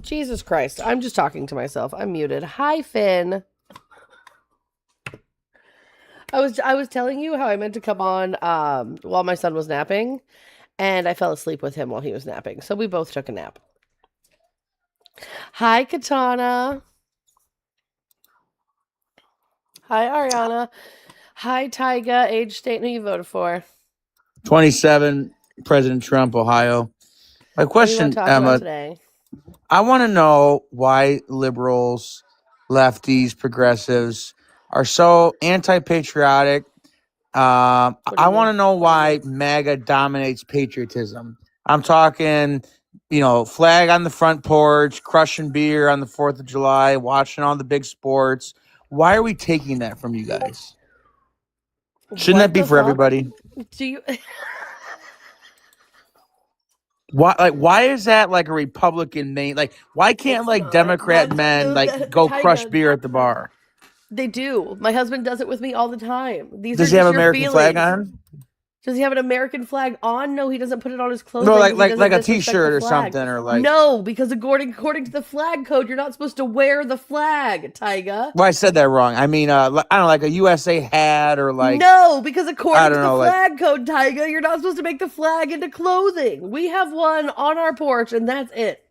Jesus Christ. I'm just talking to myself. I'm muted. Hi, Finn. I was telling you how I meant to come on while my son was napping, and I fell asleep with him while he was napping. So we both took a nap. Hi, Katana. Hi, Ariana. Hi, Tyga. Age, state, and who you voted for. 27, President Trump, Ohio. My What do you want question, to talk about Emma, today? I want to know why liberals, lefties, progressives are so anti-patriotic. What do I you want mean? to know why MAGA dominates patriotism. I'm talking, flag on the front porch, crushing beer on the 4th of July, watching all the big sports. Why are we taking that from you guys? Shouldn't What that be the for fuck? everybody? Do you Why is that like a Republican main? Like, why can't It's like not. Democrat men like go crush Tyga, beer at the bar? they do. My husband does it with me all the time. These are Does he have just your American flag feelings. on? Does he have an American flag on? No, he doesn't put it on his No, clothing because he doesn't like a disrespect the T-shirt or flag. something, or like. No, because according to the flag code, you're not supposed to wear the flag, Tyga. Well, I said that wrong. I mean, I don't know, like a USA hat or like No, because I according to don't the know, like. flag code, Tyga, you're not supposed to make the flag into clothing. We have one on our porch, and that's it.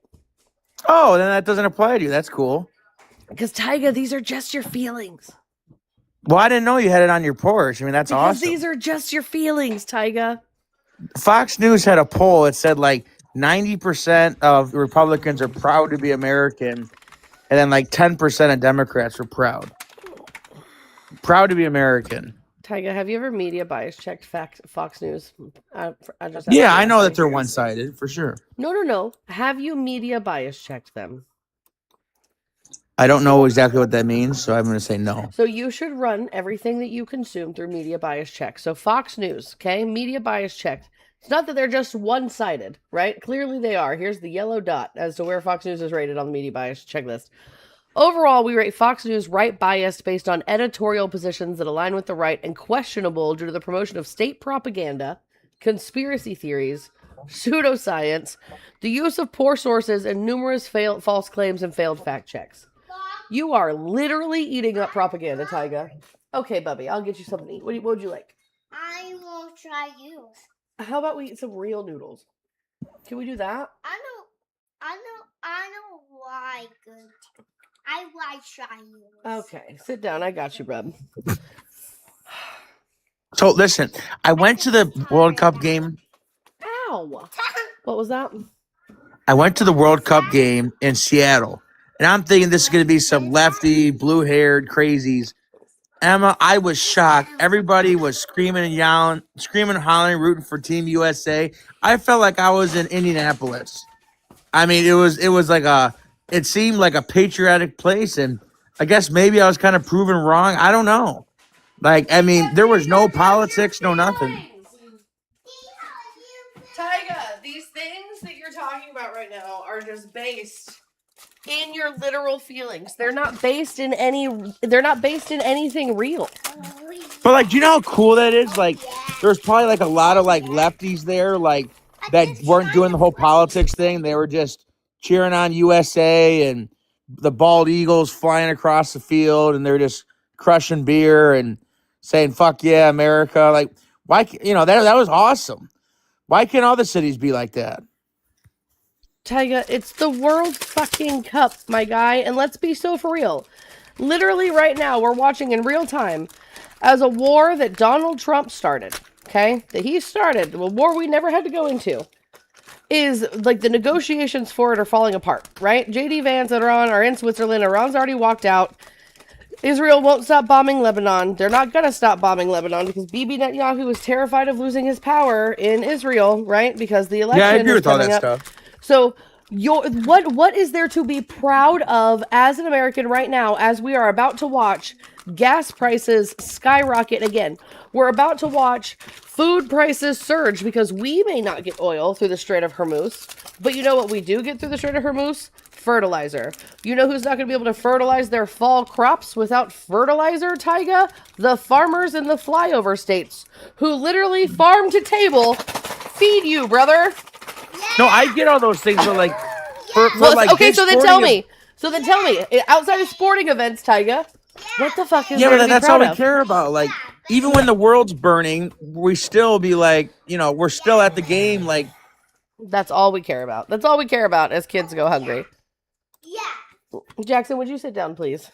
Oh, then that doesn't apply to you. That's cool. Because Tyga, these are just your feelings. Well, I didn't know you had it on your porch. I mean, that's Because awesome. these are just your feelings, Tyga. Fox News had a poll. It said like 90% of Republicans are proud to be American, and then like 10% of Democrats are proud to be American. Tyga, have you ever media bias checked Fox News? I just out of Yeah, I know that curiosity. they're one-sided for sure. No. Have you media bias checked them? I don't know exactly what that means, so I'm going to say no. So you should run everything that you consume through media bias check. So Fox News, okay, media bias checked. It's not that they're just one-sided, right? Clearly they are. Here's the yellow dot as to where Fox News is rated on the media bias checklist. Overall, we rate Fox News right biased based on editorial positions that align with the right and questionable due to the promotion of state propaganda, conspiracy theories, pseudoscience, the use of poor sources, and numerous false claims and failed fact checks. You are literally eating up propaganda, Tyga. Okay, Bubby, I'll get you something to eat. What would you like? I will try noodles. How about we eat some real noodles? Can we do that? I know why good. I like try noodles. Okay, sit down. I got you, bub. So listen, I went to the World Cup game. Ow! What was that? I went to the World Cup game in Seattle, and I'm thinking this is going to be some lefty, blue-haired crazies. Emma, I was shocked. Everybody was screaming and yelling, screaming and hollering, rooting for Team USA. I felt like I was in Indianapolis. I mean, it seemed like a patriotic place, and I guess maybe I was kind of proven wrong. I don't know. Like, I mean, there was no politics, no nothing. Tyga, these things that you're talking about right now are just based in your literal feelings. They're not based in anything real. But like, do you know how cool that is? Like, there's probably like a lot of like lefties there, like that weren't doing the whole politics thing. They were just cheering on USA and the bald eagles flying across the field, and they're just crushing beer and saying "fuck yeah, America." Like, why? That was awesome. Why can't all the cities be like that? Tyga, it's the World fucking Cup, my guy, and let's be so for real. Literally right now, we're watching in real time as a war that Donald Trump started, okay? That he started, a war we never had to go into, is like the negotiations for it are falling apart, right? JD Vance and Iran are in Switzerland. Iran's already walked out. Israel won't stop bombing Lebanon. They're not going to stop bombing Lebanon because Bibi Netanyahu is terrified of losing his power in Israel, right? Because the election Yeah, I agree is with all coming that up. stuff. So, what is there to be proud of as an American right now as we are about to watch gas prices skyrocket again? We're about to watch food prices surge because we may not get oil through the Strait of Hormuz, but you know what we do get through the Strait of Hormuz? Fertilizer. You know who's not going to be able to fertilize their fall crops without fertilizer, Tyga? The farmers in the flyover states who literally farm to table feed you, brother. No, I get all those things, but like, Well, like okay, big so then sporting tell me. So then tell me, outside of sporting events, Tyga, what the fuck is Yeah, there to but be that's all proud we of? care about. Like, even when the world's burning, we still be like, we're still at the game. Like, That's all we care about. That's all we care about as kids go hungry. Yeah. Jackson, would you sit down, please?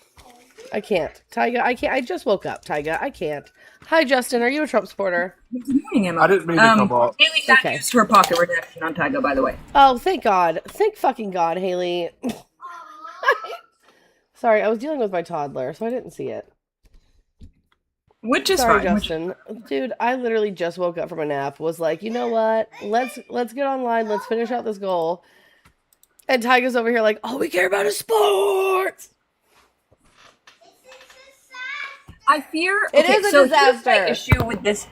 I can't. Tyga, I can't. I just woke up, Tyga. I can't. Hi, Justin. Are you a Trump supporter? Good morning, Emma. I didn't mean to come up. Haley got Okay. used her pocket protection on Tygo, by the way. Oh, thank God. Thank fucking God, Haley. Sorry, I was dealing with my toddler, so I didn't see it. Which is Sorry, fine. Justin. Dude, I literally just woke up from a nap. Was like, you know what? Let's get online. Let's finish out this goal. And Tyga's over here like, all we care about is sports. I fear It is a so disaster. Here's my issue with this.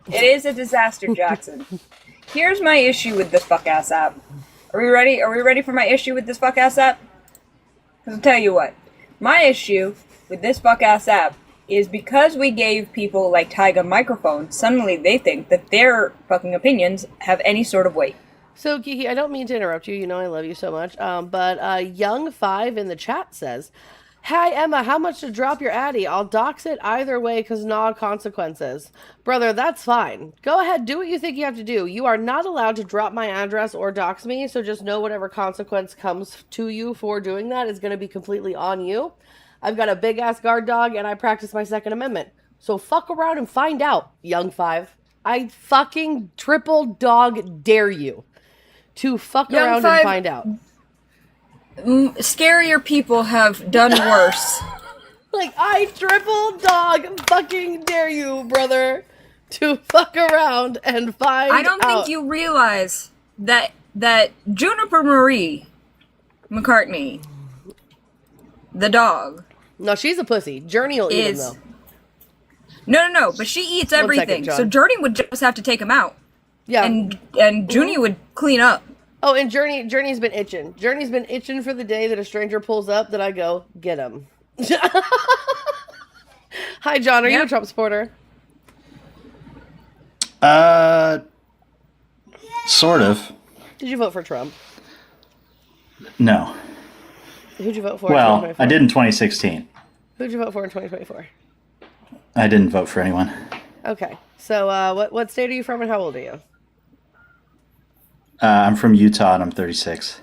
It is a disaster, Jackson. Here's my issue with this fuck ass app. Are we ready? Are we ready for my issue with this fuck ass app? Because I'll tell you what. My issue with this fuck ass app is because we gave people like Tyga microphones, suddenly they think that their fucking opinions have any sort of weight. So, Kiki, I don't mean to interrupt you. You know I love you so much. But Young5 in the chat says, hi, Emma, how much to drop your Addy? I'll dox it either way because no consequences. Brother, that's fine. Go ahead, do what you think you have to do. You are not allowed to drop my address or dox me, so just know whatever consequence comes to you for doing that is going to be completely on you. I've got a big-ass guard dog, and I practice my Second Amendment. So fuck around and find out, Young5. I fucking triple dog dare you to fuck Young around Five- and find out. Scarier people have done worse. Like, I triple dog fucking dare you, brother, to fuck around and find out. I don't think you realize that Juniper Marie McCartney, the dog, No, she's a pussy. Journey will eat him, is... though. No, but she eats One everything. second, So John. Journey would just have to take him out. Yeah. And Junie would clean up. Oh, and Journey's been itching. Journey's been itching for the day that a stranger pulls up that I go, get him. Hi, John. Are you a Yep. Trump supporter? Sort of. Did you vote for Trump? No. Who'd you vote for in Well, 2024? I did in 2016. Who'd you vote for in 2024? I didn't vote for anyone. Okay. So, what state are you from and how old are you? I'm from Utah and I'm 36.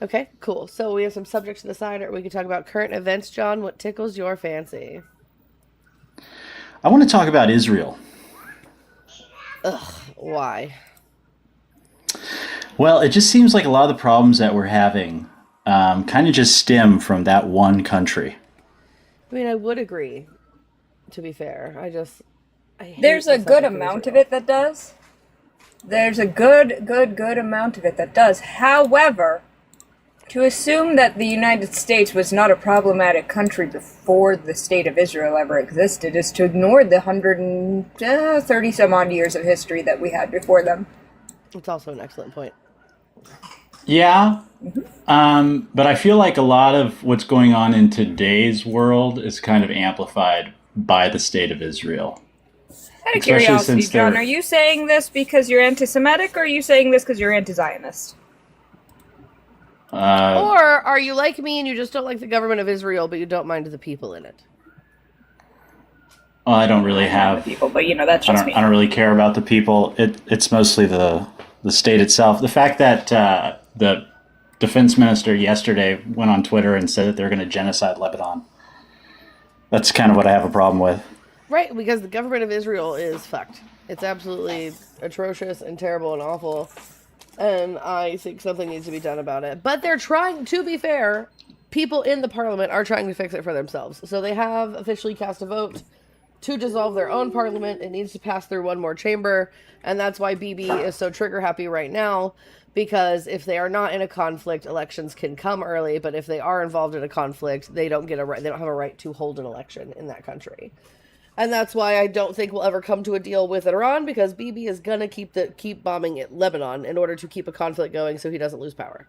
Okay, cool. So we have some subjects to the side, or we could talk about current events, John. What tickles your fancy? I want to talk about Israel. Ugh, why? Well, it just seems like a lot of the problems that we're having kind of just stem from that one country. I mean, I would agree, to be fair. I hate There's the a good subject amount of Israel. it that does. There's a good amount of it that does. However, to assume that the United States was not a problematic country before the state of Israel ever existed is to ignore the 130 some odd years of history that we had before them. It's also an excellent point. Yeah. But I feel like a lot of what's going on in today's world is kind of amplified by the state of Israel. Out of Especially curiosity, since John, they're- are you saying this because you're anti-Semitic, or are you saying this because you're anti-Zionist? Or are you like me and you just don't like the government of Israel, but you don't mind the people in it? Well, I don't really have. People, but that's I just me. don't really care about the people. It's mostly the state itself. The fact that the defense minister yesterday went on Twitter and said that they're going to genocide Lebanon. That's kind of what I have a problem with. Right, because the government of Israel is fucked. It's absolutely atrocious and terrible and awful. And I think something needs to be done about it. But they're trying, to be fair, people in the parliament are trying to fix it for themselves. So they have officially cast a vote to dissolve their own parliament. It needs to pass through one more chamber. And that's why BB is so trigger happy right now. Because if they are not in a conflict, elections can come early. But if they are involved in a conflict, they don't have a right to hold an election in that country. And that's why I don't think we'll ever come to a deal with Iran, because Bibi is gonna keep bombing Lebanon in order to keep a conflict going so he doesn't lose power.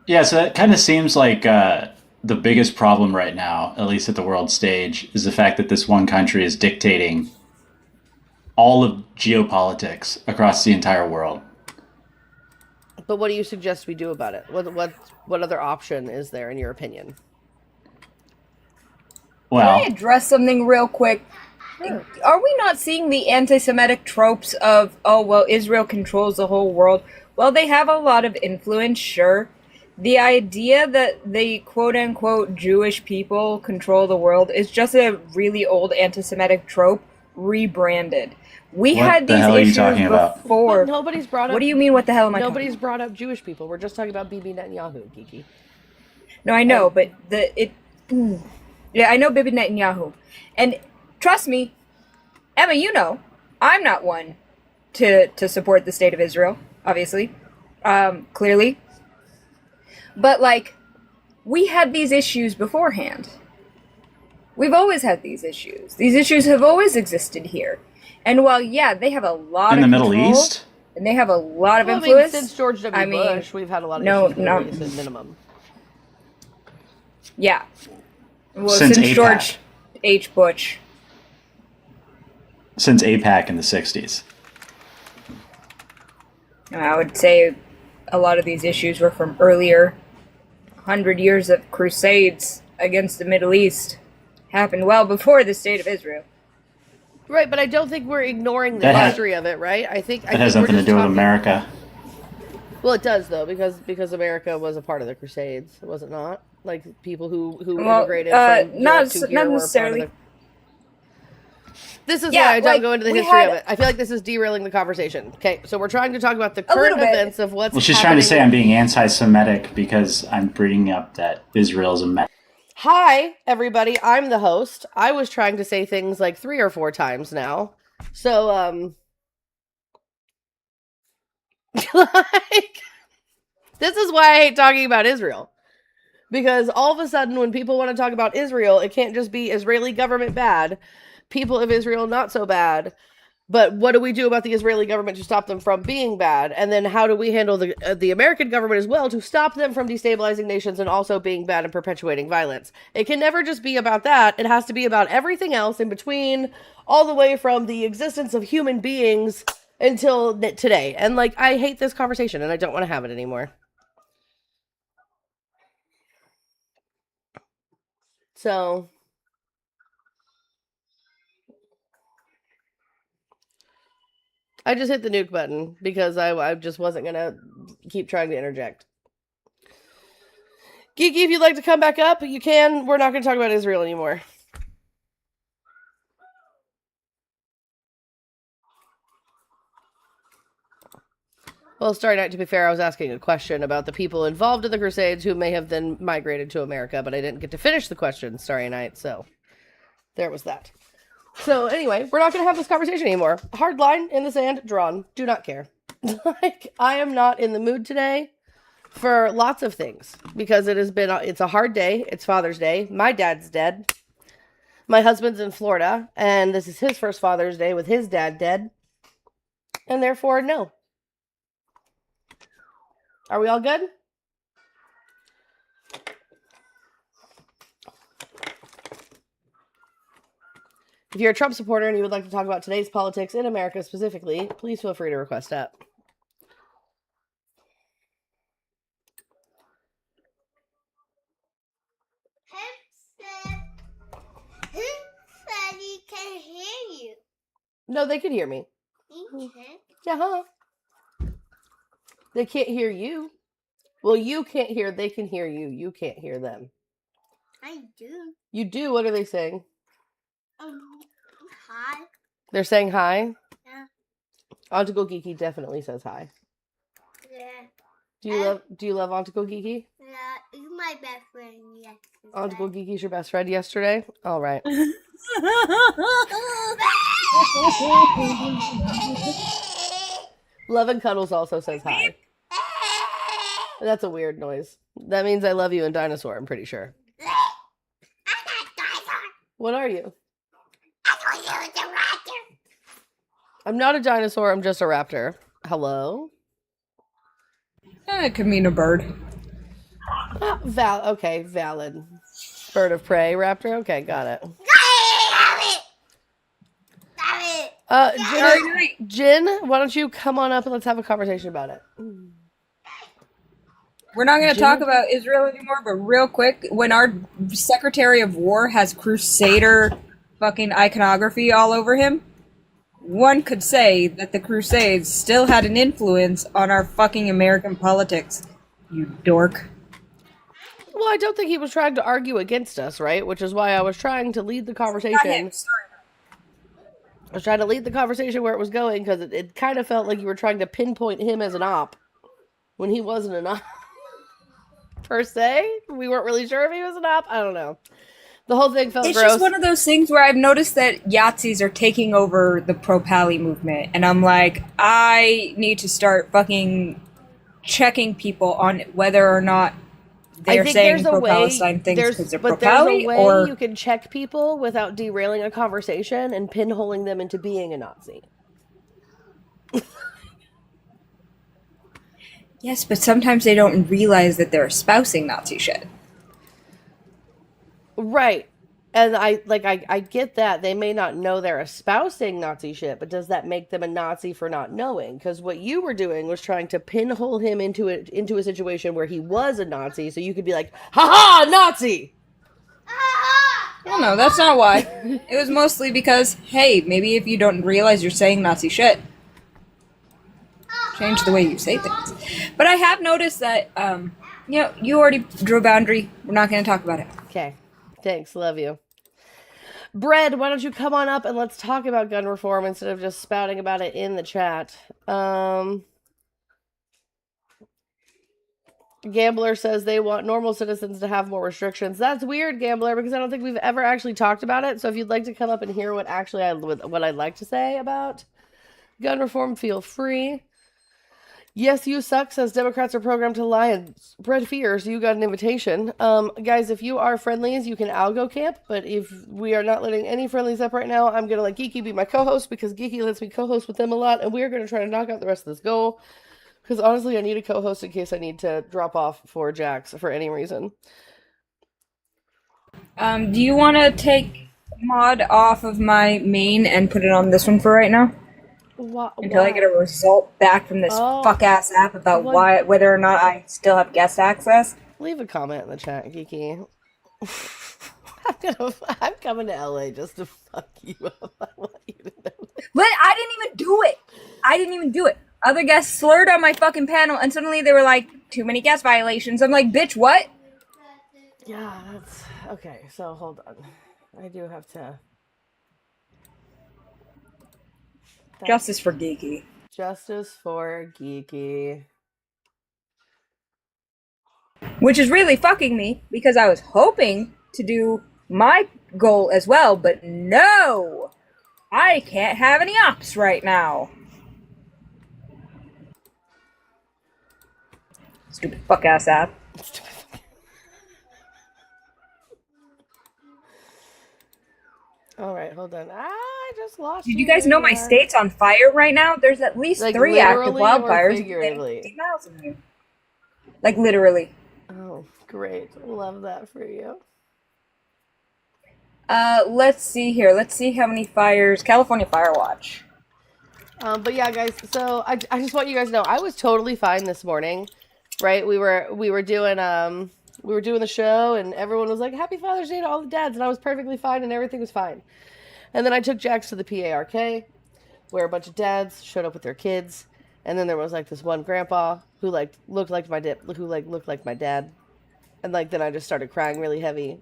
Yeah, so that kind of seems like the biggest problem right now, at least at the world stage, is the fact that this one country is dictating all of geopolitics across the entire world. But what do you suggest we do about it? What other option is there in your opinion? Well, Can I address something real quick? Sure. Are we not seeing the anti-Semitic tropes of, oh, well, Israel controls the whole world? Well, they have a lot of influence, sure. The idea that the quote-unquote Jewish people control the world is just a really old anti-Semitic trope rebranded. We What had the these hell are you issues talking about? before. But nobody's brought up. What do you mean, what the hell am I talking Nobody's about? brought up Jewish people. We're just talking about Bibi Netanyahu, Geeky. No, I know, but yeah, I know Bibi Netanyahu. And trust me, Emma, you know, I'm not one to support the state of Israel, obviously, clearly. But, like, we had these issues beforehand. We've always had these issues. These issues have always existed here. And while, yeah, they have a lot In of the Middle control, East? and they have a lot of Well, I mean, influence. since George W. I mean, Bush, we've had a lot of no, issues with no. the Middle East at minimum. Yeah. Well, Since since AIPAC. George H. Bush. Since APAC in the 60s. I would say a lot of these issues were from earlier 100 years of crusades against the Middle East. Happened well before the state of Israel. Right, but I don't think we're ignoring the That ha- history of it, right? I think That has we're nothing to just do with talking- America. Well, it does though, because America was a part of the Crusades, was it not? Like people who Well, immigrated from not Europe to here not were necessarily. part of the. This is Yeah, why I don't like, go into the we history had- of it. I feel like this is derailing the conversation. Okay, so we're trying to talk about the A little current bit. events of what's. Well, she's trying to say I'm happening. being anti-Semitic because I'm bringing up that Israel is a mess. Hi, everybody. I'm the host. I was trying to say things like 3 or 4 times now. So, like, this is why I hate talking about Israel. Because all of a sudden, when people want to talk about Israel, it can't just be Israeli government bad, people of Israel not so bad. But what do we do about the Israeli government to stop them from being bad? And then how do we handle the American government as well to stop them from destabilizing nations and also being bad and perpetuating violence? It can never just be about that. It has to be about everything else in between, all the way from the existence of human beings until today. And like, I hate this conversation and I don't want to have it anymore. So I just hit the nuke button because I just wasn't going to keep trying to interject. Geeky, if you'd like to come back up, you can. We're not going to talk about Israel anymore. Well, Starry Night, to be fair, I was asking a question about the people involved in the Crusades who may have then migrated to America, but I didn't get to finish the question, Starry Night, so there was that. So anyway, we're not going to have this conversation anymore. Hard line in the sand, drawn. Do not care. Like, I am not in the mood today for lots of things because it's a hard day. It's Father's Day. My dad's dead. My husband's in Florida, and this is his first Father's Day with his dad dead. And therefore, no. Are we all good? If you're a Trump supporter and you would like to talk about today's politics in America specifically, please feel free to request that. Who said he can hear you? No, they can hear me. He can. Yeah, huh? They can't hear you. Well, you can't hear. They can hear you. You can't hear them. I do. You do. What are they saying? Hi. They're saying hi. Yeah. Ontico Geeky definitely says hi. Yeah. Do you love Ontico Geeky? Yeah. You're my best friend. Yes. Ontico Geeky's your best friend yesterday? All right. Love and Cuddles also says hi. That's a weird noise. That means I love you in dinosaur, I'm pretty sure. What are you? I'm not a dinosaur, I'm just a raptor. Hello? It could mean a bird. Okay, valid. Bird of prey, raptor? Okay, got it. Jin, why don't you come on up and let's have a conversation about it? We're not going to talk Jimmy- about Israel anymore, but real quick, when our Secretary of War has Crusader fucking iconography all over him, one could say that the Crusades still had an influence on our fucking American politics. You dork. Well, I don't think he was trying to argue against us, right? Which is why I was trying to lead the Not him, conversation. sorry. I was trying to lead the conversation where it was going because it kind of felt like you were trying to pinpoint him as an op when he wasn't an op. Per se, we weren't really sure if he was an op. I don't know. The whole thing felt It's gross. just one of those things where I've noticed that Yahtzees are taking over the pro-Pally movement, and I'm like, I need to start fucking checking people on whether or not I they're think saying there's a way. pro-Palestine things because they're But there's a pro-Pally, way or you can check people without derailing a conversation and pinholing them into being a Nazi. yes, but sometimes they don't realize that they're espousing Nazi shit. Right. And I get that they may not know they're espousing Nazi shit, but does that make them a Nazi for not knowing? Because what you were doing was trying to pinhole him into a situation where he was a Nazi, so you could be like, "Ha ha, Nazi!" Well, no, that's not why. It was mostly because, hey, maybe if you don't realize you're saying Nazi shit, change the way you say things. But I have noticed that, you already drew a boundary. We're not going to talk about it. Okay. Thanks. Love you. Bread, why don't you come on up and let's talk about gun reform instead of just spouting about it in the chat. Gambler says they want normal citizens to have more restrictions. That's weird, Gambler, because I don't think we've ever actually talked about it. So if you'd like to come up and hear what I'd like to say about gun reform, feel free. Yes, you suck, says Democrats are programmed to lie and spread fear, so you got an invitation. Guys, if you are friendlies, you can algo camp, but if we are not letting any friendlies up right now, I'm going to let Geeky be my co-host, because Geeky lets me co-host with them a lot, and we are going to try to knock out the rest of this goal, because honestly, I need a co-host in case I need to drop off for Jax for any reason. Do you want to take mod off of my main and put it on this one for right now? Until I get a result back from this fuck-ass app about whether or not I still have guest access. Leave a comment in the chat, Geeky. I'm coming to LA just to fuck you up. I want you to know that. But I didn't even do it. Other guests slurred on my fucking panel, and suddenly they were like, too many guest violations. I'm like, bitch, what? Yeah, that's... Okay, so hold on. I do have to... Justice for Geeky. Justice for Geeky. Which is really fucking me, because I was hoping to do my goal as well, but no! I can't have any ops right now. Stupid fuck-ass app. Alright, hold on. I just lost Did you guys know my state's on fire right now? There's at least like 3 active literally or wildfires figuratively? within 50 miles of me. Like literally. Oh, great. Love that for you. Let's see here. Let's see how many fires. California Fire Watch. But yeah, guys, so I just want you guys to know I was totally fine this morning, right? We were doing the show and everyone was like, Happy Father's Day to all the dads, and I was perfectly fine and everything was fine. And then I took Jax to the PARK where a bunch of dads showed up with their kids, and then there was like this one grandpa who looked like my dad. And like then I just started crying really heavy.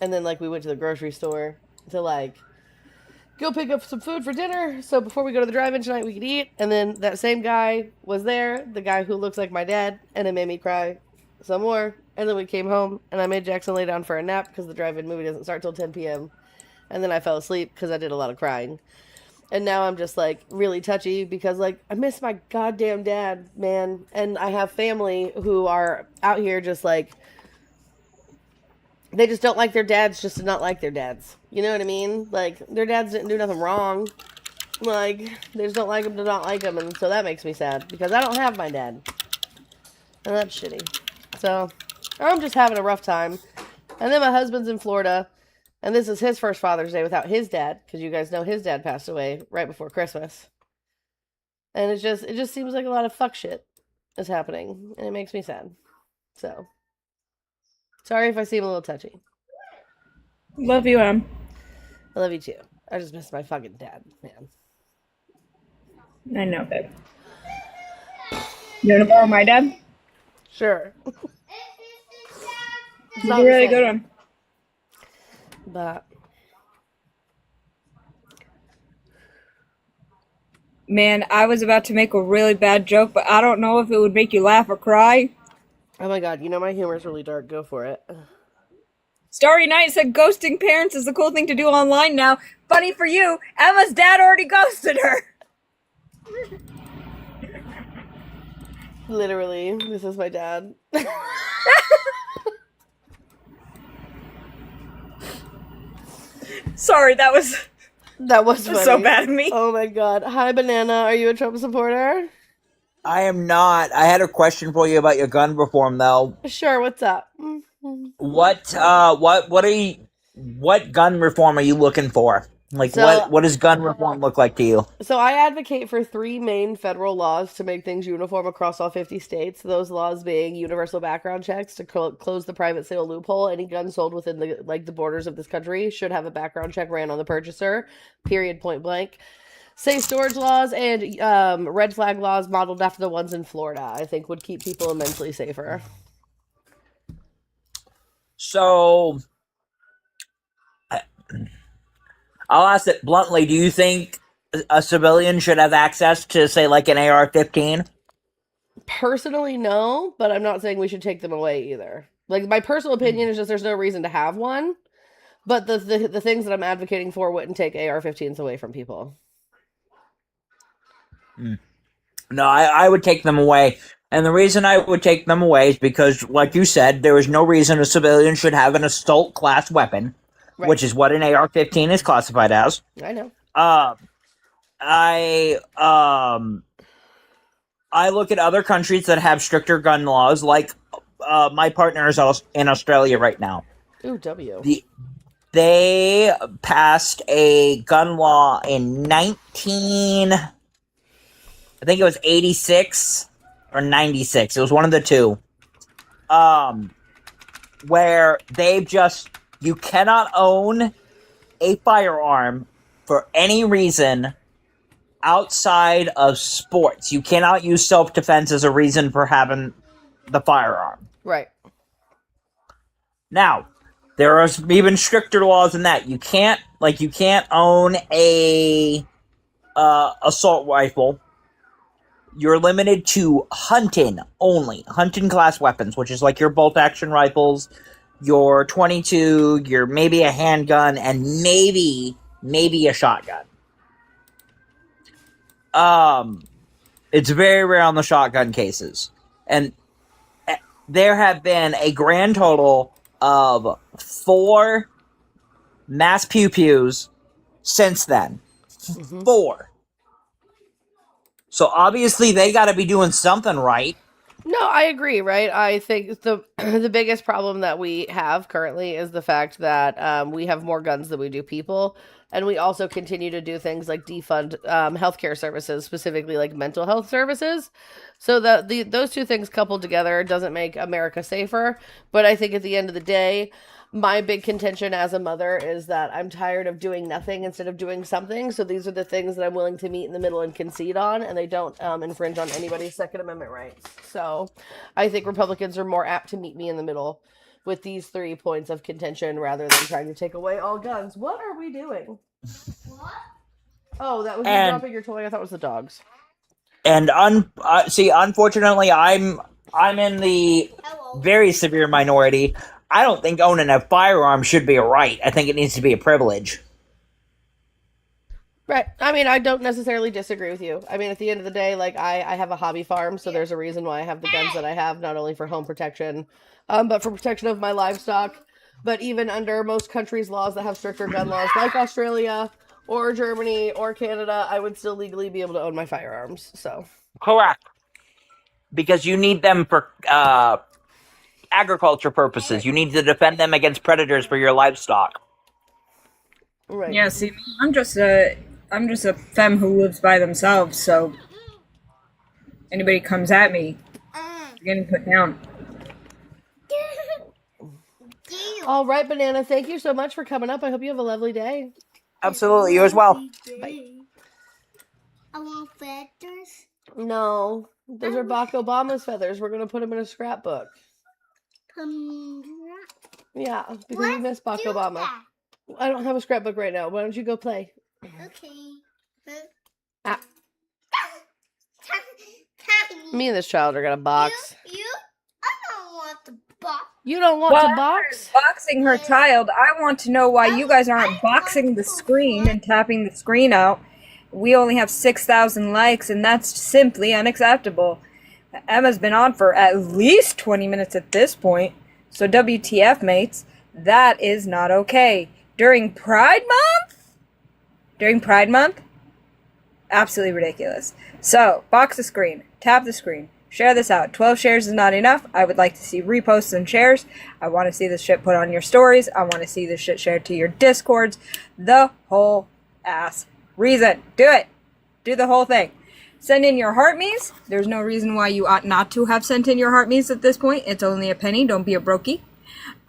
And then like we went to the grocery store to like go pick up some food for dinner, so before we go to the drive-in tonight we could eat. And then that same guy was there, the guy who looks like my dad, and it made me cry some more. And then we came home and I made Jackson lay down for a nap because the drive-in movie doesn't start till 10 p.m. And then I fell asleep because I did a lot of crying. And now I'm just like really touchy because like I miss my goddamn dad, man. And I have family who are out here just like, they just don't like their dads just to not like their dads. You know what I mean? Like, their dads didn't do nothing wrong. Like, they just don't like them to not like them. And so that makes me sad because I don't have my dad. And that's shitty. So, I'm just having a rough time. And then my husband's in Florida. And this is his first Father's Day without his dad. Because you guys know his dad passed away right before Christmas. And it just seems like a lot of fuck shit is happening. And it makes me sad. So, sorry if I seem a little touchy. Love you, Em. I love you too. I just miss my fucking dad, man. I know, babe. You want to borrow my dad? Sure. It's He's not a the really same, good one. but Man, I was about to make a really bad joke, but I don't know if it would make you laugh or cry. oh my god, you know my humor's really dark. Go for it. Starry Night said ghosting parents is the cool thing to do online now. Funny for you, Emma's dad already ghosted her. Literally, this is my dad. Sorry, that was That was funny. so bad of me. Oh my god. Hi, Banana. Are you a Trump supporter? I am not. I had a question for you about your gun reform, though. Sure. What's up? What gun reform are you looking for? Like, So- what does gun reform look like to you? So I advocate for 3 main federal laws to make things uniform across all 50 states. Those laws being universal background checks to close the private sale loophole. Any gun sold within the borders of this country should have a background check ran on the purchaser. Period. Point blank. Safe storage laws and red flag laws modeled after the ones in Florida, I think would keep people immensely safer. So, I'll ask it bluntly. Do you think a civilian should have access to, say, like an AR-15? Personally, no, but I'm not saying we should take them away either. Like, my personal opinion is just there's no reason to have one, but the things that I'm advocating for wouldn't take AR-15s away from people. No, I would take them away. And the reason I would take them away is because, like you said, there is no reason a civilian should have an assault class weapon, Right. which is what an AR-15 is classified as. I know. I look at other countries that have stricter gun laws, like my partner is in Australia right now. Ooh, W. They passed a gun law in I think it was 86 or 96. It was one of the two. Where you cannot own a firearm for any reason outside of sports. You cannot use self-defense as a reason for having the firearm. Right. Now, there are even stricter laws than that. You can't own a assault rifle. You're limited to hunting only. Hunting class weapons, which is like your bolt action rifles, your 22, your maybe a handgun, and maybe a shotgun. It's very rare on the shotgun cases. And there have been a grand total of 4 mass pew-pews since then. 4. So obviously they got to be doing something right. No, I agree, right? I think the the biggest problem that we have currently is the fact that we have more guns than we do people, and we also continue to do things like defund healthcare services, specifically like mental health services. So those two things coupled together doesn't make America safer. But I think at the end of the day, my big contention as a mother is that I'm tired of doing nothing instead of doing something. So these are the things that I'm willing to meet in the middle and concede on, and they don't infringe on anybody's Second Amendment rights. So I think Republicans are more apt to meet me in the middle with these 3 points of contention rather than trying to take away all guns. What are we doing? What? Oh, that was you dropping your toy? I thought it was the dogs. And unfortunately, I'm in the Hello. very severe minority. I don't think owning a firearm should be a right. I think it needs to be a privilege. Right. I mean, I don't necessarily disagree with you. I mean, at the end of the day, like, I have a hobby farm, so there's a reason why I have the guns that I have, not only for home protection, but for protection of my livestock. But even under most countries' laws that have stricter gun laws, like Australia or Germany or Canada, I would still legally be able to own my firearms. So Correct. Because you need them for agriculture purposes. You need to defend them against predators for your livestock. right. Yeah, see, I'm just a femme who lives by themselves, so anybody comes at me, they're getting put down. All right, Banana. Thank you so much for coming up. I hope you have a lovely day. Absolutely, you as well. Bye. I want feathers. No, those are Barack Obama's feathers. We're gonna put them in a scrapbook. Yeah, because we miss Barack Obama. That? I don't have a scrapbook right now. Why don't you go play? Okay. Ah, Tiny. me and this child are gonna box. You? I don't want the box. You don't want Well, to box? Boxing her child. I want to know why you guys aren't boxing the screen and tapping the screen out. We only have 6,000 likes, and that's simply unacceptable. Emma's been on for at least 20 minutes at this point. So WTF, mates, that is not okay. During Pride Month? Absolutely ridiculous. So, box the screen, tap the screen, share this out. 12 shares is not enough. I would like to see reposts and shares. I want to see this shit put on your stories. I want to see this shit shared to your Discords. The whole ass reason. Do it. Do the whole thing. Send in your heart me's. There's no reason why you ought not to have sent in your heart me's at this point. It's only a penny. Don't be a brokey.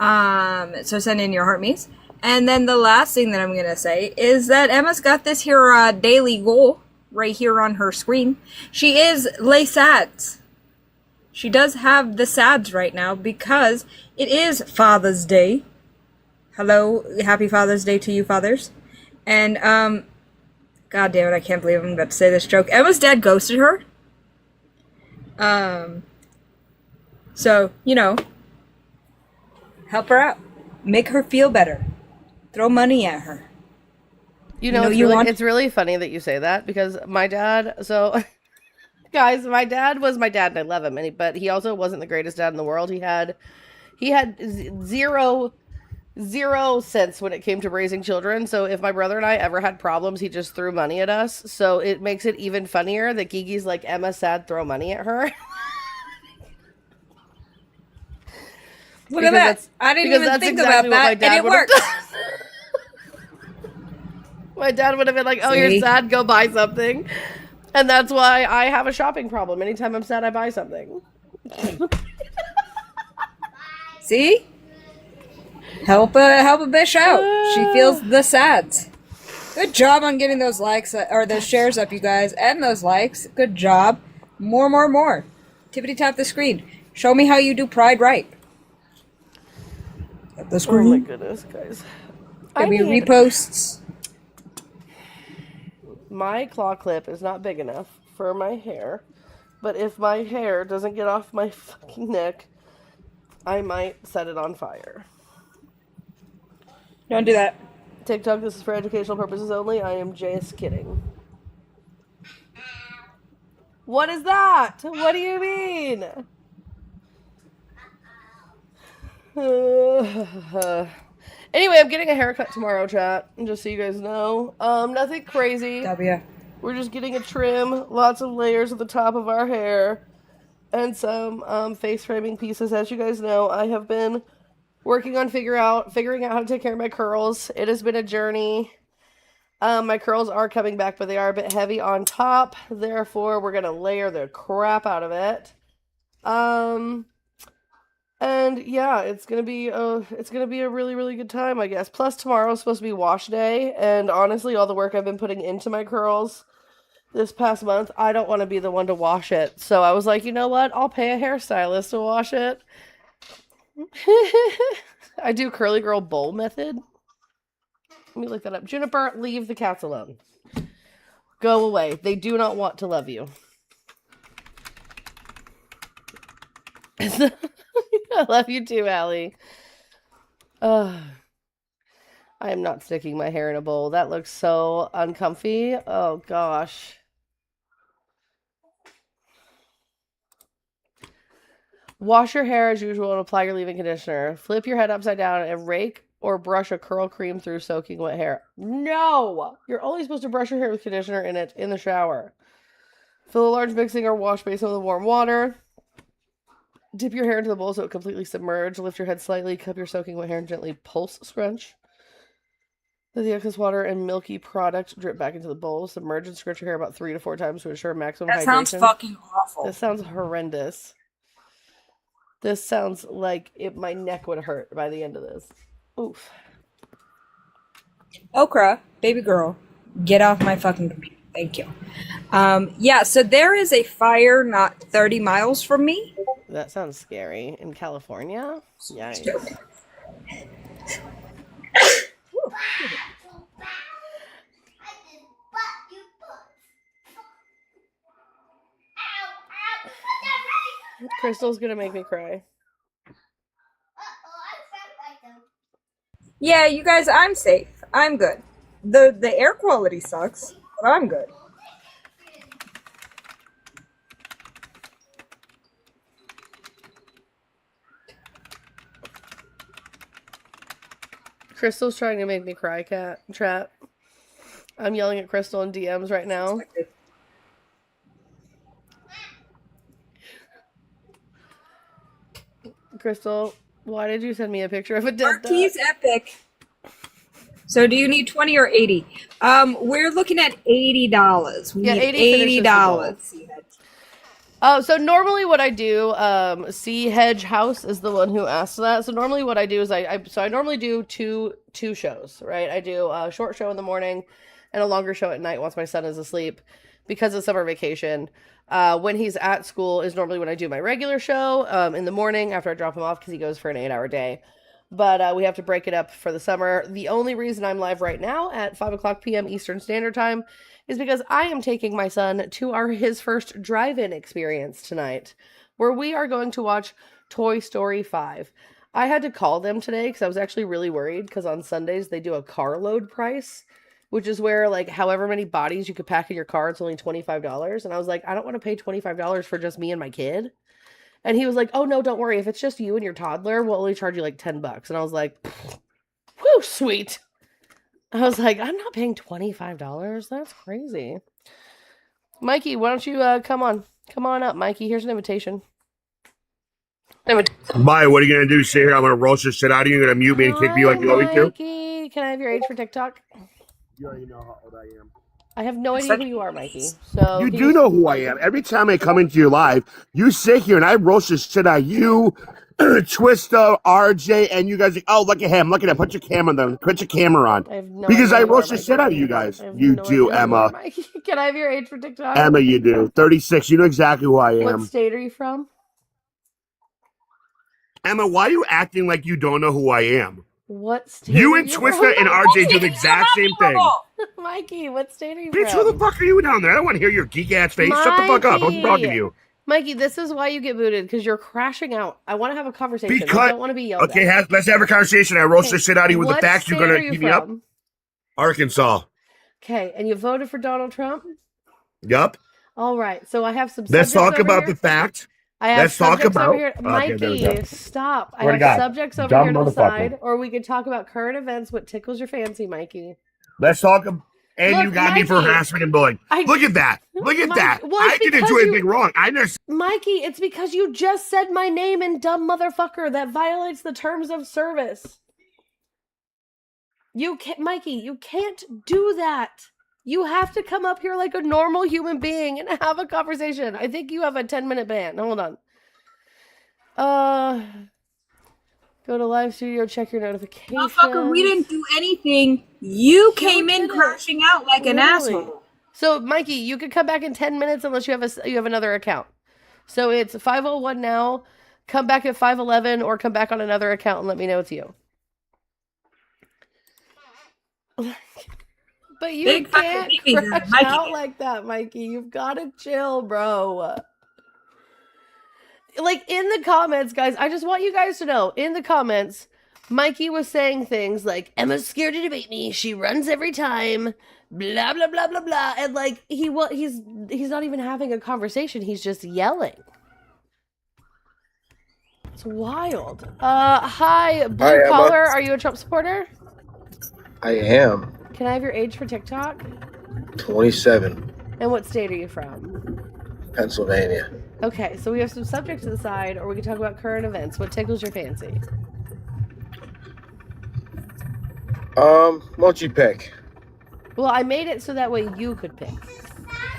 So send in your heart me's. And then the last thing that I'm going to say is that Emma's got this here daily goal right here on her screen. She is lay sads. She does have the sads right now because it is Father's Day. Hello, happy Father's Day to you fathers. And, God damn it, I can't believe I'm about to say this joke. Emma's dad ghosted her. So, you know, help her out. Make her feel better. Throw money at her. You know, it's really funny that you say that because my dad, guys, my dad was my dad and I love him, but he also wasn't the greatest dad in the world. He had zero sense when it came to raising children. So if my brother and I ever had problems, he just threw money at us. So it makes it even funnier that Gigi's like, Emma said, throw money at her. Look at that. I didn't even think about that, and it worked. My dad would have been like, oh, you're sad, go buy something. And that's why I have a shopping problem. Anytime I'm sad, I buy something. See? Help a bitch out. She feels the sads. Good job on getting those likes, or those shares up, you guys, and those likes. Good job. More. Tippity tap the screen. Show me how you do Pride right. Tap the screen. Oh my goodness, guys. Give me reposts. My claw clip is not big enough for my hair, but if my hair doesn't get off my fucking neck, I might set it on fire. Don't do that. TikTok, this is for educational purposes only. I am just kidding. What is that? What do you mean? Anyway, I'm getting a haircut tomorrow, chat. Just so you guys know. Nothing crazy. W. We're just getting a trim, lots of layers at the top of our hair, and some face framing pieces. As you guys know, I have been working on figuring out how to take care of my curls. It has been a journey. My curls are coming back, but they are a bit heavy on top. Therefore, we're gonna layer the crap out of it. And yeah, it's gonna be a really, really good time, I guess. Plus, tomorrow's supposed to be wash day, and honestly, all the work I've been putting into my curls this past month, I don't want to be the one to wash it. So I was like, you know what? I'll pay a hairstylist to wash it. I do curly girl bowl method. Let me look that up. Juniper, leave the cats alone. Go away. They do not want to love you. I love you too, Allie. I am not sticking my hair in a bowl. That looks so uncomfy. Oh, gosh. Wash your hair as usual and apply your leave-in conditioner. Flip your head upside down and rake or brush a curl cream through soaking wet hair. No! You're only supposed to brush your hair with conditioner in the shower. Fill a large mixing or wash basin with warm water. Dip your hair into the bowl so it completely submerges. Lift your head slightly, cup your soaking wet hair, and gently pulse scrunch. Let the excess water and milky product drip back into the bowl. Submerge and scrunch your hair about 3 to 4 times to ensure maximum hydration. That sounds fucking awful. This sounds horrendous. This sounds like my neck would hurt by the end of this. Oof. Okra, baby girl, get off my fucking computer. Thank you. Yeah, so there is a fire not 30 miles from me. That sounds scary. In California? Yikes. Crystal's gonna make me cry. Yeah, you guys, I'm safe. I'm good. The air quality sucks, but I'm good. Crystal's trying to make me cry, chat. I'm yelling at Crystal in DMs right now. Crystal, why did you send me a picture of a dead duck? Marquis Epic. So do you need 20 or 80? We're looking at $80. We Yeah, need 80 $80. Oh, so normally what I do, C Hedge House is the one who asked that. So normally what I do is I normally do two shows, right? I do a short show in the morning and a longer show at night once my son is asleep because of summer vacation. When he's at school is normally when I do my regular show in the morning after I drop him off because he goes for an 8-hour day. But we have to break it up for the summer. The only reason I'm live right now at 5:00 p.m. Eastern Standard Time is because I am taking my son to his first drive-in experience tonight, where we are going to watch Toy Story 5. I had to call them today because I was actually really worried because on Sundays they do a carload price, which is where like however many bodies you could pack in your car, it's only $25. And I was like, I don't want to pay $25 for just me and my kid. And he was like, oh no, don't worry. If it's just you and your toddler, we'll only charge you like $10. And I was like, whew, sweet. I was like, I'm not paying $25. That's crazy. Mikey, why don't you come on up, Mikey? Here's an invitation. Maya, what are you gonna do? Sit here? I'm gonna roast this shit out of you. You're gonna mute me and kick me like you always do? Mikey, can I have your age for TikTok? You already know how old I am. I have no idea who you are, Mikey. So You do know who I am. Every time I come into your live, you sit here and I roast this shit out of you, Twista, RJ, and you guys. Oh, look at him. Look at him. Put your camera on. Put your camera on. I have no Because idea I who you are, roast the shit out of you guys. You do, Emma. Mikey, can I have your age for TikTok? Emma, you do. 36. You know exactly who I am. What state are you from? Emma, why are you acting like you don't know who I am? What state? You are and you Twista from? and RJ do the exact same thing. Mikey, what state are you Bitch, from? who the fuck are you down there? I don't want to hear your geek ass face. Shut the fuck up. I'm talking to you. Mikey, this is why you get booted, because you're crashing out. I want to have a conversation. Because, I don't want to be yelled okay, at. let's have a conversation. I roast the shit out of you with the facts. You're going to keep me up? Arkansas. Okay, and you voted for Donald Trump? Yup. All right, so I have some Let's talk about here. the fact. I have Let's talk subjects about over here. Okay, there we go. Mikey, stop. I Swear to have God. subjects over Dumb here to the motherfucker. side, or we could talk about current events, what tickles your fancy, Mikey. Let's talk. And Look, you got me for Mikey, harassment and bullying. Look at that. Look at that. Well, I it's didn't because do anything wrong. I just. Mikey, it's because you just said my name and dumb motherfucker. That violates the terms of service. You can't, Mikey, you can't do that. You have to come up here like a normal human being and have a conversation. I think you have a 10-minute ban. Hold on. Go to live studio, check your notifications. Motherfucker, we didn't do anything. You came in crashing out like an asshole. So, Mikey, you could come back in 10 minutes unless you have another account. So it's 5:01 now. Come back at 5:11 or come back on another account and let me know it's you. But you Big can't fucking baby, crash Mikey. out like that, Mikey. You've got to chill, bro. Like, in the comments, guys, I just want you guys to know, in the comments, Mikey was saying things like, Emma's scared to debate me. She runs every time. Blah, blah, blah, blah, blah. And, like, he's not even having a conversation. He's just yelling. It's wild. Hi, Blue Hi, Emma. Collar. Are you a Trump supporter? I am Can I have your age for TikTok? 27, And what state are you from? Pennsylvania. Okay, so we have some subjects to the side, or we can talk about current events. What tickles your fancy? Why don't you pick? Well, I made it so that way you could pick.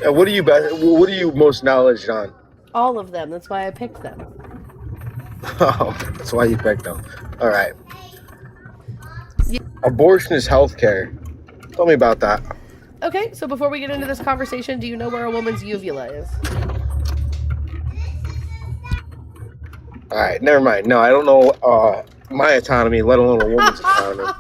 What are you most knowledge on? All of them. That's why I picked them. Oh, that's why you picked them. All right. Yeah. Abortion is healthcare. Tell me about that. Okay, so before we get into this conversation, do you know where a woman's uvula is? All right, never mind. No, I don't know my autonomy, let alone a woman's autonomy.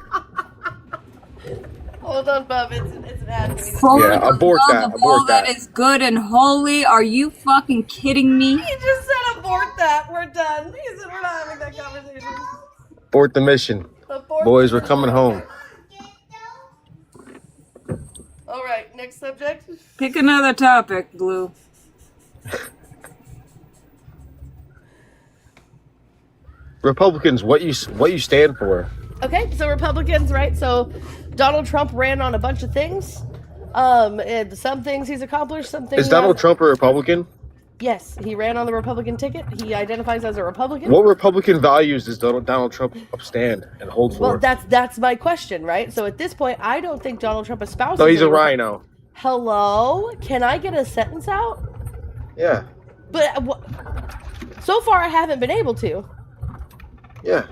Hold on, Bub. It's an ad. For Yeah, the abort love that, of abort all that that. is good and holy, are you fucking kidding me? He just said abort that. We're done. He said we're not having that conversation. Abort the mission. Abort Boys, the we're coming home. All right, next subject. Pick another topic, Blue. Republicans, what you stand for? Okay, so Republicans, right? So Donald Trump ran on a bunch of things. And some things he's accomplished, some things Is Donald Trump a Republican? Yes, he ran on the Republican ticket. He identifies as a Republican. What Republican values does Donald Trump stand and hold for? Well, that's my question, right? So at this point, I don't think Donald Trump espouses. No, he's a rhino. Hello? Can I get a sentence out? Yeah. But so far, I haven't been able to. Yeah.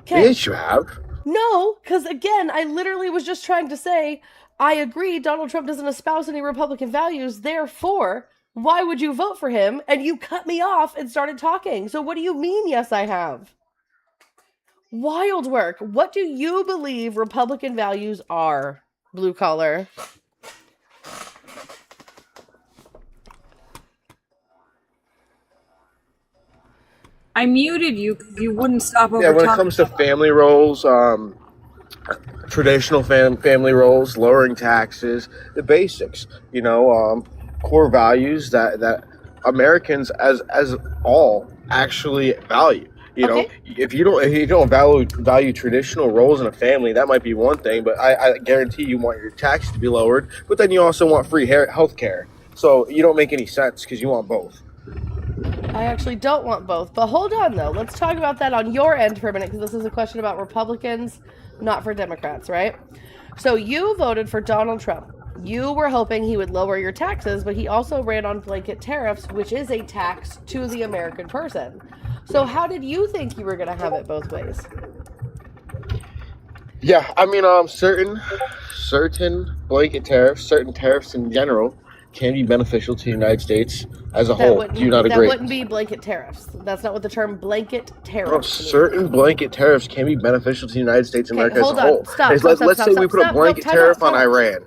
Okay. Yes, you have. No, because again, I literally was just trying to say, I agree Donald Trump doesn't espouse any Republican values, therefore, why would you vote for him? And you cut me off and started talking. So what do you mean, yes, I have? Wild work. What do you believe Republican values are, blue collar? I muted you because you wouldn't stop over Yeah, when it talking. comes to family roles, traditional family roles, lowering taxes, the basics, core values that Americans as all actually value. Okay. If you don't value traditional roles in a family, that might be one thing, but I guarantee you want your taxes to be lowered, but then you also want free health care. So you don't make any sense because you want both. I actually don't want both. But hold on, though. Let's talk about that on your end for a minute, because this is a question about Republicans, not for Democrats, right? So you voted for Donald Trump. You were hoping he would lower your taxes, but he also ran on blanket tariffs, which is a tax to the American person. So how did you think you were going to have it both ways? Yeah, I mean, certain blanket tariffs, certain tariffs in general, can be beneficial to the United States as a whole. Do you not agree? That wouldn't be blanket tariffs. That's not what the term blanket tariffs No, means. certain blanket tariffs can be beneficial to the United States of America as hold a on. whole. Stop, Let's stop, say we put a blanket time tariff out. on Iran.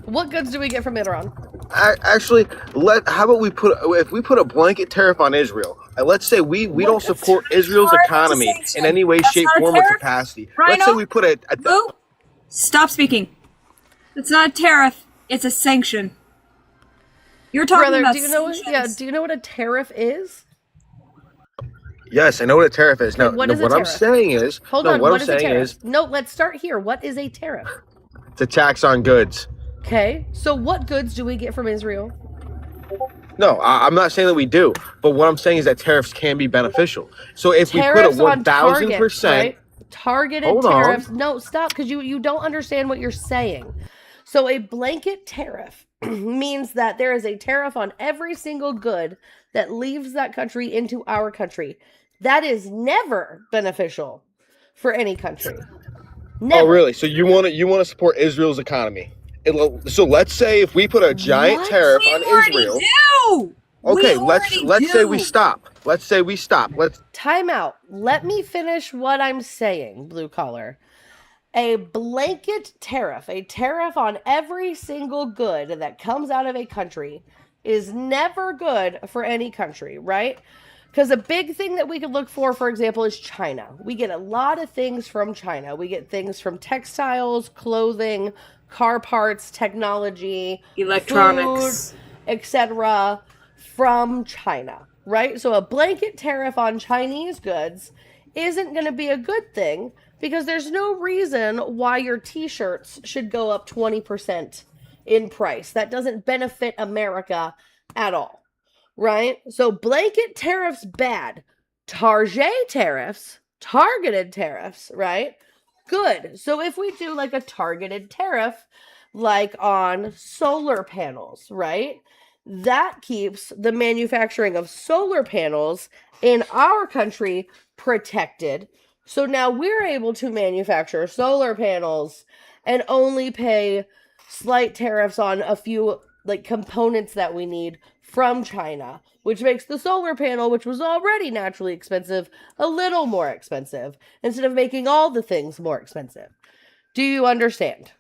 What goods do we get from Iran? Actually, how about if we put a blanket tariff on Israel? Let's say we don't support Israel's economy in any way, shape, form, or capacity. Let's say we put a Blue, stop speaking. It's not a tariff. It's a sanction. You're talking Brother, about do you know? sanctions. Do you know what a tariff is? Yes, I know what a tariff is. No, what is a what I'm tariff? saying is, Hold on. What is a tariff? No, let's start here. What is a tariff? It's a tax on goods. Okay, so what goods do we get from Israel? No, I'm not saying that we do, but what I'm saying is that tariffs can be beneficial. So if Tariffs we put a on target, 1,000%, right? Targeted Hold on. tariffs. No, stop, because you don't understand what you're saying. So a blanket tariff means that there is a tariff on every single good that leaves that country into our country. That is never beneficial for any country. Never. Oh, really? So you want to support Israel's economy? So let's say if we put a giant tariff on Israel. Do. Okay, let's say we stop. Let's say we stop. Time out. Let me finish what I'm saying, blue collar. A blanket tariff, a tariff on every single good that comes out of a country, is never good for any country, right? Because a big thing that we could look for example, is China. We get a lot of things from China. We get things from textiles, clothing, car parts, technology, Electronics, etc. from China, right? So a blanket tariff on Chinese goods isn't going to be a good thing because there's no reason why your t-shirts should go up 20% in price. That doesn't benefit America at all, right? So blanket tariffs bad. Target tariffs, targeted tariffs, right? Good. So if we do like a targeted tariff, like on solar panels, right? That keeps the manufacturing of solar panels in our country protected. So now we're able to manufacture solar panels and only pay slight tariffs on a few like components that we need from China, which makes the solar panel, which was already naturally expensive, a little more expensive instead of making all the things more expensive. Do you understand?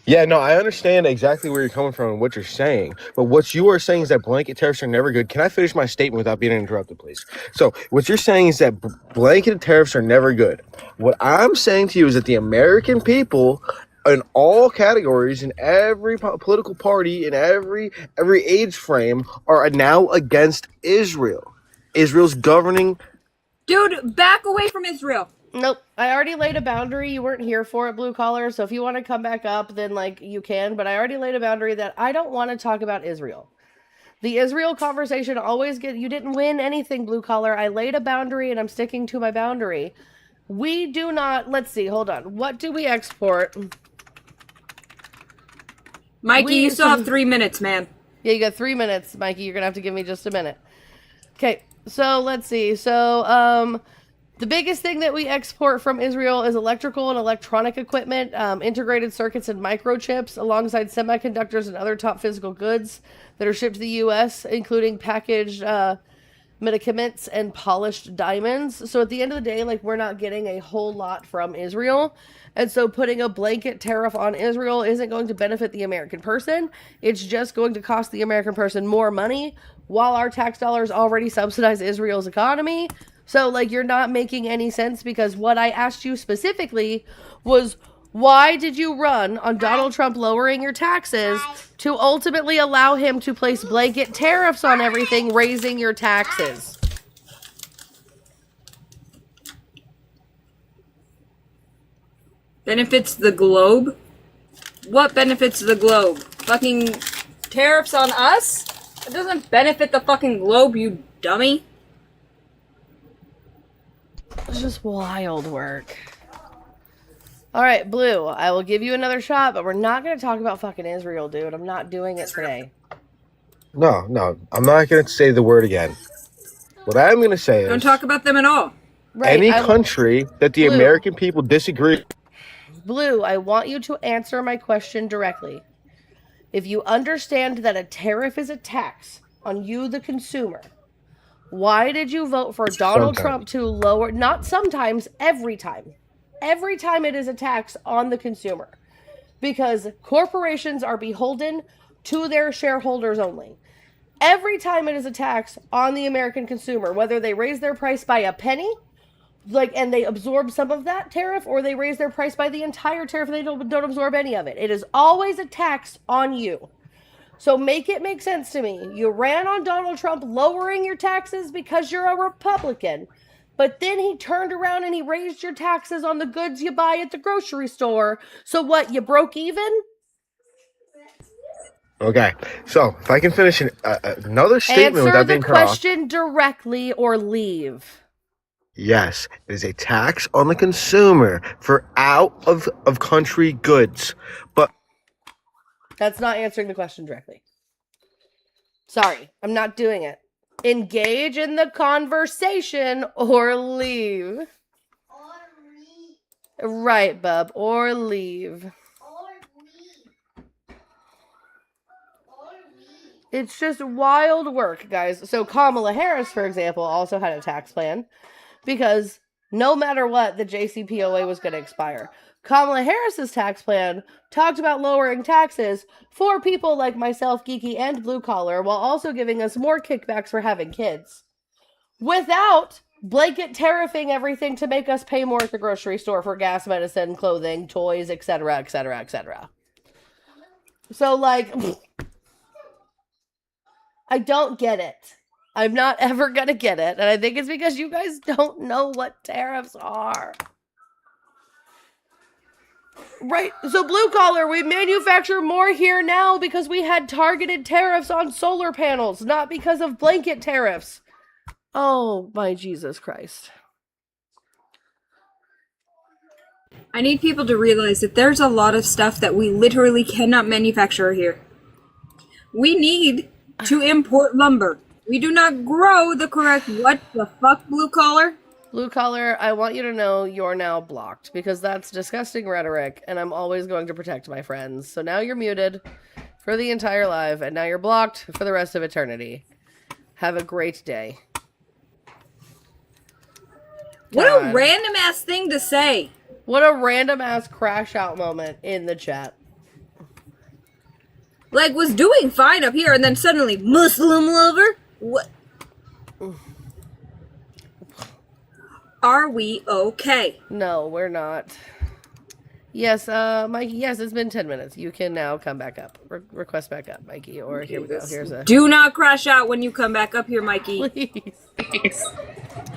Yeah, no, I understand exactly where you're coming from and what you're saying. But what you are saying is that blanket tariffs are never good. Can I finish my statement without being interrupted, please? So, what you're saying is that blanket tariffs are never good. What I'm saying to you is that the American people, in all categories, in every political party, in every age frame, are now against Israel. Israel's governing. Dude, back away from Israel. Nope. I already laid a boundary. You weren't here for it, blue collar. So if you want to come back up, then like you can. But I already laid a boundary that I don't want to talk about Israel. The Israel conversation always you didn't win anything, blue collar. I laid a boundary and I'm sticking to my boundary. We do not, let's see, hold on. What do we export? Mikey, you still have 3 minutes, man. Yeah, you got 3 minutes, Mikey. You're going to have to give me just a minute. Okay, so let's see. So, the biggest thing that we export from Israel is electrical and electronic equipment, integrated circuits and microchips, alongside semiconductors and other top physical goods that are shipped to the U.S., including packaged medicaments and polished diamonds. So at the end of the day, like, we're not getting a whole lot from Israel. And so putting a blanket tariff on Israel isn't going to benefit the American person. It's just going to cost the American person more money while our tax dollars already subsidize Israel's economy. So, like, you're not making any sense, because what I asked you specifically was, why did you run on Donald Trump lowering your taxes to ultimately allow him to place blanket tariffs on everything, raising your taxes? Benefits the globe? What benefits the globe? Fucking tariffs on us? It doesn't benefit the fucking globe, you dummy. It's just wild work. All right, Blue, I will give you another shot, but we're not going to talk about fucking Israel, dude. I'm not doing it today. No, I'm not going to say the word again. What I'm going to say is, don't talk about them at all. Right, any country that the Blue. American people disagree. Blue, I want you to answer my question directly. If you understand that a tariff is a tax on you, the consumer, why did you vote for Donald Trump to lower, not sometimes, every time. Every time it is a tax on the consumer. Because corporations are beholden to their shareholders only. Every time it is a tax on the American consumer, whether they raise their price by a penny, like, and they absorb some of that tariff, or they raise their price by the entire tariff and they don't absorb any of it. It is always a tax on you. So make it make sense to me. You ran on Donald Trump lowering your taxes because you're a Republican. But then he turned around and he raised your taxes on the goods you buy at the grocery store. So what, you broke even? Okay, so if I can finish another statement without being cut off. Answer the question directly or leave. Yes, it is a tax on the consumer for out of country goods. But that's not answering the question directly. Sorry, I'm not doing it. Engage in the conversation or leave. Right, bub, or leave. It's just wild work, guys. So Kamala Harris, for example, also had a tax plan because no matter what, the JCPOA was going to expire. Kamala Harris's tax plan talked about lowering taxes for people like myself, geeky, and blue collar, while also giving us more kickbacks for having kids, without blanket tariffing everything to make us pay more at the grocery store for gas, medicine, clothing, toys, etc., etc., etc. So, like, I don't get it. I'm not ever gonna get it, and I think it's because you guys don't know what tariffs are. Right, so blue collar, we manufacture more here now because we had targeted tariffs on solar panels, not because of blanket tariffs. Oh, my Jesus Christ. I need people to realize that there's a lot of stuff that we literally cannot manufacture here. We need to import lumber. We do not grow the correct what the fuck, blue collar? Blue collar, I want you to know you're now blocked because that's disgusting rhetoric, and I'm always going to protect my friends. So now you're muted for the entire live, and now you're blocked for the rest of eternity. Have a great day. What a God. random ass thing to say. What a random ass crash out moment in the chat. Like, was doing fine up here, and then suddenly, Muslim lover? What? Are we okay? No, we're not. Yes, Mikey, yes, it's been 10 minutes. You can now come back up. Request back up, Mikey. Or here we go. Here's a... Do not crash out when you come back up here, Mikey. Please.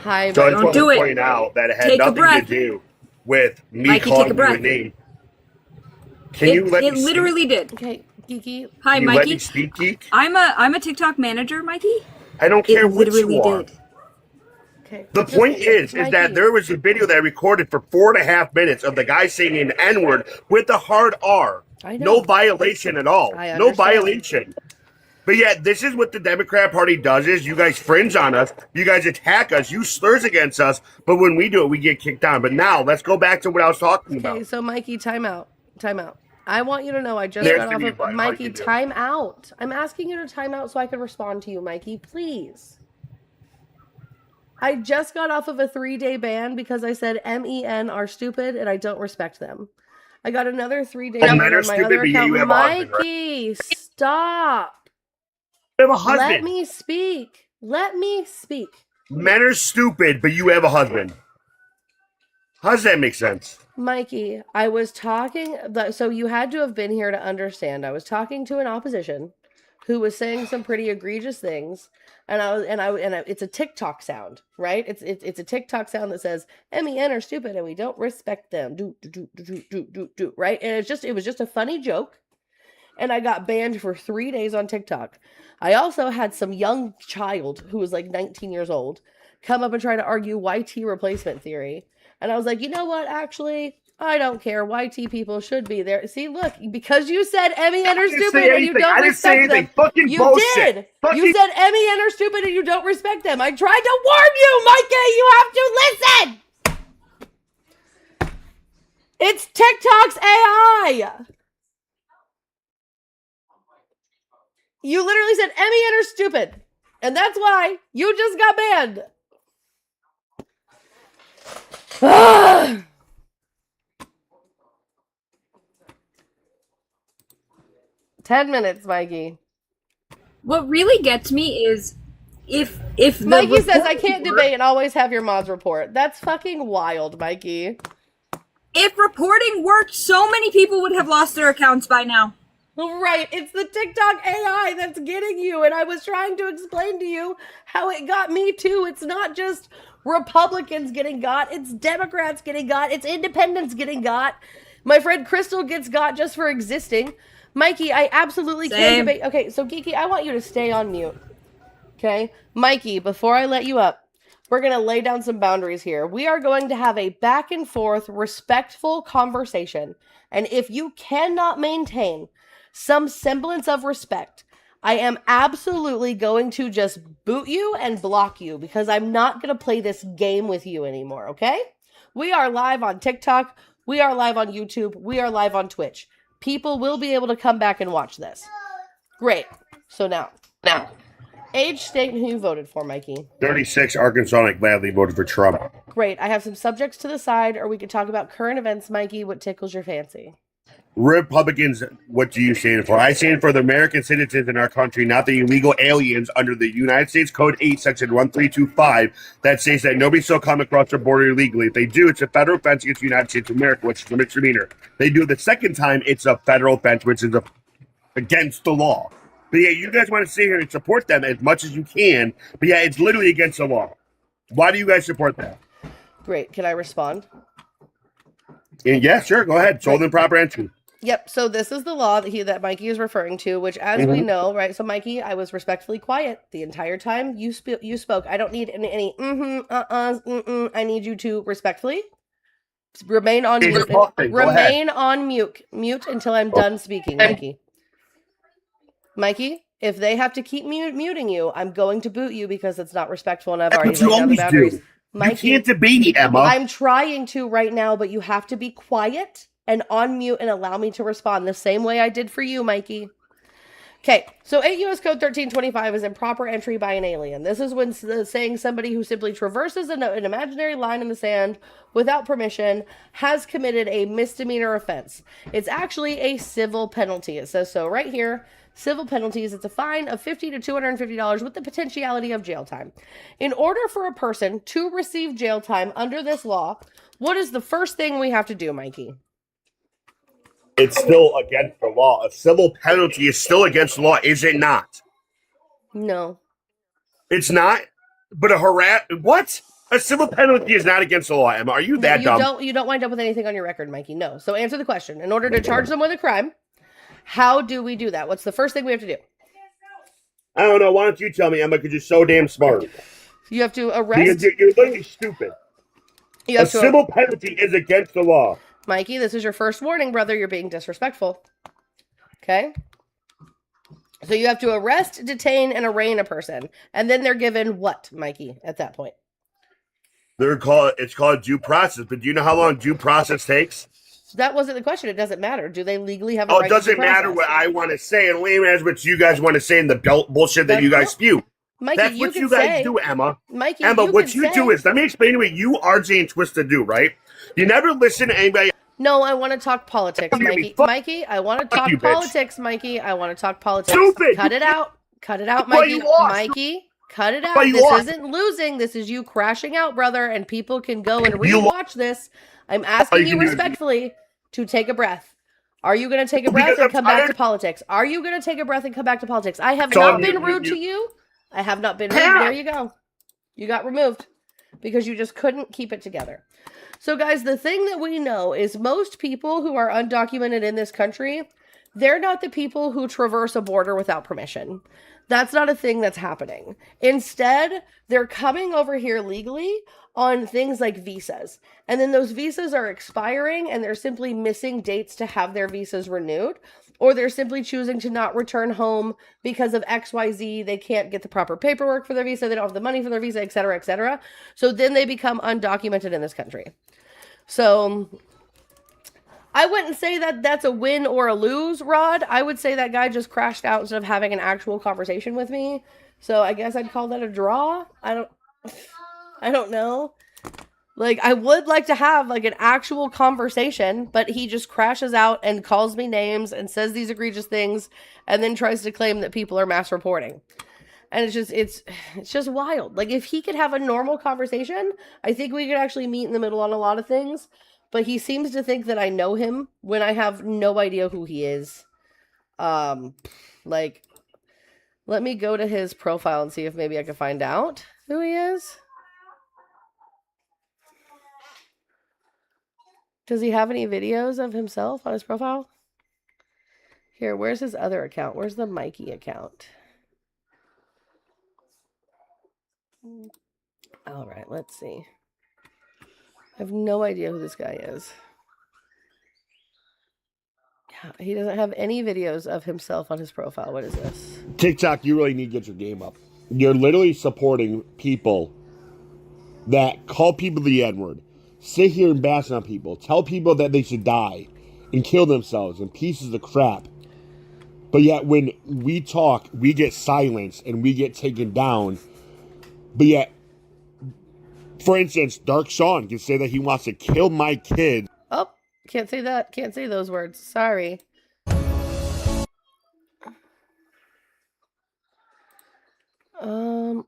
Hi, So I Mikey. just want do to it. point out that it had Take a nothing to breath. do with me Mikey, take a calling you a breath. name. Can you let It me literally did. Okay, Geeky. Hi, speak? Can you let Mikey. me speak, geek? I'm a TikTok manager, Mikey. I don't care It what literally you are. did. Okay. The point is Mikey. that there was a video that I recorded for 4.5 minutes of the guy saying an N-word with a hard R. I know. No violation at all. I No understand. violation. But yet, this is what the Democrat Party does: is you guys fringe on us, you guys attack us, use slurs against us. But when we do it, we get kicked down. But now, let's go back to what I was talking Okay, about. so Mikey, time out. Time out. I want you to know I just There's got the off mute of... button. All Mikey, you do. time out. I'm asking you to time out so I can respond to you, Mikey. Please. I just got off of a 3-day ban because I said MEN are stupid and I don't respect them. I got another 3-day Oh, ban men are on my stupid, other but account. you have a husband, right? Mikey, stop. You have a husband. Let me speak. Let me speak. Men are stupid, but you have a husband. How does that make sense? Mikey, I was talking, so you had to have been here to understand. I was talking to an opposition who was saying some pretty egregious things, and it's a TikTok sound, right? It's a TikTok sound that says MEN are stupid and we don't respect them. Do, right? And it was just a funny joke, and I got banned for 3 days on TikTok. I also had some young child who was like 19 years old come up and try to argue YT replacement theory. And I was like, you know what? Actually, I don't care. YT people should be there. See, look, because you said MEN are stupid and you don't respect them. Fucking You bullshit. did. Fucking You said MEN are stupid and you don't respect them. I tried to warn you, Mikey. You have to listen. It's TikTok's AI. You literally said MEN are stupid. And that's why you just got banned. 10 minutes, Mikey. What really gets me is if the Mikey says I report can't worked- debate and always have your mods report. That's fucking wild, Mikey. If reporting worked, so many people would have lost their accounts by now. Right, it's the TikTok AI that's getting you, and I was trying to explain to you how it got me too. It's not just Republicans getting got, it's Democrats getting got, it's independents getting got. My friend Crystal gets got just for existing. Mikey, I absolutely can't Same. debate. Okay, so Geeky, I want you to stay on mute. Okay? Mikey, before I let you up, we're going to lay down some boundaries here. We are going to have a back and forth, respectful conversation. And if you cannot maintain some semblance of respect, I am absolutely going to just boot you and block you because I'm not going to play this game with you anymore, okay? We are live on TikTok. We are live on YouTube. We are live on Twitch. People will be able to come back and watch this. Great. So now, age, state, and who you voted for, Mikey. 36 Arkansas, and I gladly voted for Trump. Great. I have some subjects to the side, or we could talk about current events, Mikey. What tickles your fancy? Republicans, what do you stand for? I stand for the American citizens in our country, not the illegal aliens under the United States Code 8, Section 1325, that says that nobody shall come across the border illegally. If they do, it's a federal offense against the United States of America, which is a misdemeanor. They do it the second time, it's a federal offense, which is against the law. But yeah, you guys want to sit here and support them as much as you can, but yeah, it's literally against the law. Why do you guys support that? Great. Can I respond? And yeah, sure, go ahead. Sold and proper entry. Yep. So this is the law that Mikey is referring to, which, as we know, right? So Mikey, I was respectfully quiet the entire time you spoke. I don't need any I need you to respectfully remain on mute. Remain on mute until I'm done speaking, Mikey. Mikey, If they have to keep muting you, I'm going to boot you because it's not respectful, and I've already But you laid down the always boundaries. do. Mikey, You can't debate me, Emma. I'm trying to right now, but you have to be quiet and on mute and allow me to respond the same way I did for you, Mikey. Okay, so 8 U.S. Code 1325 is improper entry by an alien. This is when saying somebody who simply traverses an imaginary line in the sand without permission has committed a misdemeanor offense. It's actually a civil penalty. It says so right here. Civil penalties, it's a fine of $50 to $250 with the potentiality of jail time. In order for a person to receive jail time under this law, what is the first thing we have to do, Mikey? It's still against the law. A civil penalty is still against the law, is it not? No. It's not. But what? A civil penalty is not against the law, Emma. Are you that dumb? You don't wind up with anything on your record, Mikey. No. So answer the question. In order to charge them with a crime, how do we do that? What's the first thing we have to do? I don't know. Why don't you tell me, Emma? Because you're so damn smart. You have to arrest. Because you're literally stupid. A civil penalty is against the law. Mikey, this is your first warning, brother. You're being disrespectful. Okay? So you have to arrest, detain, and arraign a person. And then they're given what, Mikey, at that point? It's called due process. But do you know how long due process takes? That wasn't the question. It doesn't matter. Do they legally have a right to due process? It doesn't matter what I want to say. And only matters what you guys want to say and the bullshit that you guys spew. Mikey, that's what you guys do, Emma. Mikey, Emma, what you do is, let me explain to you what you, RJ, and Twista do, right? You never listen to anybody. No, I want to talk politics, Mikey. Mikey, I want to talk politics, Mikey. I want to talk politics. Stupid! Cut it out. Cut it out, Mikey. Mikey, cut it out. This isn't losing. This is you crashing out, brother, and people can go and rewatch this. I'm asking you respectfully to take a breath. Are you going to take a breath and come back to politics? Are you going to take a breath and come back to politics? I have not been rude to you. I have not been rude. There you go. You got removed because you just couldn't keep it together. So, guys, the thing that we know is most people who are undocumented in this country, they're not the people who traverse a border without permission. That's not a thing that's happening. Instead, they're coming over here legally on things like visas. And then those visas are expiring and they're simply missing dates to have their visas renewed. Or they're simply choosing to not return home because of XYZ. They can't get the proper paperwork for their visa. They don't have the money for their visa, etc., etc. So then they become undocumented in this country. So I wouldn't say that that's a win or a lose, Rod. I would say that guy just crashed out instead of having an actual conversation with me. So I guess I'd call that a draw. I don't know. Like, I would like to have, like, an actual conversation, but he just crashes out and calls me names and says these egregious things and then tries to claim that people are mass reporting. And it's just wild. Like, if he could have a normal conversation, I think we could actually meet in the middle on a lot of things. But he seems to think that I know him when I have no idea who he is. Like, let me go to his profile and see if maybe I can find out who he is. Does he have any videos of himself on his profile? Here, where's his other account? Where's the Mikey account? All right, let's see. I have no idea who this guy is. Yeah, he doesn't have any videos of himself on his profile. What is this? TikTok, you really need to get your game up. You're literally supporting people that call people the N-word. Sit here and bash on people. Tell people that they should die and kill themselves and pieces of crap. But yet when we talk, we get silenced and we get taken down. But yet, for instance, Dark Sean can say that he wants to kill my kid. Oh, can't say that. Can't say those words. Sorry.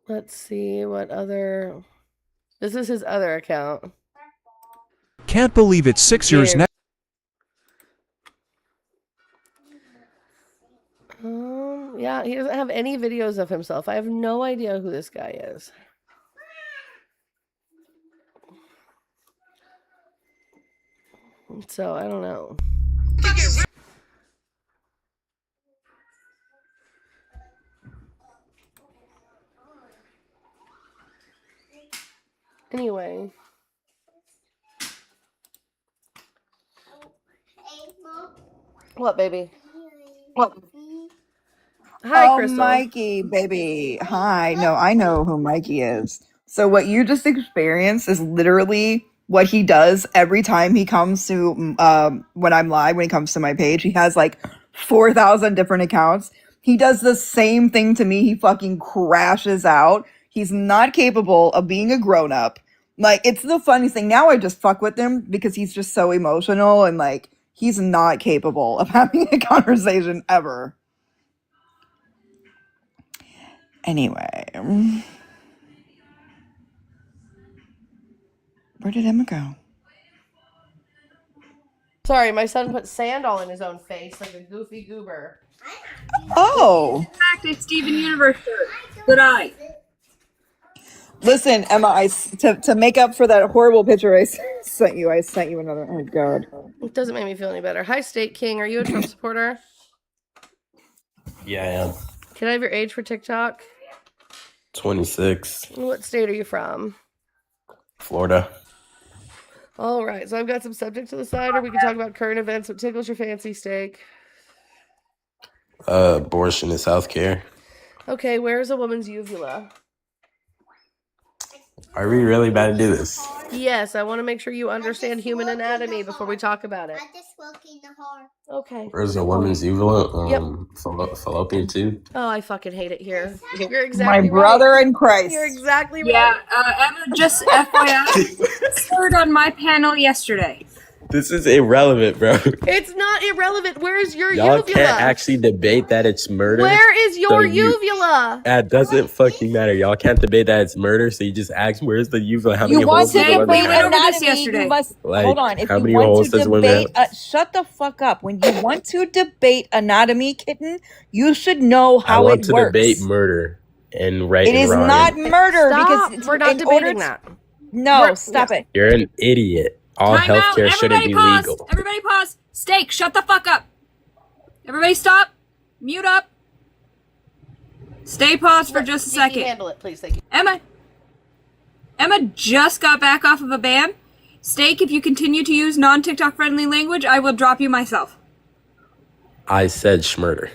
Let's see what other... This is his other account. Can't believe it's 6 years now. Yeah, he doesn't have any videos of himself. I have no idea who this guy is. So, I don't know. Anyway. What, baby? What? Hi, Oh, Crystal. Mikey, baby. Hi. No, I know who Mikey is. So what you just experienced is literally what he does every time he comes to when I'm live, when he comes to my page. He has like 4,000 different accounts. He does the same thing to me. He fucking crashes out. He's not capable of being a grown-up. Like, it's the funniest thing. Now I just fuck with him because he's just so emotional and like he's not capable of having a conversation ever. Anyway, where did Emma go? Sorry, my son put sand all in his own face like a goofy goober. Oh, fact, it's Steven Universe shirt. Good eye. listen, Emma. To make up for that horrible picture I sent you another. Oh God. It doesn't make me feel any better. Hi, State King. Are you a Trump supporter? Yeah, I am. Can I have your age for TikTok? 26. What state are you from? Florida. All right, so I've got some subject to the side, or we can talk about current events. What tickles your fancy, Steak? Abortion is healthcare. Okay, where's a woman's uvula? Are we really about to do this? Yes, I want to make sure you understand human anatomy before we talk about it. I just walk in the hall. Okay. Where's a woman's uvula? Yep. Fallopian tube. Oh, I fucking hate it here. You're exactly My right. brother in Christ. You're exactly right. Yeah, Emma, just FYI, slurred on my panel yesterday. This is irrelevant, bro. It's not irrelevant. Where's your Y'all uvula? can't actually debate that it's murder. Where is your So you- uvula? That doesn't fucking matter. Y'all can't debate that it's murder, so you just ask where's the uvula? How many You want holes to does the woman debate went over have? this anatomy? yesterday. You must Like, hold on. If how you many want holes to does the woman debate, shut the fuck up. When you want to debate anatomy, kitten, you should know I how want it to works. debate murder and right It and is wrong. not murder Stop. because We're not in order debating to- that. No, stop it. You're an idiot. All Time out. healthcare shouldn't Everybody be pause. legal. Everybody pause. Steak, shut the fuck up. Everybody stop. Mute up. Stay paused for just a Kiki, second. handle it, please. Thank you. Emma just got back off of a ban. Steak, if you continue to use non-TikTok friendly language, I will drop you myself. I said schmurder.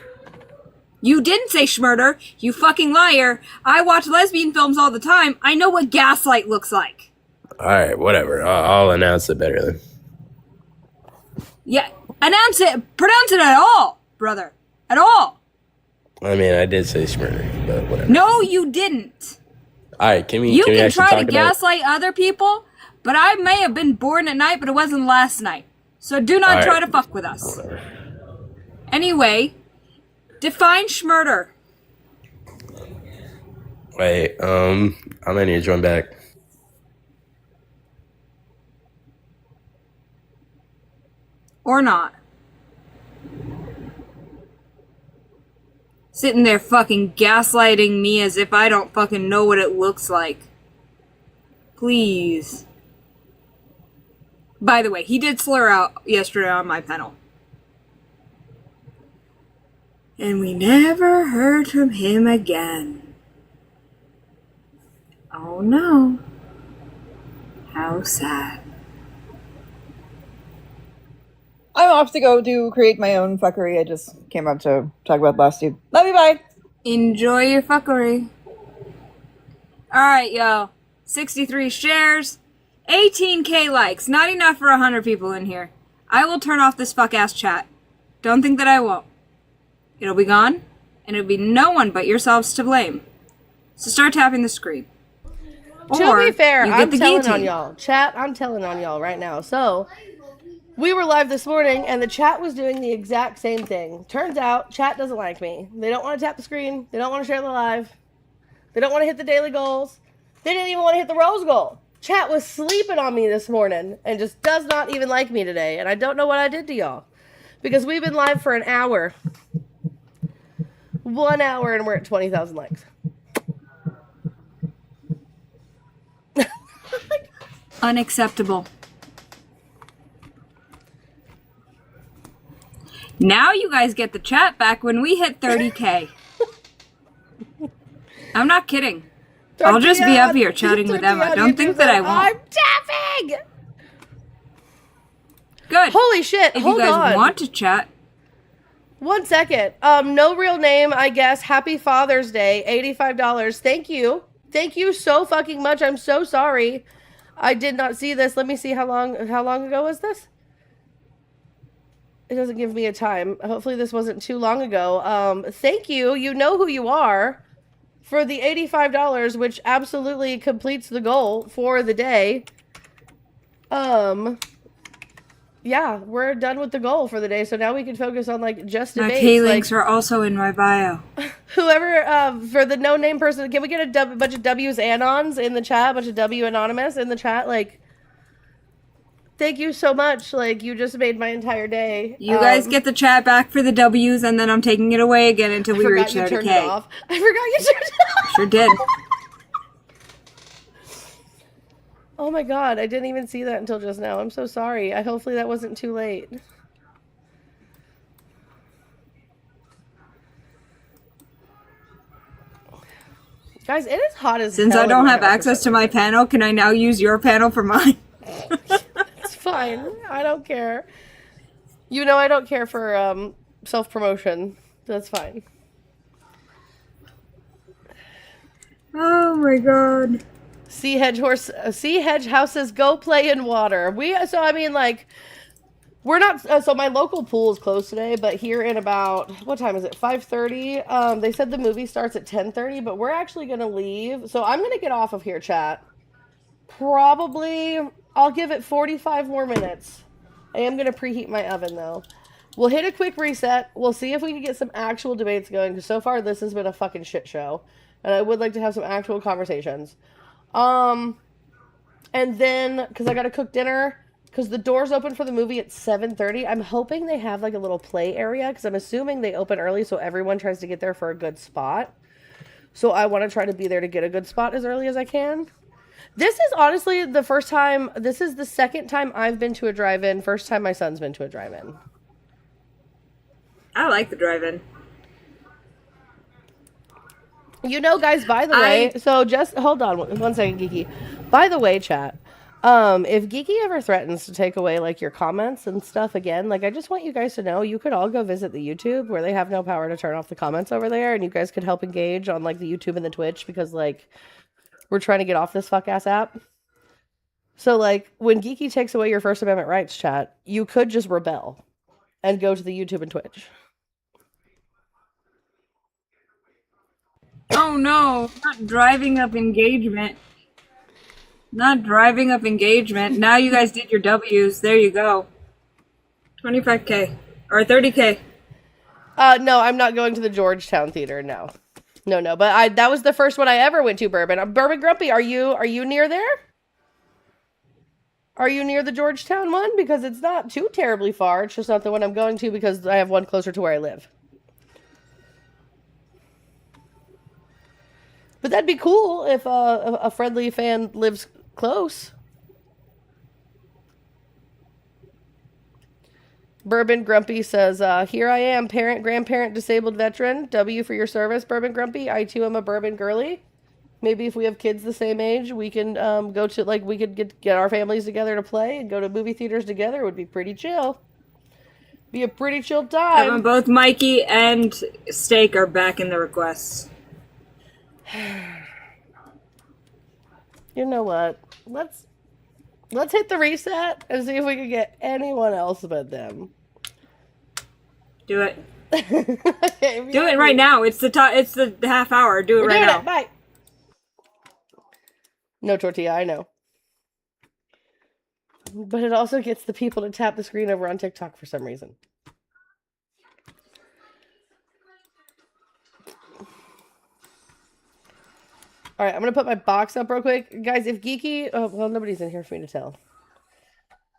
You didn't say schmurder, you fucking liar. I watch lesbian films all the time. I know what gaslight looks like. All right, whatever. I'll announce it better then. Yeah, announce it. Pronounce it at all, brother. At all. I mean, I did say schmurder, but whatever. No, you didn't. All right, can we? You can we can actually try talk to about? gaslight other people, but I may have been born at night, but it wasn't last night. So do not All try right. to fuck with us. Whatever. Anyway, define schmurder. Wait, I'm gonna need to join back. Or not. Sitting there fucking gaslighting me as if I don't fucking know what it looks like. Please. By the way, he did slur out yesterday on my panel. And we never heard from him again. Oh no. How sad. I'm off to go to create my own fuckery. I just came up to talk about last dude. Love you, bye. Enjoy your fuckery. Alright, yo. 63 shares. 18k likes. Not enough for 100 people in here. I will turn off this fuck-ass chat. Don't think that I won't. It'll be gone, and it'll be no one but yourselves to blame. So start tapping the screen. To Or be fair, you get I'm the telling on guillotine. y'all. Chat, I'm telling on y'all right now. So, we were live this morning, and the chat was doing the exact same thing. Turns out, chat doesn't like me. They don't want to tap the screen. They don't want to share the live. They don't want to hit the daily goals. They didn't even want to hit the rose goal. Chat was sleeping on me this morning and just does not even like me today. And I don't know what I did to y'all. Because we've been live for an hour. 1 hour, and we're at 20,000 likes. Unacceptable. Now you guys get the chat back when we hit 30k. I'm not kidding. I'll just be up here chatting with Emma. Don't think that I won't. I'm tapping! Good. Holy shit, If hold you guys on. want to chat, 1 second. No real name, I guess. Happy Father's Day. $85. Thank you. Thank you so fucking much. I'm so sorry. I did not see this. Let me see how long ago was this? It doesn't give me a time. Hopefully this wasn't too long ago. Thank you. You know who you are for the $85, which absolutely completes the goal for the day. Yeah, we're done with the goal for the day, so now we can focus on like just My debates. K-links like, are also in my bio. Whoever, for the no-name person, can we get a bunch of W's anons in the chat? A bunch of W anonymous in the chat? Like, thank you so much. Like, you just made my entire day. You guys get the chat back for the W's, and then I'm taking it away again until we reach 30K. I forgot you turned it off. Sure did. Oh my god, I didn't even see that until just now. I'm so sorry. Hopefully that wasn't too late. Guys, it is hot as Since hell I don't in my have house access to my panel, can I now use your panel for mine? It's fine. I don't care. You know I don't care for self-promotion. That's fine. Oh my god. Sea hedge houses, go play in water. So I mean, like, we're not, so my local pool is closed today, but here in about, what time is it, 5:30? They said the movie starts at 10:30, but we're actually gonna leave, so I'm gonna get off of here, chat. Probably, I'll give it 45 more minutes. I am gonna preheat my oven, though. We'll hit a quick reset, we'll see if we can get some actual debates going, because so far this has been a fucking shit show, and I would like to have some actual conversations. And then, because I gotta cook dinner, because the doors open for the movie at 7:30, I'm hoping they have like a little play area, because I'm assuming they open early so everyone tries to get there for a good spot. So I want to try to be there to get a good spot as early as I can. This is honestly the first time, this is the second time I've been to a drive-in, first time my son's been to a drive-in. I like the drive-in. You know, guys, by the way, so just hold on 1 second, Geeky. By the way, chat, if Geeky ever threatens to take away like your comments and stuff again, like I just want you guys to know you could all go visit the YouTube where they have no power to turn off the comments over there, and you guys could help engage on like the YouTube and the Twitch, because like we're trying to get off this fuck ass app. So like when Geeky takes away your First Amendment rights, chat, you could just rebel and go to the YouTube and Twitch. Oh no, not driving up engagement. Not driving up engagement. Now you guys did your W's. There you go. 25K. Or 30K. No, I'm not going to the Georgetown Theater, no. No, but that was the first one I ever went to, Bourbon. Bourbon Grumpy, are you near there? Are you near the Georgetown one? Because it's not too terribly far. It's just not the one I'm going to because I have one closer to where I live. But that'd be cool if a friendly fan lives close. Bourbon Grumpy says, here I am, parent, grandparent, disabled veteran. W for your service, Bourbon Grumpy. I too am a bourbon girly. Maybe if we have kids the same age, we can go to, like, we could get our families together to play and go to movie theaters together. It would be pretty chill. Be a pretty chill time. Both Mikey and Steak are back in the requests. You know what? Let's hit the reset and see if we can get anyone else but them. Do it. Okay, do it right now. It's the half hour. Do it right now. Bye. No tortilla, I know. But it also gets the people to tap the screen over on TikTok for some reason. All right, I'm going to put my box up real quick. Guys, if Geeky... Oh, well, nobody's in here for me to tell.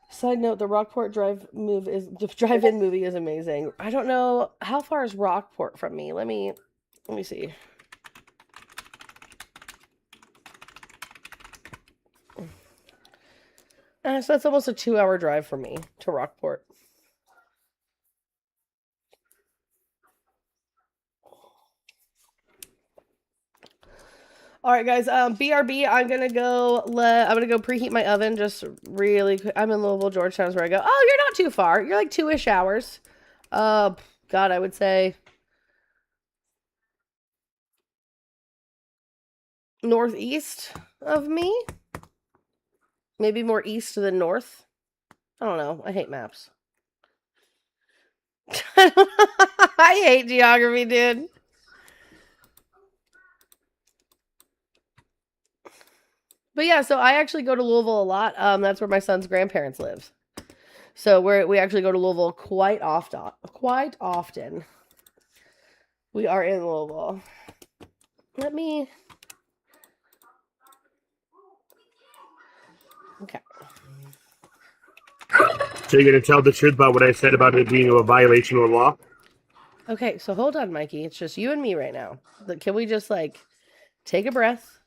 Side note, the Rockport drive-in movie is amazing. I don't know... How far is Rockport from me? Let me see. So that's almost a 2-hour drive for me to Rockport. All right, guys. BRB. I'm gonna go preheat my oven just really quick. I'm in Louisville, Georgetown's where I go. Oh, you're not too far. You're like 2-ish hours. Because God, I would say northeast of me. Maybe more east than north. I don't know. I hate maps. I hate geography, dude. But yeah, so I actually go to Louisville a lot. That's where my son's grandparents live. So we actually go to Louisville quite often. Quite often. We are in Louisville. Let me... Okay. So you're going to tell the truth about what I said about it being a violation of the law? Okay, so hold on, Mikey. It's just you and me right now. Can we just, like, take a breath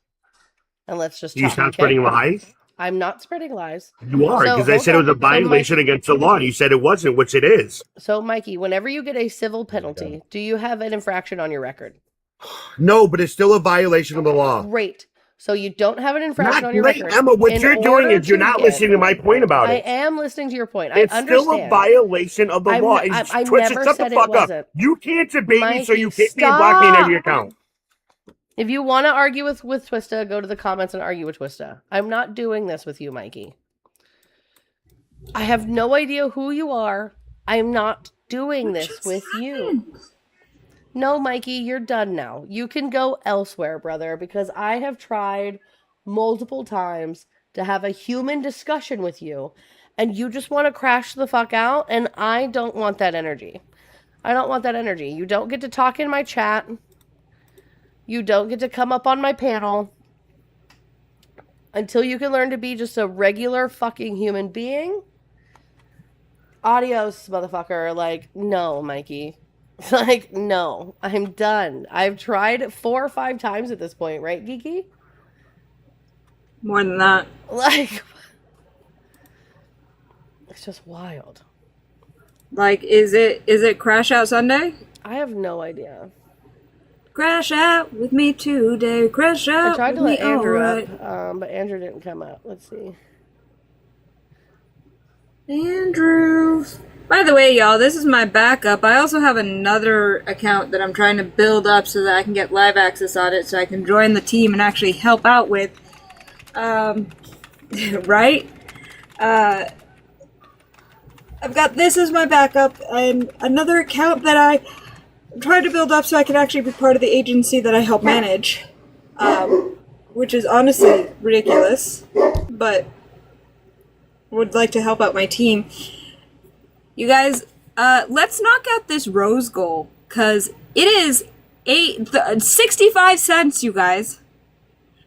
and let's just You talk, stop okay? spreading lies? I'm not spreading lies. You are, because I said it was a violation against the law, and you said it wasn't, which it is. So, Mikey, whenever you get a civil penalty, do you have an infraction on your record? No, but it's still a violation of the law. Great. So you don't have an infraction Not on your great, record. Emma. What In you're doing order is you're to not get- listening to my point about I it. am listening to your point. It's I understand. still a violation of the law. I Twisted, never shut said the it fuck up. wasn't. You can't debate me, so you Mikey, can't be and block me in every stop. account. If you want to argue with Twista, go to the comments and argue with Twista. I'm not doing this with you, Mikey. I have no idea who you are. I'm not doing this with you. No, Mikey, you're done now. You can go elsewhere, brother, because I have tried multiple times to have a human discussion with you, and you just want to crash the fuck out, and I don't want that energy. I don't want that energy. You don't get to talk in my chat. You don't get to come up on my panel until you can learn to be just a regular fucking human being. Adios, motherfucker. Like, no, Mikey. Like, no. I'm done. I've tried 4 or 5 times at this point, right, Geeky? More than that. Like, it's just wild. Like, is it Crash Out Sunday? I have no idea. Crash out with me today. Crash out. I tried to with let me, Andrew alright. up, but Andrew didn't come up. Let's see. Andrew. By the way, y'all, this is my backup. I also have another account that I'm trying to build up so that I can get live access on it, so I can join the team and actually help out with. Right? I've got this as my backup and another account that I'm trying to build up so I can actually be part of the agency that I help manage. Which is honestly ridiculous, but would like to help out my team. You guys, let's knock out this rose goal, because it is 65 cents, you guys.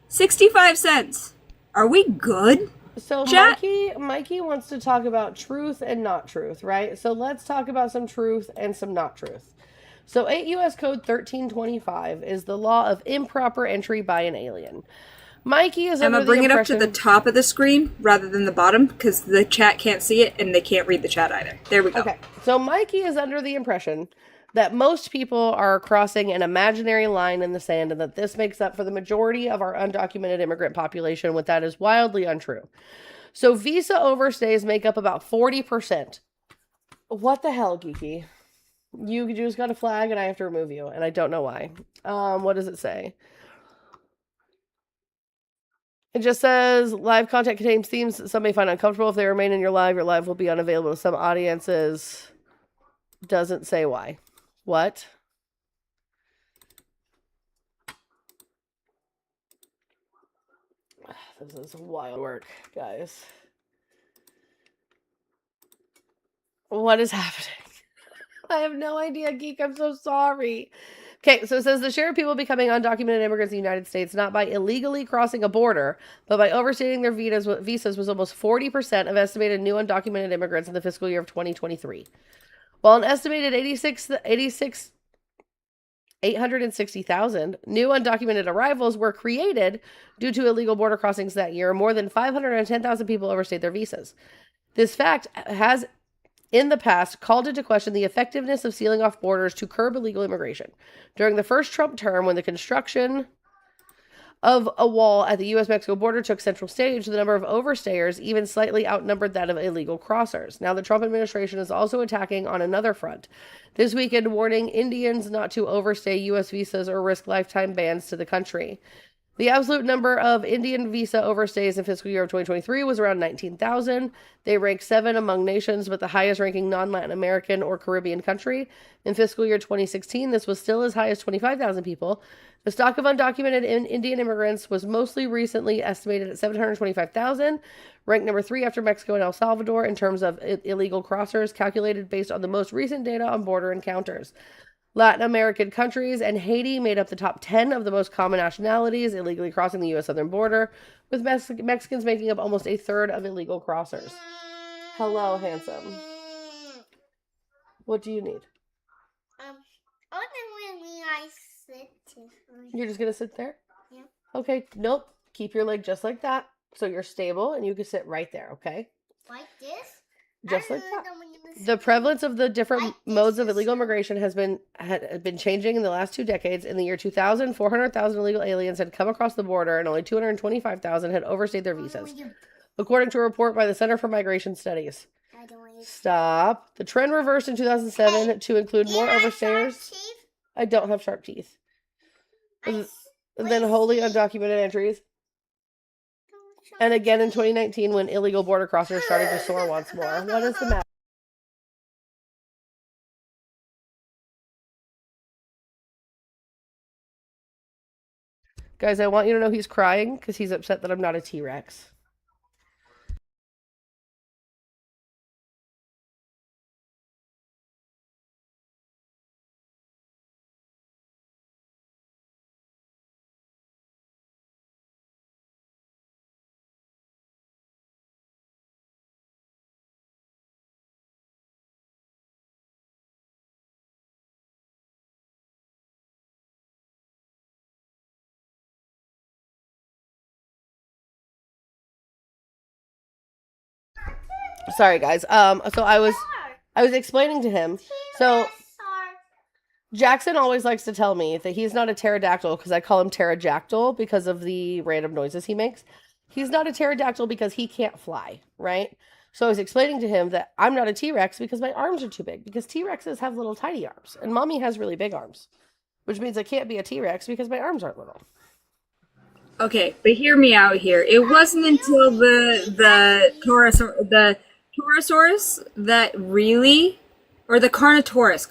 65 cents. Are we good? So Chat? Mikey wants to talk about truth and not truth, right? So let's talk about some truth and some not truth. So 8 U.S. Code 1325 is the law of improper entry by an alien. Mikey is Emma, under bring the it up to impression... the top of the screen rather than the bottom, because the chat can't see it and they can't read the chat either. There we go. Okay, so Mikey is under the impression that most people are crossing an imaginary line in the sand and that this makes up for the majority of our undocumented immigrant population, when that is wildly untrue. So visa overstays make up about 40%. What the hell, Geeky? You just got a flag and I have to remove you, and I don't know why. What does it say? It just says live content contains themes that some may find uncomfortable. If they remain in your live will be unavailable to some audiences. Doesn't say why. What? This is wild work, guys. What is happening? I have no idea, Geek. I'm so sorry. Okay, so it says the share of people becoming undocumented immigrants in the United States not by illegally crossing a border, but by overstating their visas was almost 40% of estimated new undocumented immigrants in the fiscal year of 2023. While an estimated 860,000 new undocumented arrivals were created due to illegal border crossings that year, more than 510,000 people overstayed their visas. This fact has in the past called into question the effectiveness of sealing off borders to curb illegal immigration. During the first Trump term, when the construction of a wall at the U.S.-Mexico border took central stage, the number of overstayers even slightly outnumbered that of illegal crossers. Now, the Trump administration is also attacking on another front. This weekend, warning Indians not to overstay U.S. visas or risk lifetime bans to the country. The absolute number of Indian visa overstays in fiscal year of 2023 was around 19,000. They rank 7 among nations, but the highest ranking non-Latin American or Caribbean country. In fiscal year 2016, this was still as high as 25,000 people. The stock of undocumented Indian immigrants was mostly recently estimated at 725,000, ranked number 3 after Mexico and El Salvador in terms of illegal crossers, calculated based on the most recent data on border encounters. Latin American countries and Haiti made up the top 10 of the most common nationalities illegally crossing the U.S. southern border, with Mexicans making up almost a third of illegal crossers. Hello, handsome. What do you need? I sit. You're just going to sit there? Yeah. Okay, nope. Keep your leg just like that so you're stable and you can sit right there, okay? Like this? Just like that. The prevalence of the different modes of illegal immigration had been changing in the last 2 decades. In the year 2000, 400,000 illegal aliens had come across the border and only 225,000 had overstayed their visas, according to a report by the Center for Migration Studies. Stop. The trend reversed in 2007 to include more overstayers. I don't have sharp teeth. And then wholly undocumented entries. And again in 2019 when illegal border crossers started to soar once more. What is the matter? Guys, I want you to know he's crying because he's upset that I'm not a T-Rex. Sorry, guys. So I was explaining to him. So Jackson always likes to tell me that he's not a pterodactyl because I call him pterodactyl because of the random noises he makes. He's not a pterodactyl because he can't fly, right? So I was explaining to him that I'm not a T-Rex because my arms are too big, because T-Rexes have little tiny arms and mommy has really big arms, which means I can't be a T-Rex because my arms aren't little. Okay, but hear me out here. It wasn't until the Torosaurus that really, or the Carnotaurus,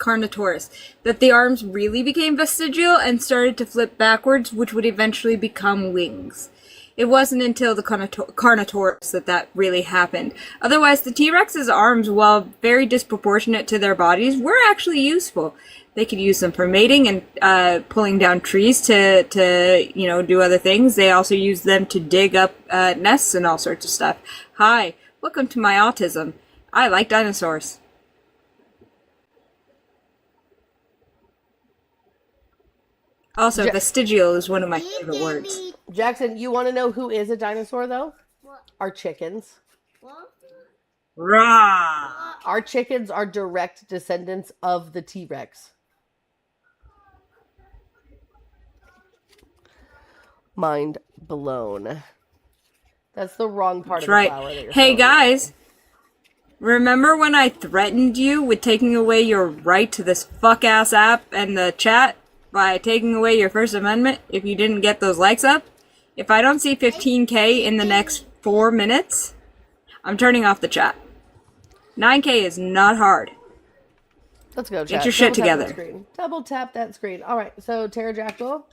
that the arms really became vestigial and started to flip backwards, which would eventually become wings. It wasn't until the Carnotaurus that really happened. Otherwise, the T-Rex's arms, while very disproportionate to their bodies, were actually useful. They could use them for mating and pulling down trees to do other things. They also use them to dig up nests and all sorts of stuff. Hi, welcome to my autism. I like dinosaurs. Also, vestigial is one of my favorite words. Jackson, you want to know who is a dinosaur, though? What? Our chickens. What? Rah! Our chickens are direct descendants of the T-Rex. Mind blown. That's the wrong part of the flower that you're Hey, throwing guys. Remember when I threatened you with taking away your right to this fuck-ass app and the chat by taking away your First Amendment if you didn't get those likes up? If I don't see 15K in the next 4 minutes, I'm turning off the chat. 9K is not hard. Let's go, chat. Get your shit together. Double tap that screen. All right, so pterodactyl,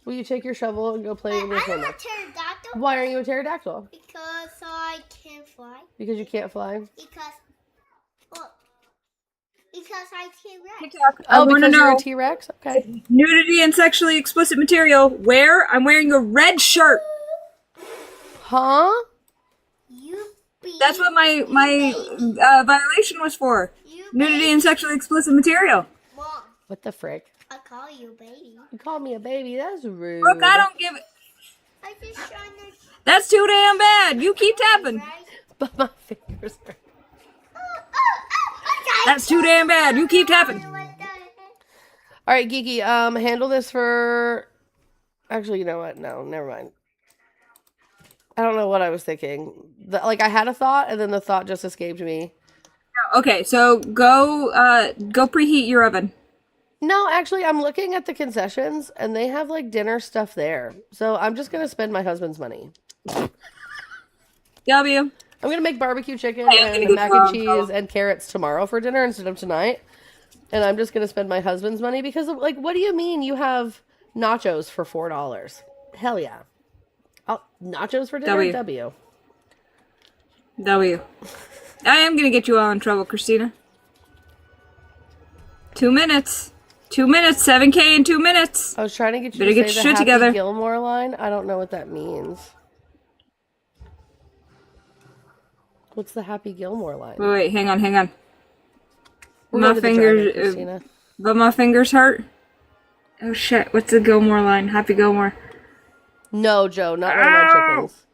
will you take your shovel and go play in your I'm a pterodactyl. Why are you a pterodactyl? Because I can't fly. Because you can't fly? Because I T-Rex. Oh, wanna because you're know. a T-Rex? Okay. Nudity and sexually explicit material. Where? I'm wearing a red shirt. Huh? That's what my violation was for. Nudity and sexually explicit material. Mom, What the frick? I call you baby. You called me a baby? That's rude. Look, I don't give it. I just trying to. That's too damn bad. You keep tapping. But my fingers are... That's too damn bad. You keep tapping. All right, Geeky, handle this for Actually, you know what? No, never mind. I don't know what I was thinking. I had a thought, and then the thought just escaped me. Okay, so go preheat your oven. No, actually, I'm looking at the concessions, and they have like dinner stuff there. So I'm just gonna spend my husband's money. W. I'm gonna make barbecue chicken I am gonna and get mac and cheese and carrots tomorrow for dinner instead of tonight. And I'm just gonna spend my husband's money because, like, what do you mean you have nachos for $4? Hell yeah! Nachos for dinner. W. I am gonna get you all in trouble, Christina. 2 minutes. 2 minutes. 7K in 2 minutes. I was trying to get you Better to get say your the shit Happy together. Gilmore line. I don't know what that means. What's the Happy Gilmore line? Wait, hang on. We're My going to the drive-in, fingers, Christina. but my fingers hurt. Oh shit! What's the Gilmore line? Happy Gilmore. No, Joe, not one of my chickens.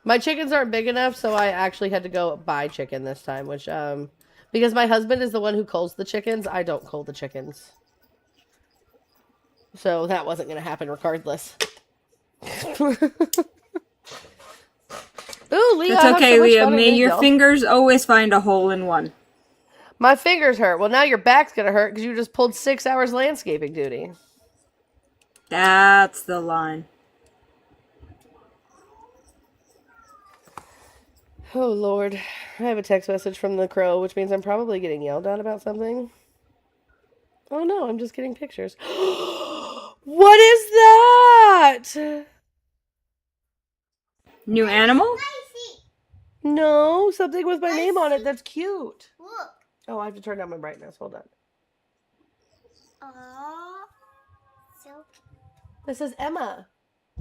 My chickens aren't big enough, so I actually had to go buy chicken this time, which because my husband is the one who culls the chickens, I don't cull the chickens. So that wasn't going to happen regardless. Ooh, Leah, It's okay, so Leah. May your fingers always find a hole in one. My fingers hurt. Well, now your back's going to hurt because you just pulled 6 hours landscaping duty. That's the line. Oh, Lord. I have a text message from the crow, which means I'm probably getting yelled at about something. Oh, no, I'm just getting pictures. What is that? New animal? No, something with my name on it. That's cute. Look. Oh, I have to turn down my brightness. Hold on. So This is Emma.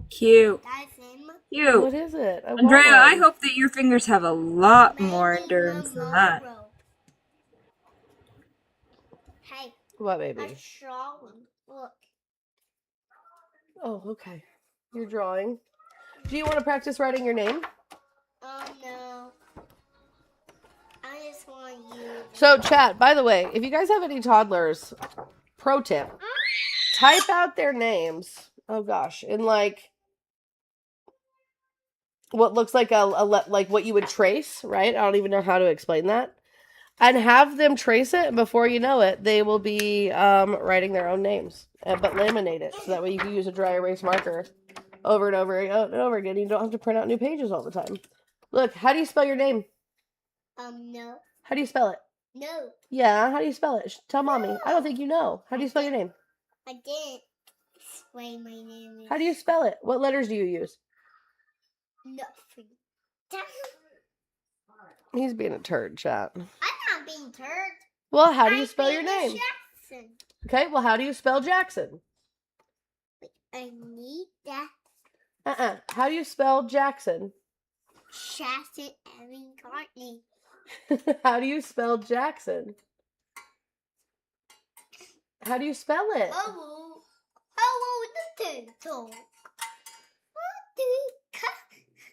Cute. that's him. What Cute. is it? I want Andrea, I one. hope that your fingers have a lot more endurance than that. Hey, What, baby? I'm drawing. Look. Oh, okay. You're drawing. Do you want to practice writing your name? No. I just want you. So, chat, by the way, if you guys have any toddlers, pro tip, type out their names. Oh, gosh. In, like, what looks like like what you would trace, right? I don't even know how to explain that. And have them trace it, and before you know it, they will be writing their own names. But laminate it, so that way you can use a dry erase marker over and over and over again. You don't have to print out new pages all the time. Look, how do you spell your name? No. How do you spell it? No. Yeah, how do you spell it? Tell mommy. I don't think you know. How do you spell your name? I didn't explain my name. How do you spell it? What letters do you use? Nothing. He's being a turd, chat. I'm not being turd. Well, how do you spell your name? Jackson. Okay, well, how do you spell Jackson? I need that. How do you spell Jackson? Jackson Evan Courtney. How do you spell Jackson? How do you spell it? Hello, the turtle.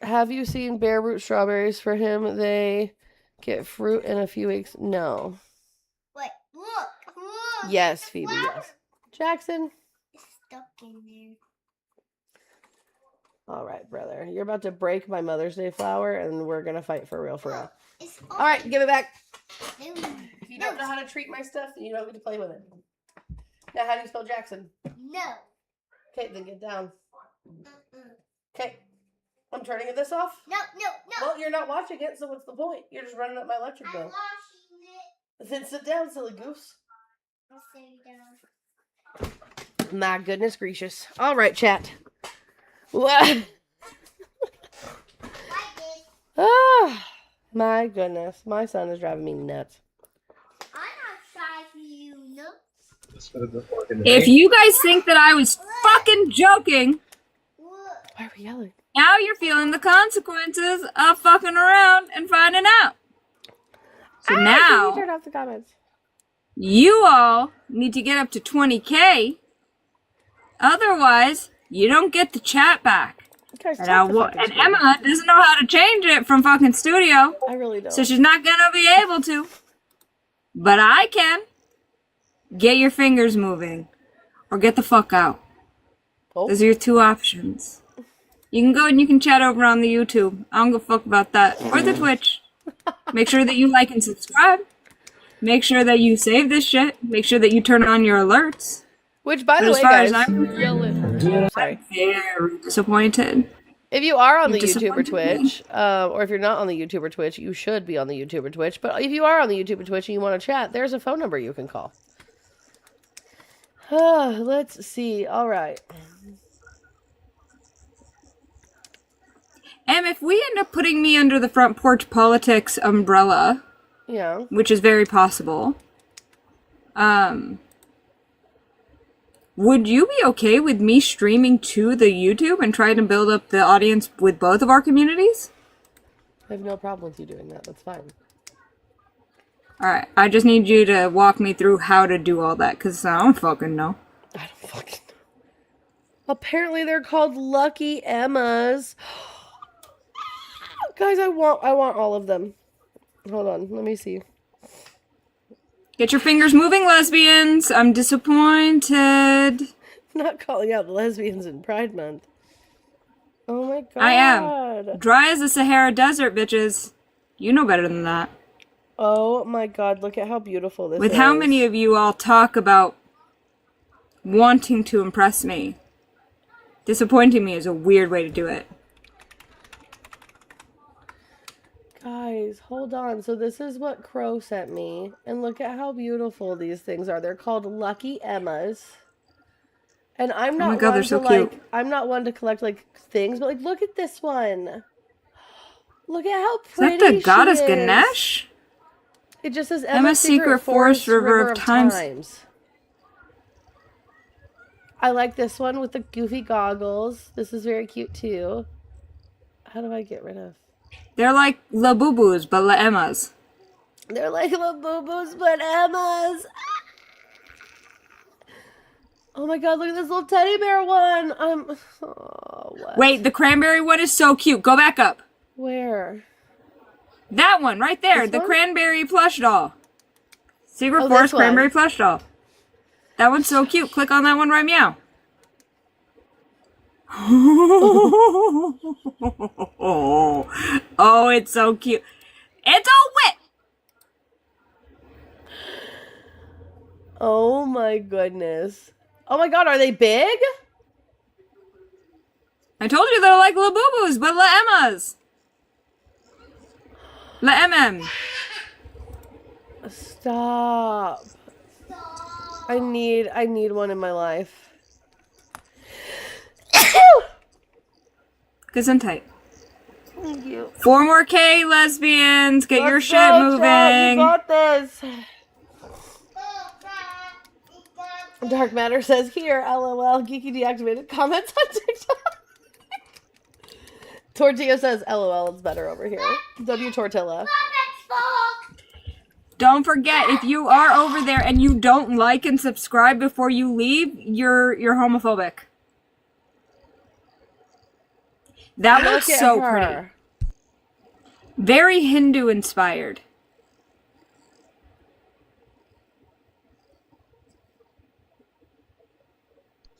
Have you seen bare root strawberries for him? They get fruit in a few weeks. No. Wait, look. Yes, Phoebe, yes. Jackson. It's stuck in there. All right, brother. You're about to break my Mother's Day flower, and we're going to fight for real, for real. It's All right, give it back. No. If you don't know how to treat my stuff, then you don't get to play with it. Now, how do you spell Jackson? No. Okay, then get down. Okay. I'm turning this off? No. Well, you're not watching it, so what's the point? You're just running up my electric I'm bill. washing it. Then sit down, silly goose. I'll sit down. My goodness gracious. All right, chat. What? Oh, my goodness. My son is driving me nuts. I'm not driving you nuts. If you guys think that I was fucking joking, Why are we yelling? now you're feeling the consequences of fucking around and finding out. So Can you now, turn off the comments? you all need to get up to 20K. Otherwise, you don't get the chat back. Guys, And, talk to fucking and Square. Emma doesn't know how to change it from fucking studio. I really don't. So she's not gonna be able to. But I can. Get your fingers moving. Or get the fuck out. Oh. Those are your two options. You can go and you can chat over on the YouTube. I don't give a fuck about that. Or the Twitch. Make sure that you like and subscribe. Make sure that you save this shit. Make sure that you turn on your alerts. Which, by But the as way, far guys, as I'm sorry. very disappointed. If you are on the You're YouTube or disappointed. Twitch, or if you're not on the YouTube or Twitch, you should be on the YouTube or Twitch. But if you are on the YouTube or Twitch and you want to chat, there's a phone number you can call. Let's see. All right. If we end up putting me under the front porch politics umbrella, Yeah. which is very possible, would you be okay with me streaming to the YouTube and trying to build up the audience with both of our communities? I have no problem with you doing that. That's fine. Alright, I just need you to walk me through how to do all that, because I don't fucking know. I don't fucking know. Apparently they're called Lucky Emmas. Guys, I want all of them. Hold on, let me see. Get your fingers moving, lesbians! I'm disappointed. I'm not calling out the lesbians in Pride Month. Oh my god. I am. Dry as the Sahara Desert, bitches. You know better than that. Oh my god, look at how beautiful this is. With how many of you all talk about wanting to impress me, disappointing me is a weird way to do it. Guys, hold on. So this is what Crow sent me. And look at how beautiful these things are. They're called Lucky Emmas. And I'm not my God, one they're to so like cute. I'm not one to collect like things, but like look at this one. Look at how Is pretty that the goddess she is. Ganesh? It just says Emma's Secret Forest River of Times. I like this one with the goofy goggles. This is very cute too. How do I get rid of? They're like La Boo-Boos, but La Emmas. They're like little boo-boos, but Emmas. Oh my god, look at this little teddy bear one. What? Wait, the cranberry one is so cute. Go back up. Where? That one, right there. This The one? cranberry plush doll. Secret Oh, Forest this one. cranberry plush doll. That one's so cute. Click on that one right meow. Oh, it's so cute. It's a whip. Oh my goodness. Oh my god, are they big? I told you they're like La Boo-Boos, but La Emmas. La MM. Stop. I need one in my life. Gesundheit. Thank you. 4 more K, lesbians. Get your Let's shit go, moving. Chad. You got this. Dark Matter says here, LOL, geeky deactivated comments on TikTok. Tortilla says, LOL, it's better over here. W Tortilla. Don't forget, if you are over there and you don't like and subscribe before you leave, you're homophobic. That Look looks at so her. pretty. Very Hindu inspired.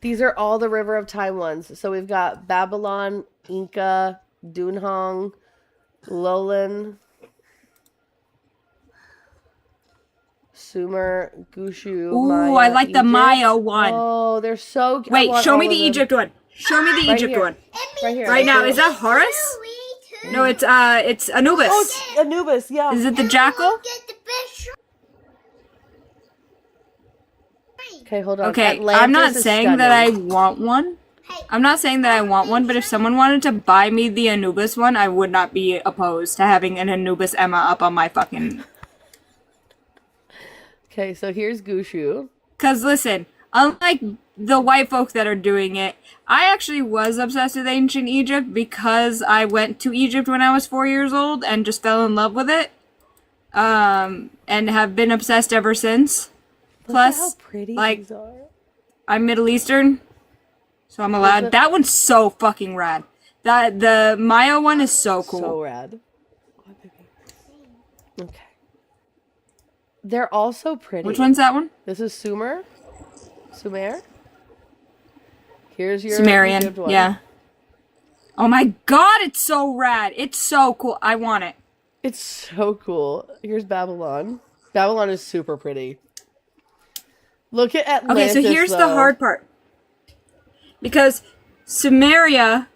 These are all the River of Time ones. So we've got Babylon, Inca, Dunhong, Lowland, Sumer, Gushu, Ooh, Maya, I like the Egypt. Maya one. Oh, they're so cute. Wait, show me the Egypt one. Show me the Right Egypt here. one. Right here. Right now, is that Horus? No, it's Anubis. Oh, it's Anubis, yeah. Is it the jackal? Okay, hold on. Okay, Atlantis I'm not is saying that I stunning. want one. I'm not saying that I want one, but if someone wanted to buy me the Anubis one, I would not be opposed to having an Anubis Emma up on my fucking... Okay, so here's Gushu. Because listen, unlike the white folk that are doing it, I actually was obsessed with ancient Egypt because I went to Egypt when I was 4 years old and just fell in love with it. And have been obsessed ever since. Plus, Look at how pretty like, these are. I'm Middle Eastern, so I'm allowed. That one's so fucking rad. The Maya one is so cool. So rad. Okay. They're all so pretty. Which one's that one? This is Sumer. Here's your Sumerian. Egypt one. Yeah. Oh my god, it's so rad. It's so cool. I want it. It's so cool. Here's Babylon. Babylon is super pretty. Look at Atlantis, Okay, so here's the though. hard part. Because Sumeria,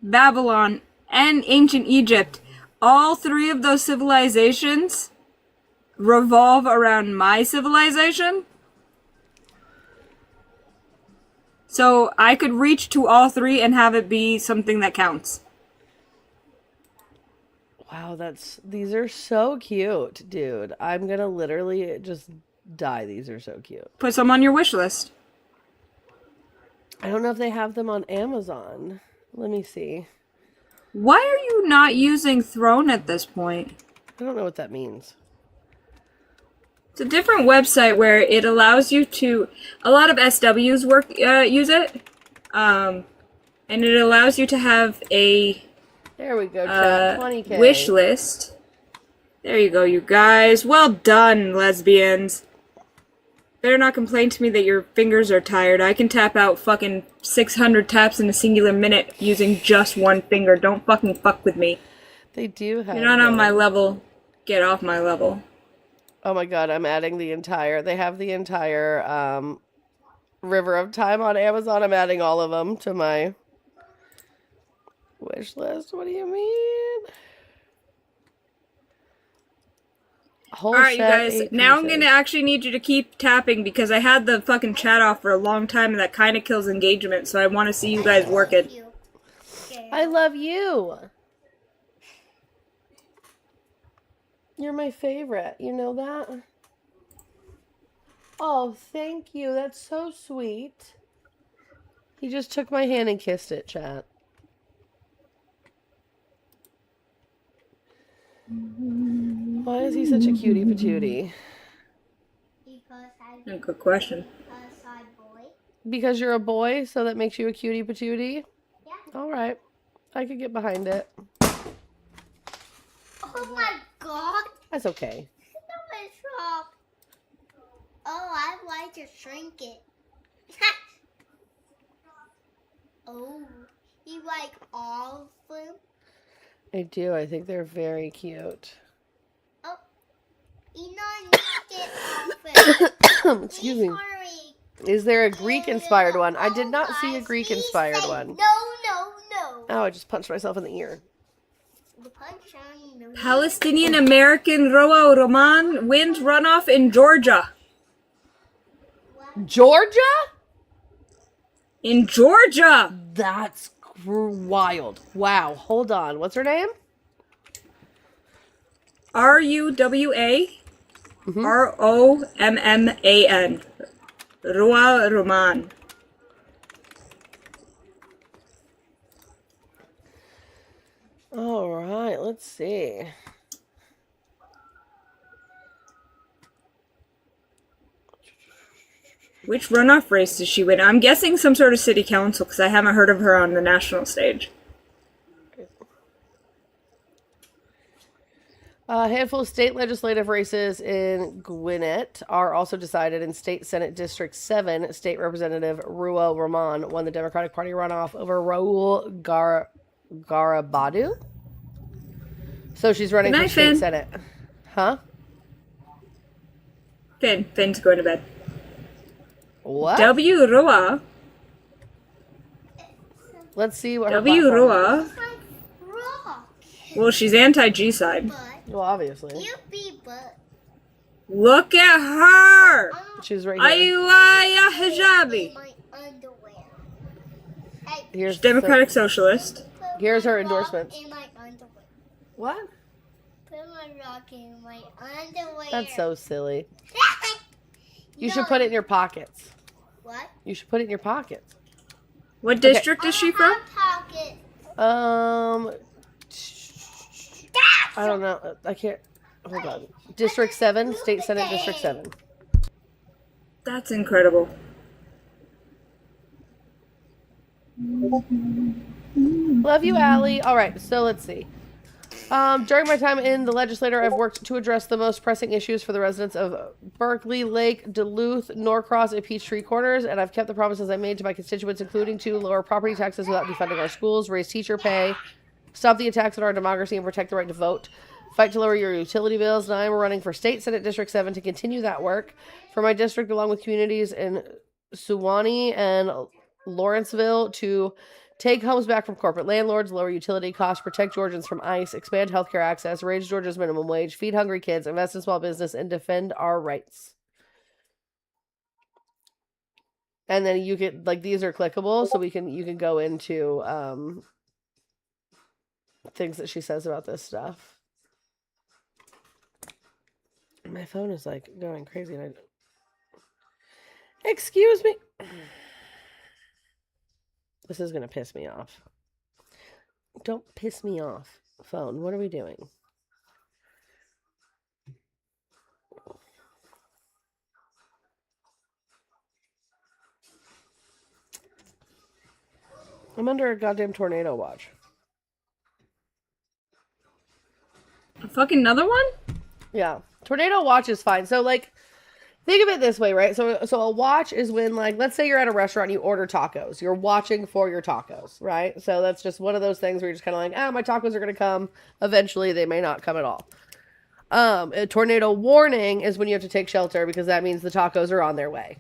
Babylon, and ancient Egypt, all three of those civilizations revolve around my civilization. So I could reach to all three and have it be something that counts. Wow, these are so cute, dude. I'm gonna literally just die. These are so cute. Put some on your wish list. I don't know if they have them on Amazon. Let me see. Why are you not using Throne at this point? I don't know what that means. It's a different website where it allows you to. A lot of SWs use it, and it allows you to have a There we go, chat. 20K. wish list. There you go, you guys. Well done, lesbians. Better not complain to me that your fingers are tired. I can tap out fucking 600 taps in a singular minute using just one finger. Don't fucking fuck with me. They do have. You're not on my level. Get off my level. Oh my god, I'm adding the entire. They have the entire River of Time on Amazon. I'm adding all of them to my wish list. What do you mean? Whole Alright, you set, guys. 8 Now I'm pieces. gonna actually need you to keep tapping because I had the fucking chat off for a long time and that kind of kills engagement, so I want to see you guys work it. I love you. You're my favorite. You know that? Oh, thank you. That's so sweet. He just took my hand and kissed it, chat. Why is he such a cutie patootie? Good question. Because you're a boy, so that makes you a cutie patootie? Yeah. Alright. I could get behind it. Oh my god. That's okay. No, it's wrong. Oh, I like to shrink it. Oh, you like all of them? I do. I think they're very cute. Oh, you know, get all of them. Excuse me. Is there a Greek-inspired one? I did not see a Greek-inspired one. No. Oh, I just punched myself in the ear. Palestinian American Roa Roman wins runoff in Georgia. Georgia? In Georgia! That's wild. Wow. Hold on. What's her name? RUWA ROMMAN. Roa Roman. All right. Let's see. Which runoff race did she win? I'm guessing some sort of city council because I haven't heard of her on the national stage. A handful of state legislative races in Gwinnett are also decided in State Senate District 7. State Representative Ruel Rahman won the Democratic Party runoff over Raul Garabadu. So she's running Good for night, State Finn. Senate. Huh? Finn's going to bed. What? W. Roa. Let's see what her W. platform is. Roa. Well, she's anti-G-side. Well, obviously. You be but. Look at her! She's right here. Ayuaya hijabi. My underwear. Here's She's Democratic Socialist. Here's her endorsements. In my underwear. What? Put my rock in my underwear. That's so silly. You should put it in your pockets. What? You should put it in your pockets. What district is she from? Pocket. I don't know. I can't. Hold on. District 7, State Senate District 7. That's incredible. Love you, Allie. All right, so let's see. During my time in the legislature, I've worked to address the most pressing issues for the residents of Berkeley, Lake, Duluth, Norcross, and Peachtree Corners, and I've kept the promises I made to my constituents, including to lower property taxes without defunding our schools, raise teacher pay, stop the attacks on our democracy, and protect the right to vote. Fight to lower your utility bills, and I am running for State Senate District 7 to continue that work for my district, along with communities in Suwannee and Lawrenceville, to take homes back from corporate landlords, lower utility costs, protect Georgians from ICE, expand healthcare access, raise Georgia's minimum wage, feed hungry kids, invest in small business, and defend our rights. And then you can, like, these are clickable, so you can go into things that she says about this stuff. My phone is like going crazy, and excuse me. This is gonna piss me off. Don't piss me off, phone. What are we doing? I'm under a goddamn tornado watch. Fucking another one? Yeah. Tornado watch is fine. So, like, think of it this way, right? So a watch is when, like, let's say you're at a restaurant and you order tacos. You're watching for your tacos, right? So that's just one of those things where you're just kind of like, my tacos are going to come. Eventually, they may not come at all. A tornado warning is when you have to take shelter because that means the tacos are on their way.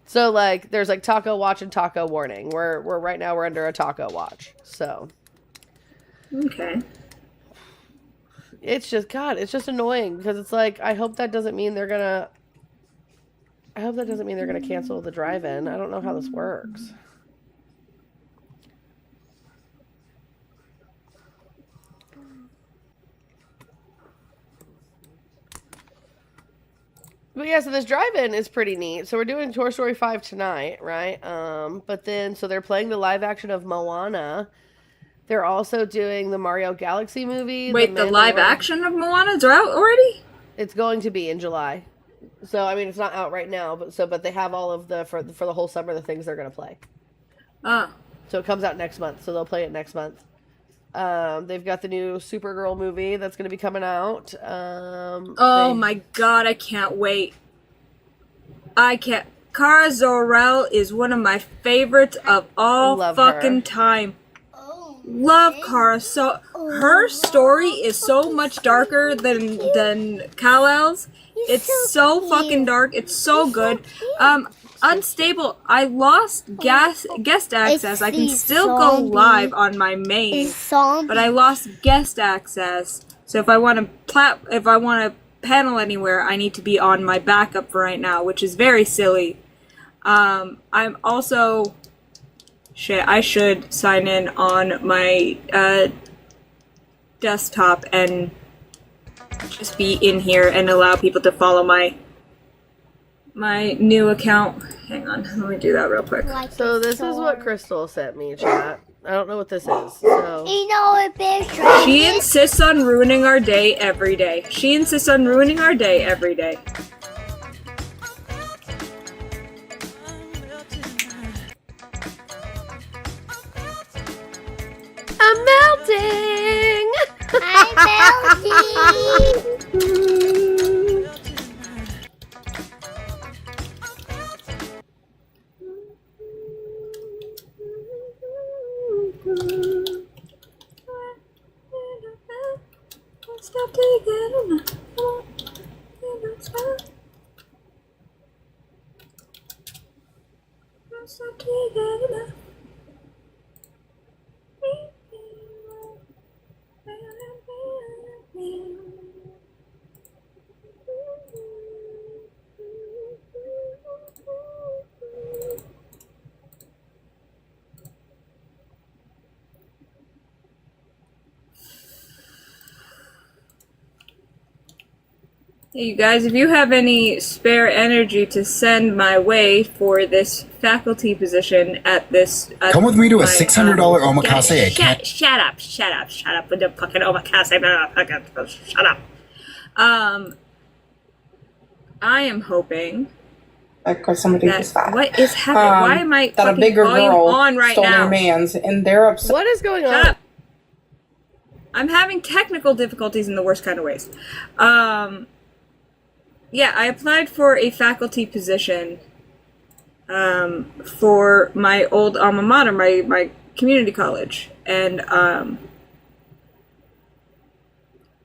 So, like, there's, like, taco watch and taco warning. We're right now we're under a taco watch. So. Okay. It's just, God, it's just annoying because it's like, I hope that doesn't mean they're gonna cancel the drive-in. I don't know how this works. But yeah, so this drive-in is pretty neat. So we're doing Toy Story 5 tonight, right? But then, so they're playing the live action of Moana. They're also doing the Mario Galaxy movie. Wait, the live action of Moana's out already? It's going to be in July. So, I mean, it's not out right now, but they have all of for the whole summer, the things they're going to play. So it comes out next month, so they'll play it next month. They've got the new Supergirl movie that's going to be coming out. My God, I can't wait. Kara Zor-El is one of my favorites of all fucking time. Love Kara. So her story is so much darker than Kal-El's. It's so fucking dark. It's so good. Unstable. I lost guest access. I can still go live on my main, but I lost guest access. So if I want to panel anywhere, I need to be on my backup for right now, which is very silly. I'm also shit. I should sign in on my desktop and just be in here and allow people to follow my new account. Hang on, let me do that real quick. So this is what Crystal sent me, chat. I don't know what this is. So You know what big train She is? insists on ruining our day every day. She insists on ruining our day every day. I'm melting. I'm melting. Stop taking Stop taking Hey, you guys, if you have any spare energy to send my way for this faculty position at this... Come with me to a $600 omakase. Shut up with the fucking omakase. Shut up. I am hoping like because somebody was fat. What is happening? Why am I that a fucking bigger volume girl on right stole now? their man's, and they're upset. What is going on? Shut up. I'm having technical difficulties in the worst kind of ways. Yeah, I applied for a faculty position for my old alma mater, my community college. And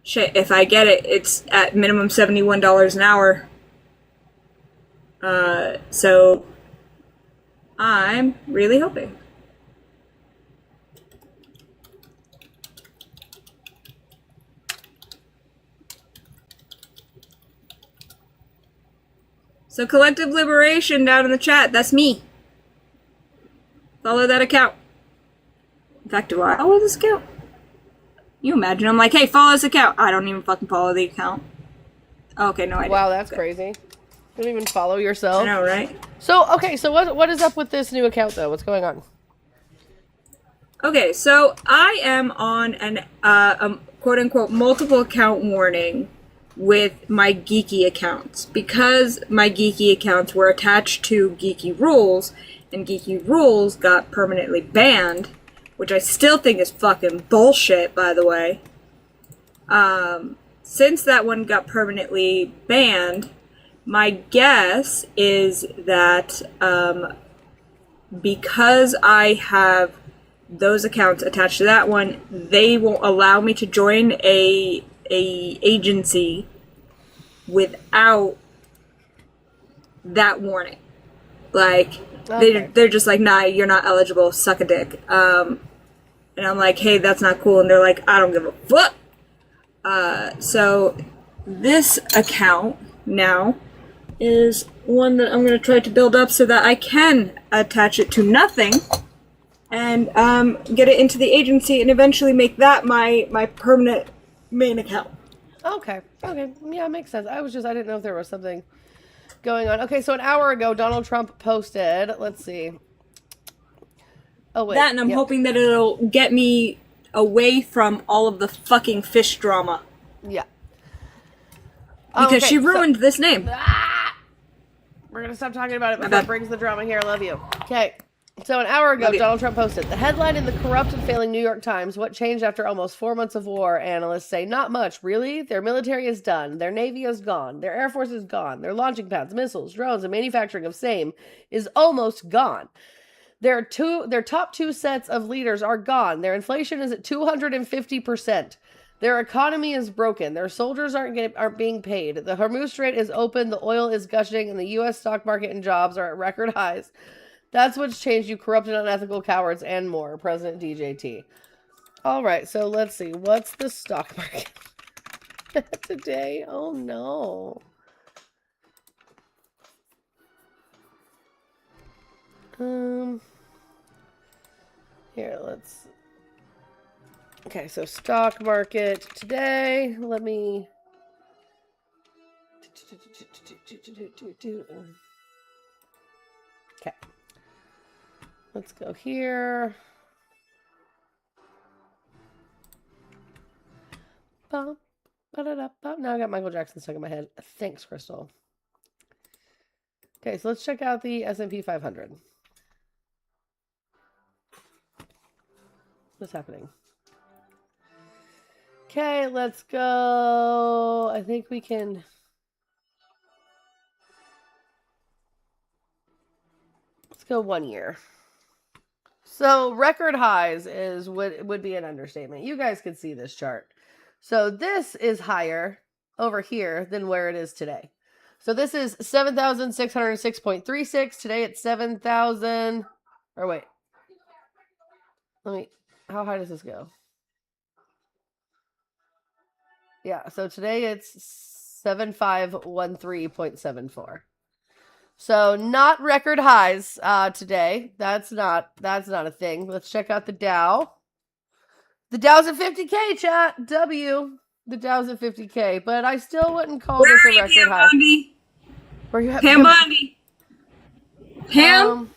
shit, if I get it, it's at minimum $71 an hour. So I'm really hoping. So Collective Liberation down in the chat, that's me. Follow that account. In fact, do I follow this account? You imagine I'm like, hey, follow this account. I don't even fucking follow the account. Okay, no, I don't. Wow, that's crazy. You don't even follow yourself. I know, right? So, okay, so what is up with this new account, though? What's going on? Okay, so I am on an quote-unquote multiple account warning with my geeky accounts because my geeky accounts were attached to Geeky Rules, and Geeky Rules got permanently banned, which I still think is fucking bullshit, by the way. Since that one got permanently banned, my guess is that because I have those accounts attached to that one, they won't allow me to join a agency without that warning. Like, Okay. they're just like, nah, you're not eligible, suck a dick. And I'm like, hey, that's not cool. And they're like, I don't give a fuck. So this account now is one that I'm going to try to build up so that I can attach it to nothing and get it into the agency and eventually make that my permanent main account. Okay. Okay. Yeah, makes sense. I didn't know if there was something going on. Okay, so an hour ago, Donald Trump posted, let's see. Oh, wait. That, and I'm hoping that it'll get me away from all of the fucking fish drama. Yeah. Because she ruined this name. We're going to stop talking about it before it brings the drama here. I love you. Okay. So an hour ago, Donald Trump posted, the headline in the corrupt and failing New York Times, what changed after almost 4 months of war? Analysts say, not much, really. Their military is done. Their Navy is gone. Their Air Force is gone. Their launching pads, missiles, drones, and manufacturing of same is almost gone. Their top two sets of leaders are gone. Their inflation is at 250%. Their economy is broken. Their soldiers aren't being paid. The Hormuz Strait is open. The oil is gushing, and the U.S. stock market and jobs are at record highs. That's what's changed, you corrupt and unethical cowards, and more. President DJT. All right, so let's see. What's the stock market today? Oh, no. Here, let's... Okay, so stock market today. Let me... Okay. Let's go here. Bum, ba-da-da-bum. Now I got Michael Jackson stuck in my head. Thanks, Crystal. Okay, so let's check out the S&P 500. What's happening? Okay, let's go. I think we can... Let's go 1 year. So record highs would be an understatement. You guys can see this chart. So this is higher over here than where it is today. So this is 7,606.36. Today it's 7,000. Or wait. How high does this go? Yeah, so today it's 7513.74. So not record highs today. That's not a thing. Let's check out the Dow. The Dow's at 50K, chat. The Dow's at 50K, but I still wouldn't call this a record high. Where you at, Pam Bondi? Pam?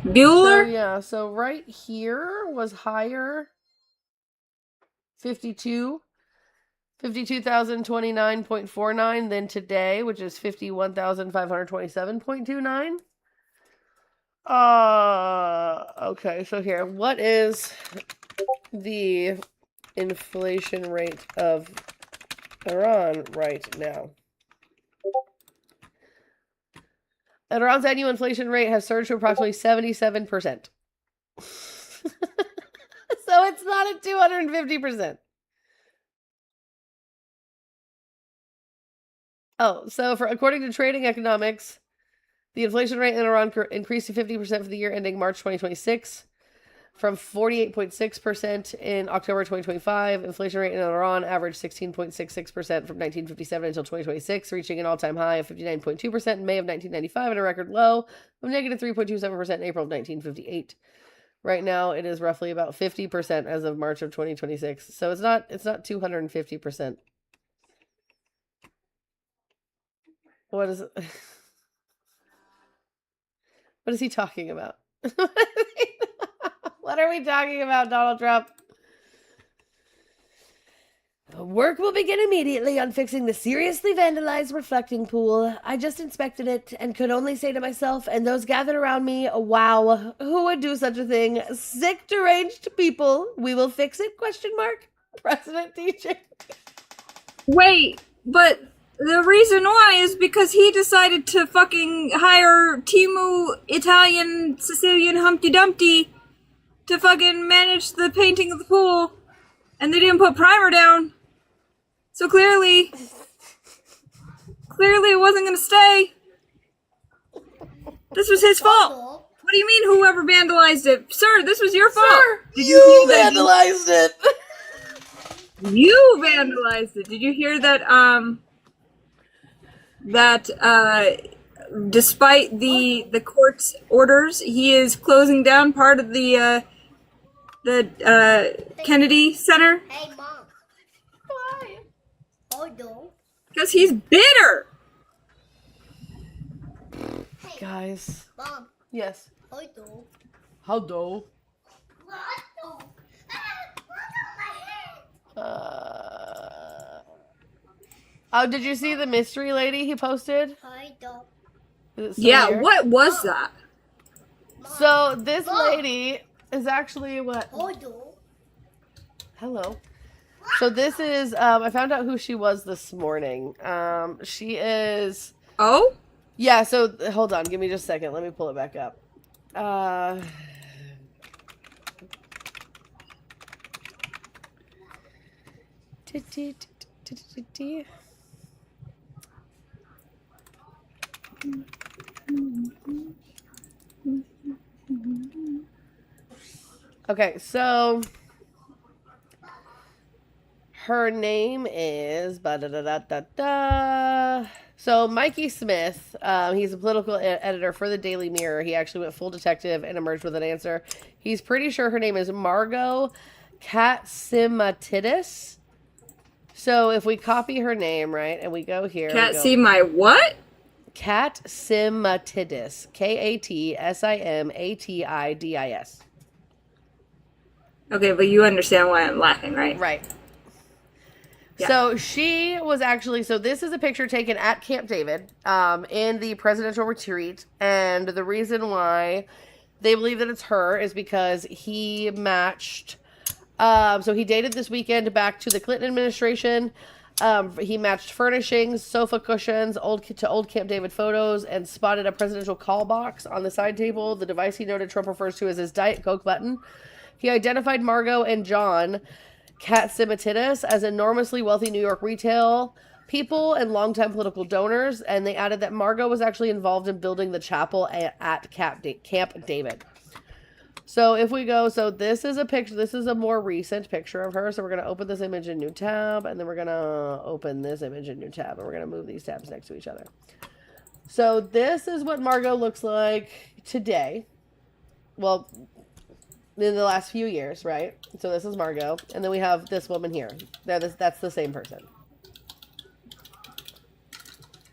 Bueller? So, yeah, so right here was higher. 52. 52,029.49. Then today, which is 51,527.29. Okay, so here, what is the inflation rate of Iran right now? Iran's annual inflation rate has surged to approximately 77%. So it's not at 250%. Oh, so according to Trading Economics, the inflation rate in Iran increased to 50% for the year ending March 2026 from 48.6% in October 2025. Inflation rate in Iran averaged 16.66% from 1957 until 2026, reaching an all-time high of 59.2% in May of 1995 and a record low of negative 3.27% in April of 1958. Right now, it is roughly about 50% as of March of 2026. So it's not 250%. What is it? What is he talking about? What are we talking about, Donald Trump? Work will begin immediately on fixing the seriously vandalized reflecting pool. I just inspected it and could only say to myself and those gathered around me, wow, who would do such a thing? Sick, deranged people. We will fix it, question mark. President teaching. Wait, but the reason why is because he decided to fucking hire Timu Italian Sicilian Humpty Dumpty to fucking manage the painting of the pool, and they didn't put primer down. So clearly it wasn't gonna stay. This was his fault. What do you mean whoever vandalized it? Sir, this was your fault. Sir, you vandalized it. You vandalized it. Did you hear that, despite the court's orders, he is closing down part of the Kennedy Center? Hey, Mom. Why? Hold on. Because he's bitter! Guys. Mom. Yes. Hold on. How do? What? Oh, did you see the mystery lady he posted? Hold on. Yeah, what was that? So this lady is actually what? Hold on. Hello. So this is I found out who she was this morning. She is. Oh? Yeah. So hold on, give me just a second. Let me pull it back up. Okay, so her name is So Mikey Smith, he's a political editor for the Daily Mirror. He actually went full detective and emerged with an answer. He's pretty sure her name is Margot Katsimatidis. So if we copy her name, right, and we go here. What? Katsimatidis. Katsimatidis. Okay, but you understand why I'm laughing, right? Right. Yeah. So she was actually, so this is a picture taken at Camp David in the presidential retreat. And the reason why they believe that it's her is because he matched, so he dated this weekend back to the Clinton administration. He matched furnishings, sofa cushions, old Camp David photos, and spotted a presidential call box on the side table. The device he noted Trump refers to as his Diet Coke button. He identified Margot and John Katsimatidis as enormously wealthy New York retail people and longtime political donors, and they added that Margot was actually involved in building the chapel at Camp David. So if we go, so this is a picture, this is a more recent picture of her, so we're going to open this image in new tab, and then we're going to open this image in new tab, and we're going to move these tabs next to each other. So this is what Margot looks like today. Well, in the last few years, right? So this is Margot. And then we have this woman here. That's the same person.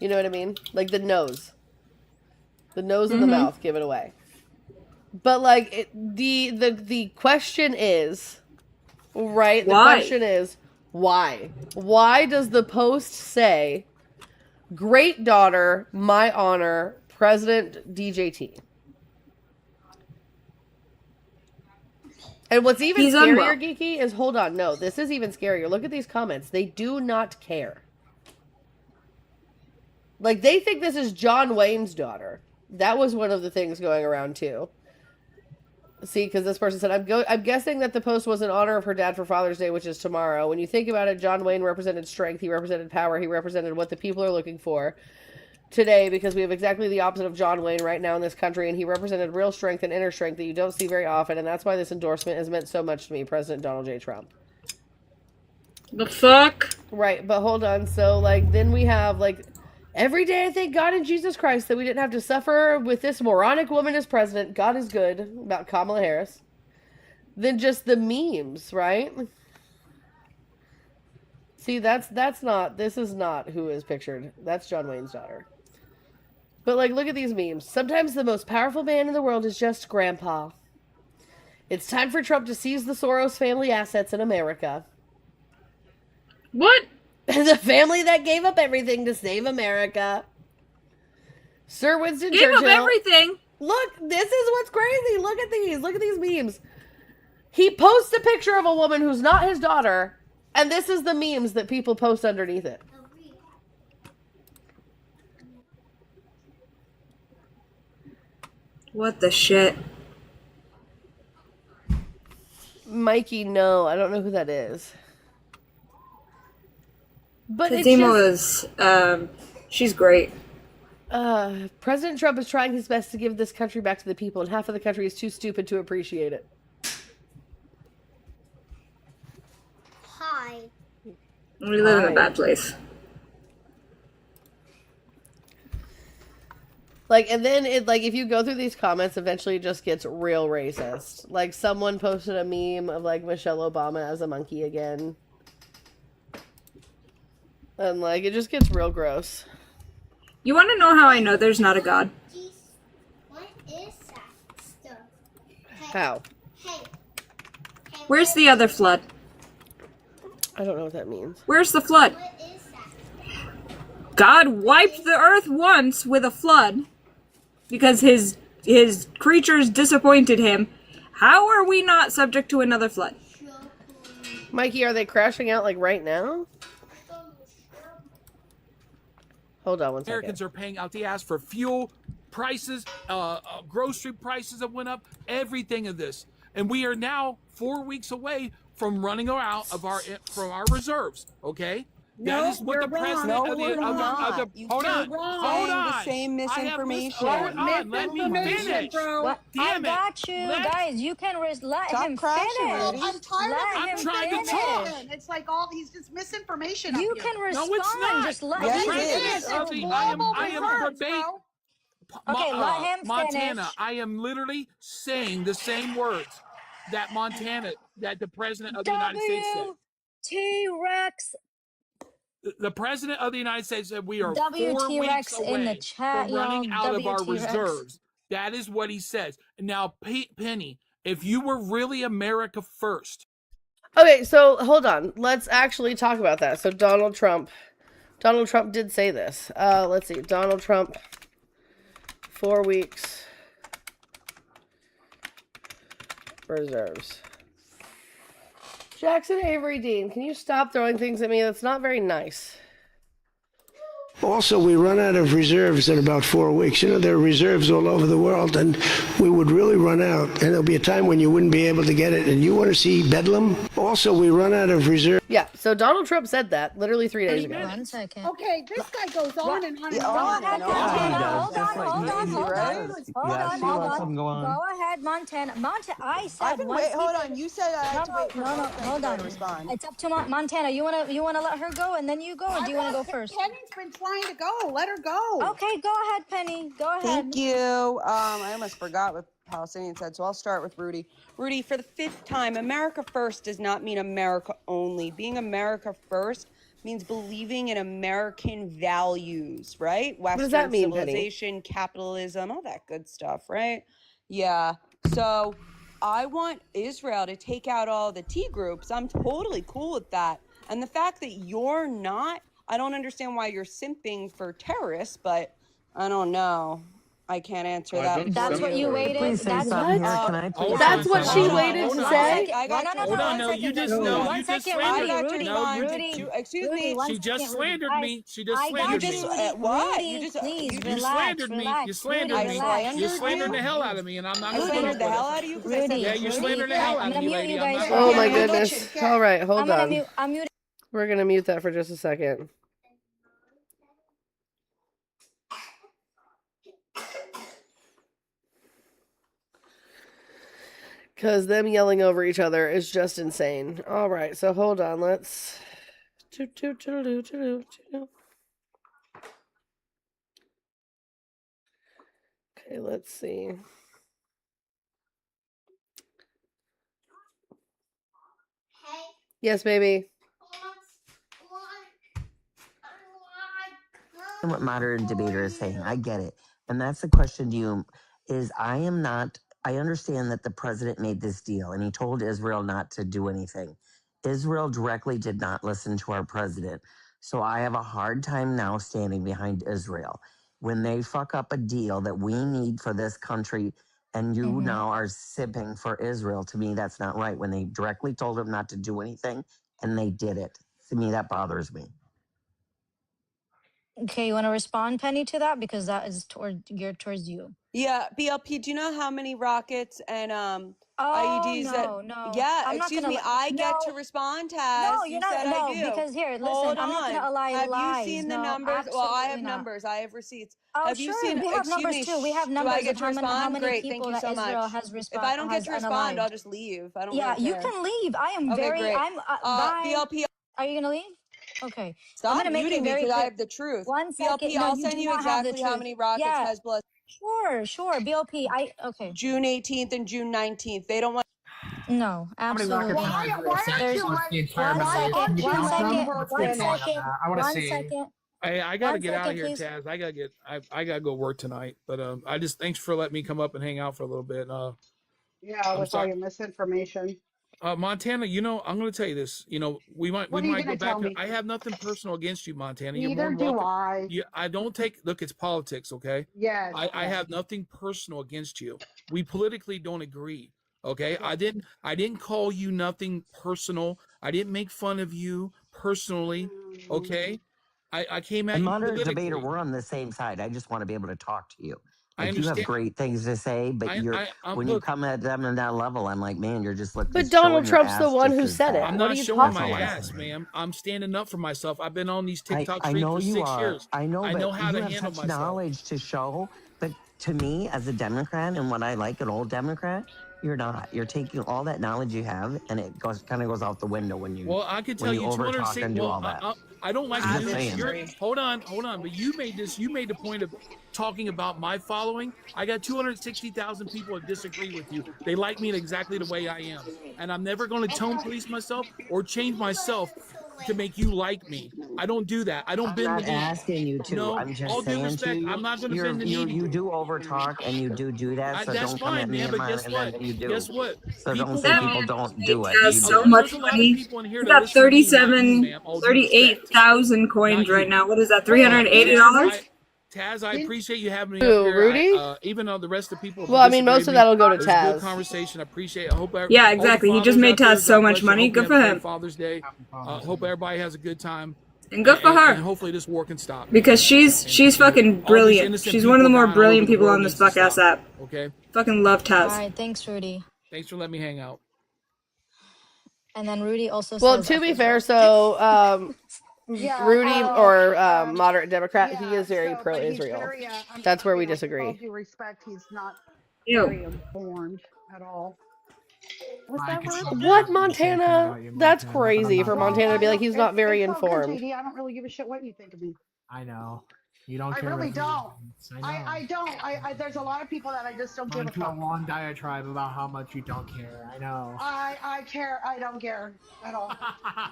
You know what I mean? Like the nose. The nose and the mouth give it away. But like the question is, right? The Why? question is, Why? Why does the post say, great daughter, my honor, President DJT? And what's even He's scarier, unwell. Geeky, is, hold on, no, this is even scarier. Look at these comments. They do not care. Like, they think this is John Wayne's daughter. That was one of the things going around, too. See, because this person said, I'm guessing that the post was in honor of her dad for Father's Day, which is tomorrow. When you think about it, John Wayne represented strength. He represented power. He represented what the people are looking for today, because we have exactly the opposite of John Wayne right now in this country, and he represented real strength and inner strength that you don't see very often, and that's why this endorsement has meant so much to me, President Donald J. Trump. The fuck? Right, but hold on. So, like, then we have, like, every day I thank God and Jesus Christ that we didn't have to suffer with this moronic woman as president. God is good, about Kamala Harris. Then just the memes, right? See, that's not, this is not who is pictured. That's John Wayne's daughter. But, like, look at these memes. Sometimes the most powerful man in the world is just Grandpa. It's time for Trump to seize the Soros family assets in America. What? The family that gave up everything to save America. Sir Winston Churchill. Gave up everything? Look, this is what's crazy. Look at these. Look at these memes. He posts a picture of a woman who's not his daughter, and this is the memes that people post underneath it. What the shit? Mikey, no, I don't know who that is. But Kadima was, she's great. President Trump is trying his best to give this country back to the people, and half of the country is too stupid to appreciate it. Hi. We live in a bad place. Like, and then it, like, if you go through these comments, eventually it just gets real racist. Like, someone posted a meme of, like, Michelle Obama as a monkey again. And, like, it just gets real gross. You want to know how I know there's not a God? What is that stuff? How? Hey. Where's the other flood? I don't know what that means. Where's the flood? What is that? God wiped the earth once with a flood because his creatures disappointed him. How are we not subject to another flood? Mikey, are they crashing out, like, right now? Hold on one second. Americans are paying out the ass for fuel prices, grocery prices that went up, everything of this. And we are now 4 weeks away from running out of our reserves, okay? No, that is what the president no, of the, we're of the, not. of the You hold can't on, say hold on. the same misinformation. Hold on, let me finish. Bro. Damn I got you, guys. You can let Stop him crashing, finish. Rudy. I'm tired Let of him trying to finish. talk. It's like he's just misinformation. You up here. can respond. No, it's not. Just let Yes, him it is. finish. It's I am global reserves, verbatim. bro. Okay, let him Montana, finish. I am literally saying the same words that the president of the United States said. T-Rex. The president of the United States said we are 4 W-T-Rex weeks in the away chat, from running y'all. out of our W-T-Rex. reserves. That is what he says. Now, Penny, if you were really America first. Okay, so hold on. Let's actually talk about that. So Donald Trump did say this. Let's see. Donald Trump, 4 weeks reserves. Jackson Avery Dean, can you stop throwing things at me? That's not very nice. Also, we run out of reserves in about 4 weeks. You know, there are reserves all over the world, and we would really run out. And there'll be a time when you wouldn't be able to get it. And you want to see Bedlam? Also, we run out of reserves. Yeah, so Donald Trump said that literally 3 days ago. 1 second. Okay, this guy goes on and on and Go on. ahead, Montana. Hold on. Go on. Go ahead, Montana. I said I've been once hold on. You said I had to wait for No, hold on. to respond. It's up to Montana. You wanna let her go and then you go, or do you wanna go first? Penny's been trying to go. Let her go. Okay, go ahead, Penny. Go ahead. Thank you. I almost forgot what Palestinian said, so I'll start with Rudy. Rudy, for the 5th time, America first does not mean America only. Being America first means believing in American values, right? Western does that mean, civilization, capitalism, all that good stuff, right? Yeah. So I want Israel to take out all the T groups. I'm totally cool with that. And the fact that you're not, I don't understand why you're simping for terrorists, but I don't know. I can't answer that. That's what you waited. Please say That's something here. Uh, Can I please Hold say on. That's what she something? waited to Hold on. say. I got no, Hold on. one No, second. you just Rudy, no, one you just second, slandered. got to Rudy, No, you respond Rudy, excuse Rudy, me. one she just second, Rudy. slandered Guys, me. She just I got slandered you, me. Rudy. What? Rudy, You just please You relax, slandered me. You relax. slandered Rudy, me. relax. You slandered slandered you? the hell out of me, and I'm not I gonna put slandered up the with hell it. out of you because I Rudy, said Yeah, you Rudy. slandered the All hell right, I'm out of gonna me, mute lady. you I'm guys. not Oh gonna my put up with it. goodness. All right, hold on. I'm muting. We're gonna mute that for just a second. Because them yelling over each other is just insane. All right, so hold on. Let's. Okay, let's see. Yes, baby. What modern debater is saying. I get it. And that's the question to you is I understand that the president made this deal and he told Israel not to do anything. Israel directly did not listen to our president. So I have a hard time now standing behind Israel. When they fuck up a deal that we need for this country and you now are sipping for Israel, to me, that's not right. When they directly told them not to do anything and they did it. To me, that bothers me. Okay, you want to respond, Penny, to that because that is geared towards you. Yeah, BLP, do you know how many rockets and IEDs no, that no. Yeah, I'm not excuse gonna me. I no, get to respond, Taz. no, You you're said not. I No, do. because here, listen, Hold I'm not on. gonna allow Have you lies. seen the No, numbers? Well, I have absolutely not. numbers. I have receipts. Oh, Have you sure. seen We have excuse numbers me, too. We have do I numbers get of to how respond? many Great, thank people you that so Israel much. has If I don't get has to respond, unalived. I'll just leave. I don't Yeah, really you care. can leave. I am Okay, very. great. I'm. Bye. BLP, Are you gonna leave? Okay. I'm stop gonna make it muting me very because I clear. have the truth. 1 second. BLP, No, I'll you send do you not have the exactly how truth. many rockets Yeah. Hezbollah Sure. BLP. Okay. June 18th and June 19th. They don't want No, How many rockets absolutely has not. Israel sent There's towards the entire one Middle East? second. Can you One count them? second. What's the One tally on second. that? I want to One see. second. Hey, I gotta 1 get out second, of here, please. Taz. I gotta go work tonight. But I just thanks for letting me come up and hang out for a little bit. Yeah, I'm with all sorry. your misinformation. Montana, I'm going to tell you this. We What are you might go gonna tell back. me? I have nothing personal against you, Montana. You're more Neither than do welcome. I. I don't take. Look, it's politics, okay? Yes. I have nothing personal against you. We politically don't agree, okay? I didn't call you nothing personal. I didn't make fun of you personally, okay? I came at And you moderate debater, politically. we're on the same side. I just want to be able to talk to you. I Like you have understand. great things to say, but when you Look. come at them on that level, I'm like, man, you're But just Donald showing your Trump's the ass one just who as said it. bad. I'm What are not you showing That's talking my all I'm about? ass, saying. ma'am. I'm standing up for myself. I've been on these TikTok I streets know for you 6 are. years. I know, I know but how you to have handle such myself. knowledge to show. But to me, as a Democrat and what I like, an old Democrat, you're not. You're taking all that knowledge you have, and it kind of goes out the window when you Well, I could tell you over talk 206. and do all that. I don't like I'm to just do this. saying. Hold on. But you made the point of talking about my following. I got 260,000 people that disagree with you. They like me exactly the way I am, and I'm never going to tone police myself or change myself to make you like me. I don't do that. I don't I'm bend the not knee. asking you to. No, I'm just all due saying to respect, you, I'm not going to bend the knee to you you. do over talk and you do that. So That's don't come at fine, me man. and But mine, guess and what? then you do. Guess what? So don't People say come. people don't do it. Has You so do much There's a it. lot of money. people in here He's to got listen to me, not you, ma'am. All due respect. 38,000 Not coins right you. now. What is that? Taz, $380? I appreciate you having me up Who, here. Rudy? Even though the rest of the people Well, I mean, disagree most with of me, that'll go to it was a good Taz. conversation. I appreciate it. I hope Yeah, all the exactly. He just fathers made out there, Taz so God much bless you. I money. hope you Good have for a great him. Father's Day. Hope everybody has a good time. And good for her. And hopefully this war can stop. Because she's fucking All these brilliant. innocent She's one of the people more dying all over brilliant the people world on this needs to fuck ass stop. app. Okay? Fucking love All Taz. right, thanks, Rudy. Thanks for letting me hang out. And then Rudy also Well, says to F be Israel. fair, so Yeah. Rudy or moderate Democrat, he Yeah. is very So, but he's pro-Israel. very. That's where we With all disagree. due respect, he's not Ew. very informed at all. What's that word? What, Montana? That's Montana, but I'm crazy not for gonna Montana to be like he's not very It's all good, informed. JD. I don't really give a shit what you think of me. I know. You don't I care really what don't. I know. I don't. There's a lot of people that I just don't give a Went to a fuck. long diatribe about how much you don't care. I know. I care. I don't care at all.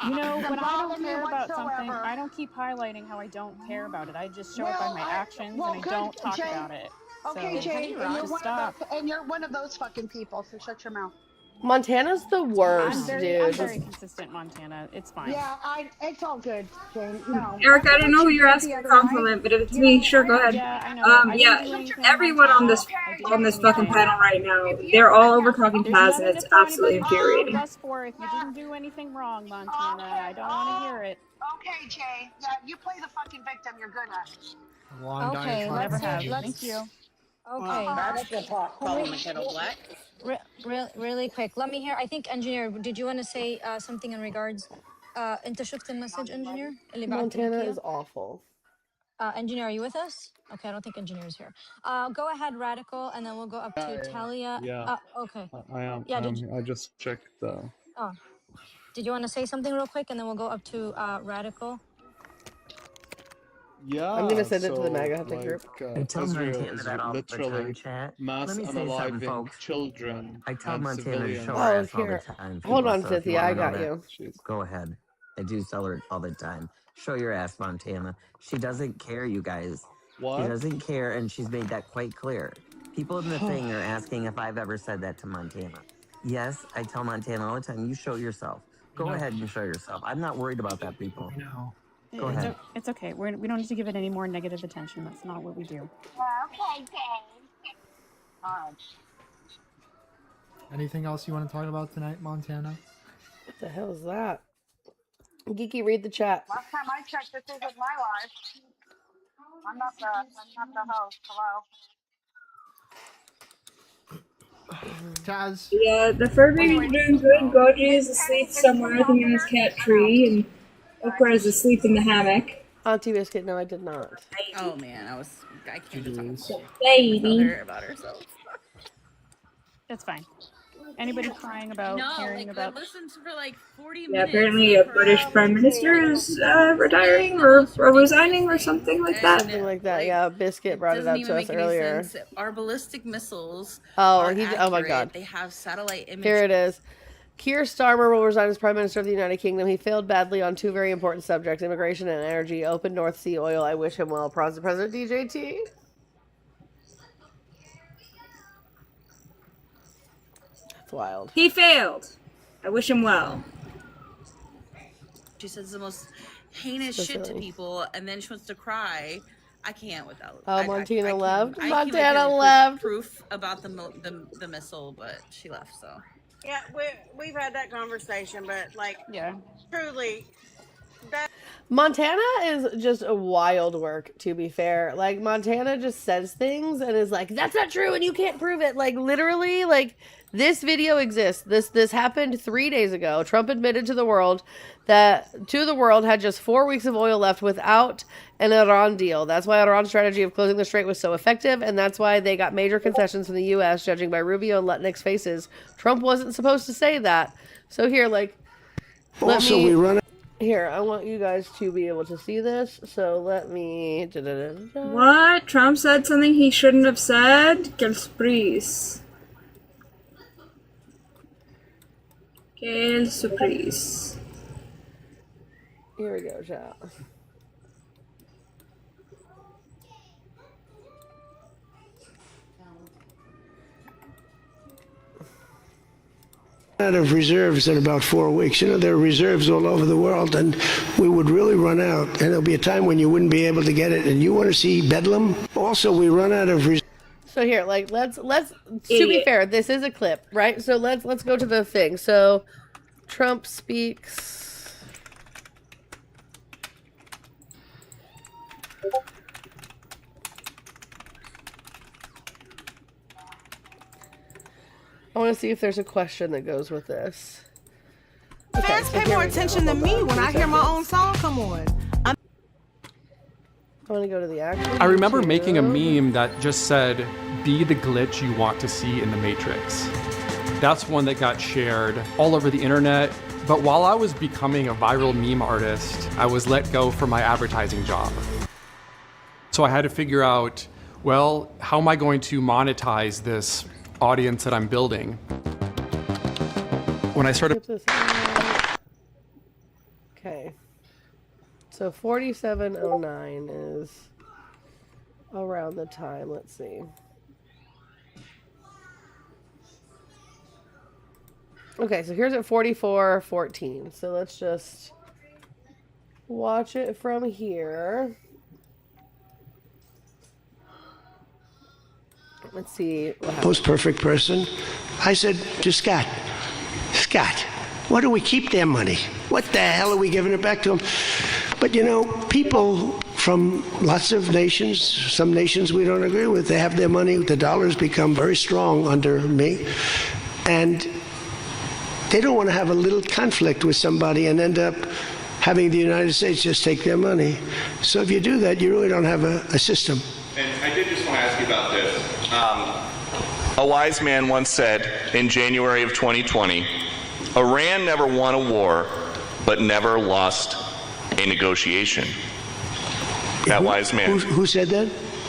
You know, Doesn't when I bother don't me care about something, whatsoever. I don't keep highlighting how I don't care about it. I just show it by Well, my actions and I good, don't talk Jay. about it. Okay, So Jay, and just stop. you're one of those fucking people. So shut your mouth. Montana's the worst, I'm dude. very consistent, Montana. It's fine. Yeah, it's all good, Jane. No, Eric, I don't know who you you're did the asking a other compliment, but if it's me, sure, go ahead. Yeah, I know. I Yeah, didn't do anything, everyone on Montana. this I didn't on do this fucking anything. panel right now, they're all over talking There's Taz, and nothing to it's throw absolutely anybody under the infuriating. bus for. If you didn't do anything wrong, Montana, I don't want to hear it. Okay, Jay. Yeah, you play the fucking victim. You're good at it. Long Okay, diatribe Never let's from have. Jane. Thank you. okay. That's the problem in Kettle Black. Really quick. Let me hear. I think engineer, did you want to say something in regards انت شفت المسج engineer اللي بعته لك Montana إياه؟ is awful. Engineer, are you with us? Okay, I don't think engineer is here. Go ahead, Radical, and then we'll go up to Talia. Yeah, Okay. I am. Yeah, I just checked. oh, did you want to say something real quick, and then we'll go up to Radical? Yeah, I'm gonna send it to the so MAGA Hunting like group. I tell Israel Montana is that all the literally time, chat. mass Let me say something, unaliving folks. children I tell and Montana to civilians. show her Oh, ass all the here. time. Hold People, on, so if you Cynthia. want I to know got that, you. go ahead. I do tell her all the time. Show your ass, Montana. She doesn't care, you guys. What? She doesn't care, and she's made that quite clear. People in the thing are asking if I've ever said that to Montana. Yes, I tell Montana all the time, you show yourself. Go ahead and show yourself. I'm not worried about that, people. Go ahead. It's okay. We don't need to give it any more negative attention. That's not what we do. Okay, Jay. Anything else you want to talk about tonight, Montana? What the hell is that? Geeky, read the chat. Last time I checked, this isn't my life. I'm not the host. Hello. Taz. Yeah, the fur baby's doing good. Goji is asleep somewhere, I think in his cat tree, and Okra is asleep in the hammock. Auntie Biscuit, no, I did not. Oh man, I can't even talk about Baby. tell her about herself. It's fine. Anybody crying about caring I about? listened for like 40 Yeah, minutes. apparently a British Prime Minister is retiring or resigning or something like that. Something like that. Yeah, Biscuit brought it Doesn't up even to us make any earlier. sense. Our ballistic missiles Oh, are oh my accurate. God. They have satellite imagery. Here it is. Keir Starmer will resign as Prime Minister of the United Kingdom. He failed badly on two very important subjects, immigration and energy. Open North Sea oil. I wish him well. President DJT. That's wild. He failed. I wish him well. She says the most heinous shit to people, and then she wants to cry. I can't without. Oh, Montana left. I Montana left. Proof about the missile, but she left. So yeah, we've had that conversation, but like, yeah, truly, that. Montana is just a wild work, to be fair. Like, Montana just says things and is like, that's not true and you can't prove it. Like, literally, like, this video exists. This happened 3 days ago. Trump admitted to the world that had just 4 weeks of oil left without an Iran deal. That's why Iran's strategy of closing the strait was so effective, and that's why they got major concessions from the U.S., judging by Rubio and Lutnick's faces. Trump wasn't supposed to say that. So here, like, Here, I want you guys to be able to see this, so let me... What? Trump said something he shouldn't have said? Quelle surprise. Quelle surprise. Here we go, chat. Out of reserves in about 4 weeks. You know, there are reserves all over the world, and we would really run out. And there'll be a time when you wouldn't be able to get it. And you want to see Bedlam? Also, we run out of reserves. So here, like, let's to be fair, this is a clip, right? So let's go to the thing. So Trump speaks. I want to see if there's a question that goes with this. Okay, Fans so pay here more we go. attention than me Hold on, when 2 I hear my seconds. own song come on. I want to go to the actual. I remember YouTube. making a meme that just said, "Be the glitch you want to see in the Matrix." That's one that got shared all over the internet. But while I was becoming a viral meme artist, I was let go from my advertising job. So I had to figure out, well, how am I going to monetize this audience that I'm building? When I started... Okay. So 4709 is around the time. Let's see. Okay, so here's at 44:14. So let's just watch it from here. Let's see what happens. Most perfect person. I said to Scott, why do we keep their money? What the hell are we giving it back to them? But you know, people from lots of nations, some nations we don't agree with, they have their money. The dollar's become very strong under me. And they don't want to have a little conflict with somebody and end up having the United States just take their money. So if you do that, you really don't have a system. And I did just want to ask you about this. A wise man once said in January of 2020, Iran never won a war, but never lost a negotiation. That wise man. Who said that?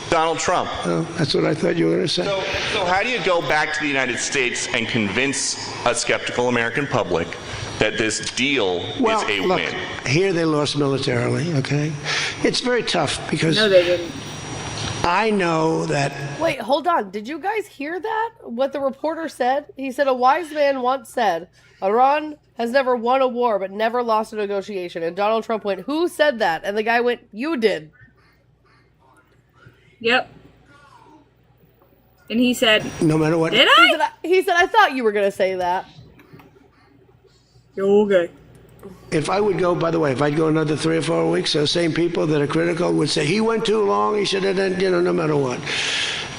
Donald Trump. Oh, that's what I thought you were going to say. So how do you go back to the United States and convince a skeptical American public that this deal is a look, win? Here they lost militarily, okay? It's very tough because... No, they didn't. I know that... Wait, hold on. Did you guys hear that? What the reporter said? He said a wise man once said, Iran has never won a war but never lost a negotiation. And Donald Trump went, who said that? And the guy went, you did. Yep. And he said, no matter what. Did I? He said, I thought you were going to say that. Okay. If I would go, by the way, if I'd go another 3 or 4 weeks, those same people that are critical would say, he went too long, he should have done, you know, no matter what.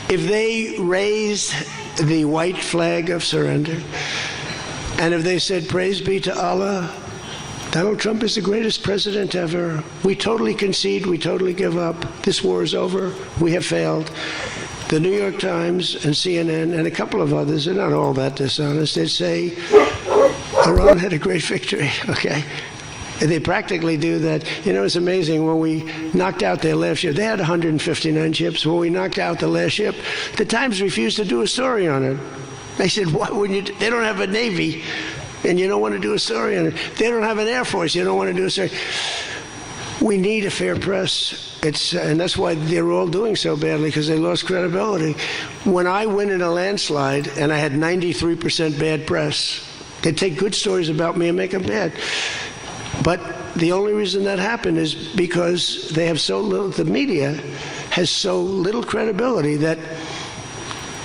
If they raised the white flag of surrender, and if they said, praise be to Allah, Donald Trump is the greatest president ever. We totally concede, we totally give up. This war is over, we have failed. The New York Times and CNN and a couple of others, they're not all that dishonest, they'd say, Iran had a great victory, okay? And they practically do that. You know, it's amazing. When we knocked out their last ship, they had 159 ships. When we knocked out the last ship, the Times refused to do a story on it. They said, why wouldn't you? They don't have a Navy, and you don't want to do a story on it. They don't have an Air Force, you don't want to do a story. We need a fair press. And that's why they're all doing so badly, because they lost credibility. When I win in a landslide, and I had 93% bad press, they take good stories about me and make them bad. But the only reason that happened is because they have so little, the media has so little credibility that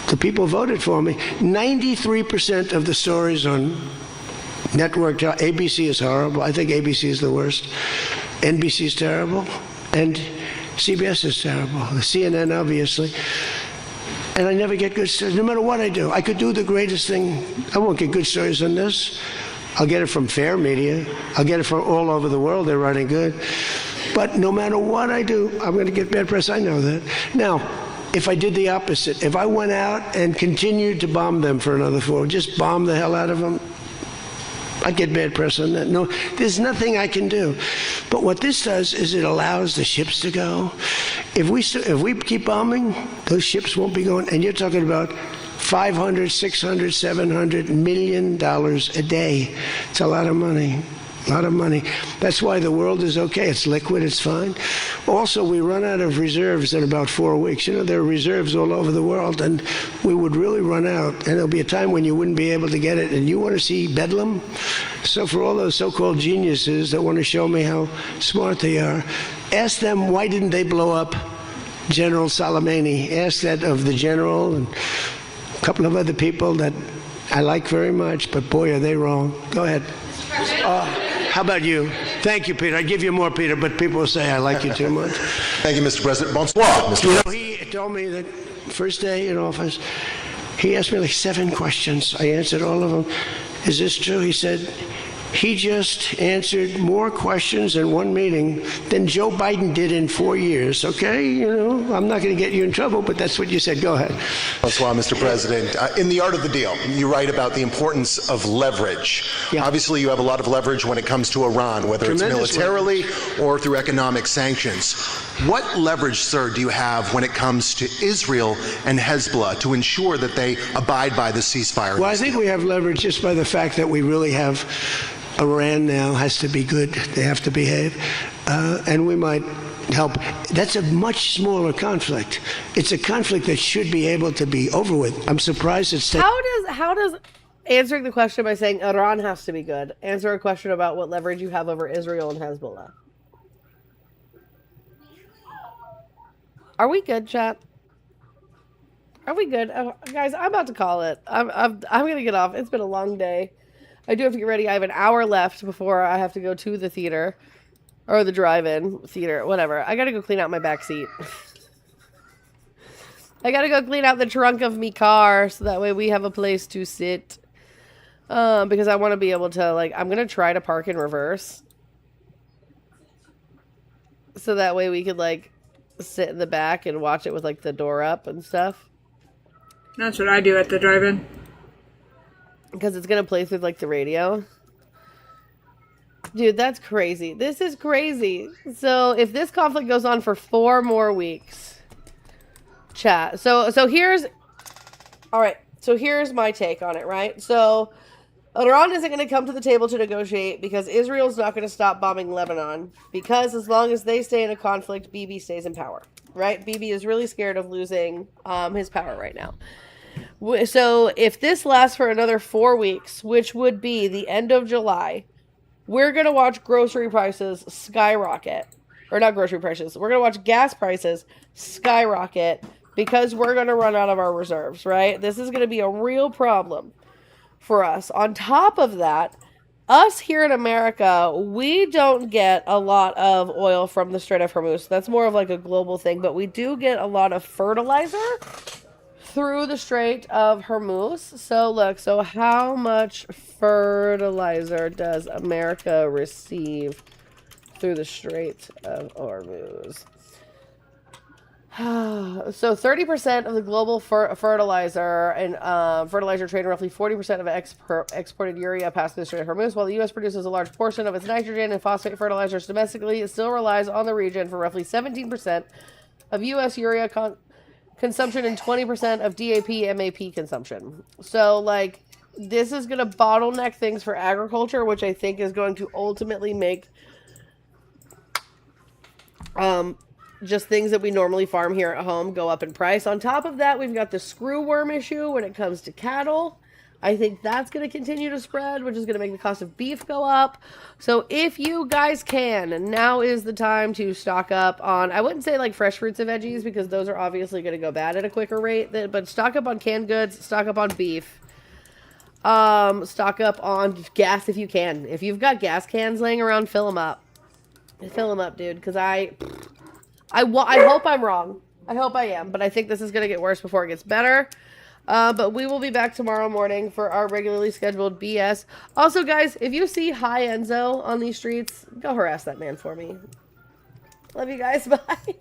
the people voted for me. 93% of the stories on network, ABC is horrible. I think ABC is the worst. NBC is terrible. And CBS is terrible. The CNN, obviously. And I never get good stories, no matter what I do. I could do the greatest thing. I won't get good stories on this. I'll get it from fair media. I'll get it from all over the world. They're writing good. But no matter what I do, I'm going to get bad press. I know that. Now, if I did the opposite, if I went out and continued to bomb them for another 4, just bomb the hell out of them, I'd get bad press on that. No, there's nothing I can do. But what this does is it allows the ships to go. If we keep bombing, those ships won't be going. And you're talking about $500, $600, $700 million a day. It's a lot of money. A lot of money. That's why the world is okay. It's liquid. It's fine. Also, we run out of reserves in about 4 weeks. You know, there are reserves all over the world, and we would really run out. And there'll be a time when you wouldn't be able to get it. And you want to see bedlam? So for all those so-called geniuses that want to show me how smart they are, ask them why didn't they blow up General Soleimani? Ask that of the general and a couple of other people that I like very much, but boy, are they wrong. Go ahead. How about you? Thank you, Peter. I'd give you more, Peter, but people will say I like you too much. Thank you, Mr. President. Bonsoir, Mr. You know, he told me that first day in office, he asked me like 7 questions. I answered all of them. Is this true? He said, he just answered more questions in one meeting than Joe Biden did in 4 years. Okay, you know, I'm not going to get you in trouble, but that's what you said. Go ahead. Bonsoir, Mr. President. In The Art of the Deal, you write about the importance of leverage. Yeah. Obviously, you have a lot of leverage when it comes to Iran, whether it's militarily or through economic sanctions. What leverage, sir, do you have when it comes to Israel and Hezbollah to ensure that they abide by the ceasefire? Well, I think we have leverage just by the fact that we really have Iran now has to be good. They have to behave. And we might help. That's a much smaller conflict. It's a conflict that should be able to be over with. I'm surprised it's... How does answering the question by saying Iran has to be good. Answer a question about what leverage you have over Israel and Hezbollah. Are we good, chat? Are we good? Guys, I'm about to call it. I'm gonna get off. It's been a long day. I do have to get ready. I have an hour left before I have to go to the theater. Or the drive-in theater, whatever. I gotta go clean out my back seat. I gotta go clean out the trunk of me car so that way we have a place to sit. Because I want to be able to, like, I'm gonna try to park in reverse. So that way we could, like, sit in the back and watch it with, like, the door up and stuff. That's what I do at the drive-in. Because it's gonna play through, like, the radio. Dude, that's crazy. This is crazy. So, if this conflict goes on for 4 more weeks... Chat. So here's... Alright, so here's my take on it, right? So, Iran isn't going to come to the table to negotiate because Israel's not going to stop bombing Lebanon. Because as long as they stay in a conflict, Bibi stays in power, right? Bibi is really scared of losing his power right now. So, if this lasts for another 4 weeks, which would be the end of July... We're going to watch grocery prices skyrocket. Or not grocery prices. We're going to watch gas prices skyrocket because we're going to run out of our reserves, right? This is going to be a real problem for us. On top of that, us here in America, we don't get a lot of oil from the Strait of Hormuz. That's more of like a global thing, but we do get a lot of fertilizer through the Strait of Hormuz. So look, so how much fertilizer does America receive through the Strait of Hormuz? So 30% of the global fertilizer and fertilizer trade, and roughly 40% of exported urea passes through the Strait of Hormuz. While the U.S. produces a large portion of its nitrogen and phosphate fertilizers domestically, it still relies on the region for roughly 17% of U.S. urea consumption and 20% of DAP, MAP consumption. So, like, this is going to bottleneck things for agriculture, which I think is going to ultimately make just things that we normally farm here at home go up in price. On top of that, we've got the screwworm issue when it comes to cattle. I think that's going to continue to spread, which is going to make the cost of beef go up. So if you guys can, now is the time to stock up on, I wouldn't say like fresh fruits and veggies because those are obviously going to go bad at a quicker rate, but stock up on canned goods, stock up on beef, stock up on gas if you can. If you've got gas cans laying around, fill them up. Fill them up, dude, because I hope I'm wrong. I hope I am, but I think this is going to get worse before it gets better. But we will be back tomorrow morning for our regularly scheduled BS. Also, guys, if you see Hi Enzo on these streets, go harass that man for me. Love you guys. Bye.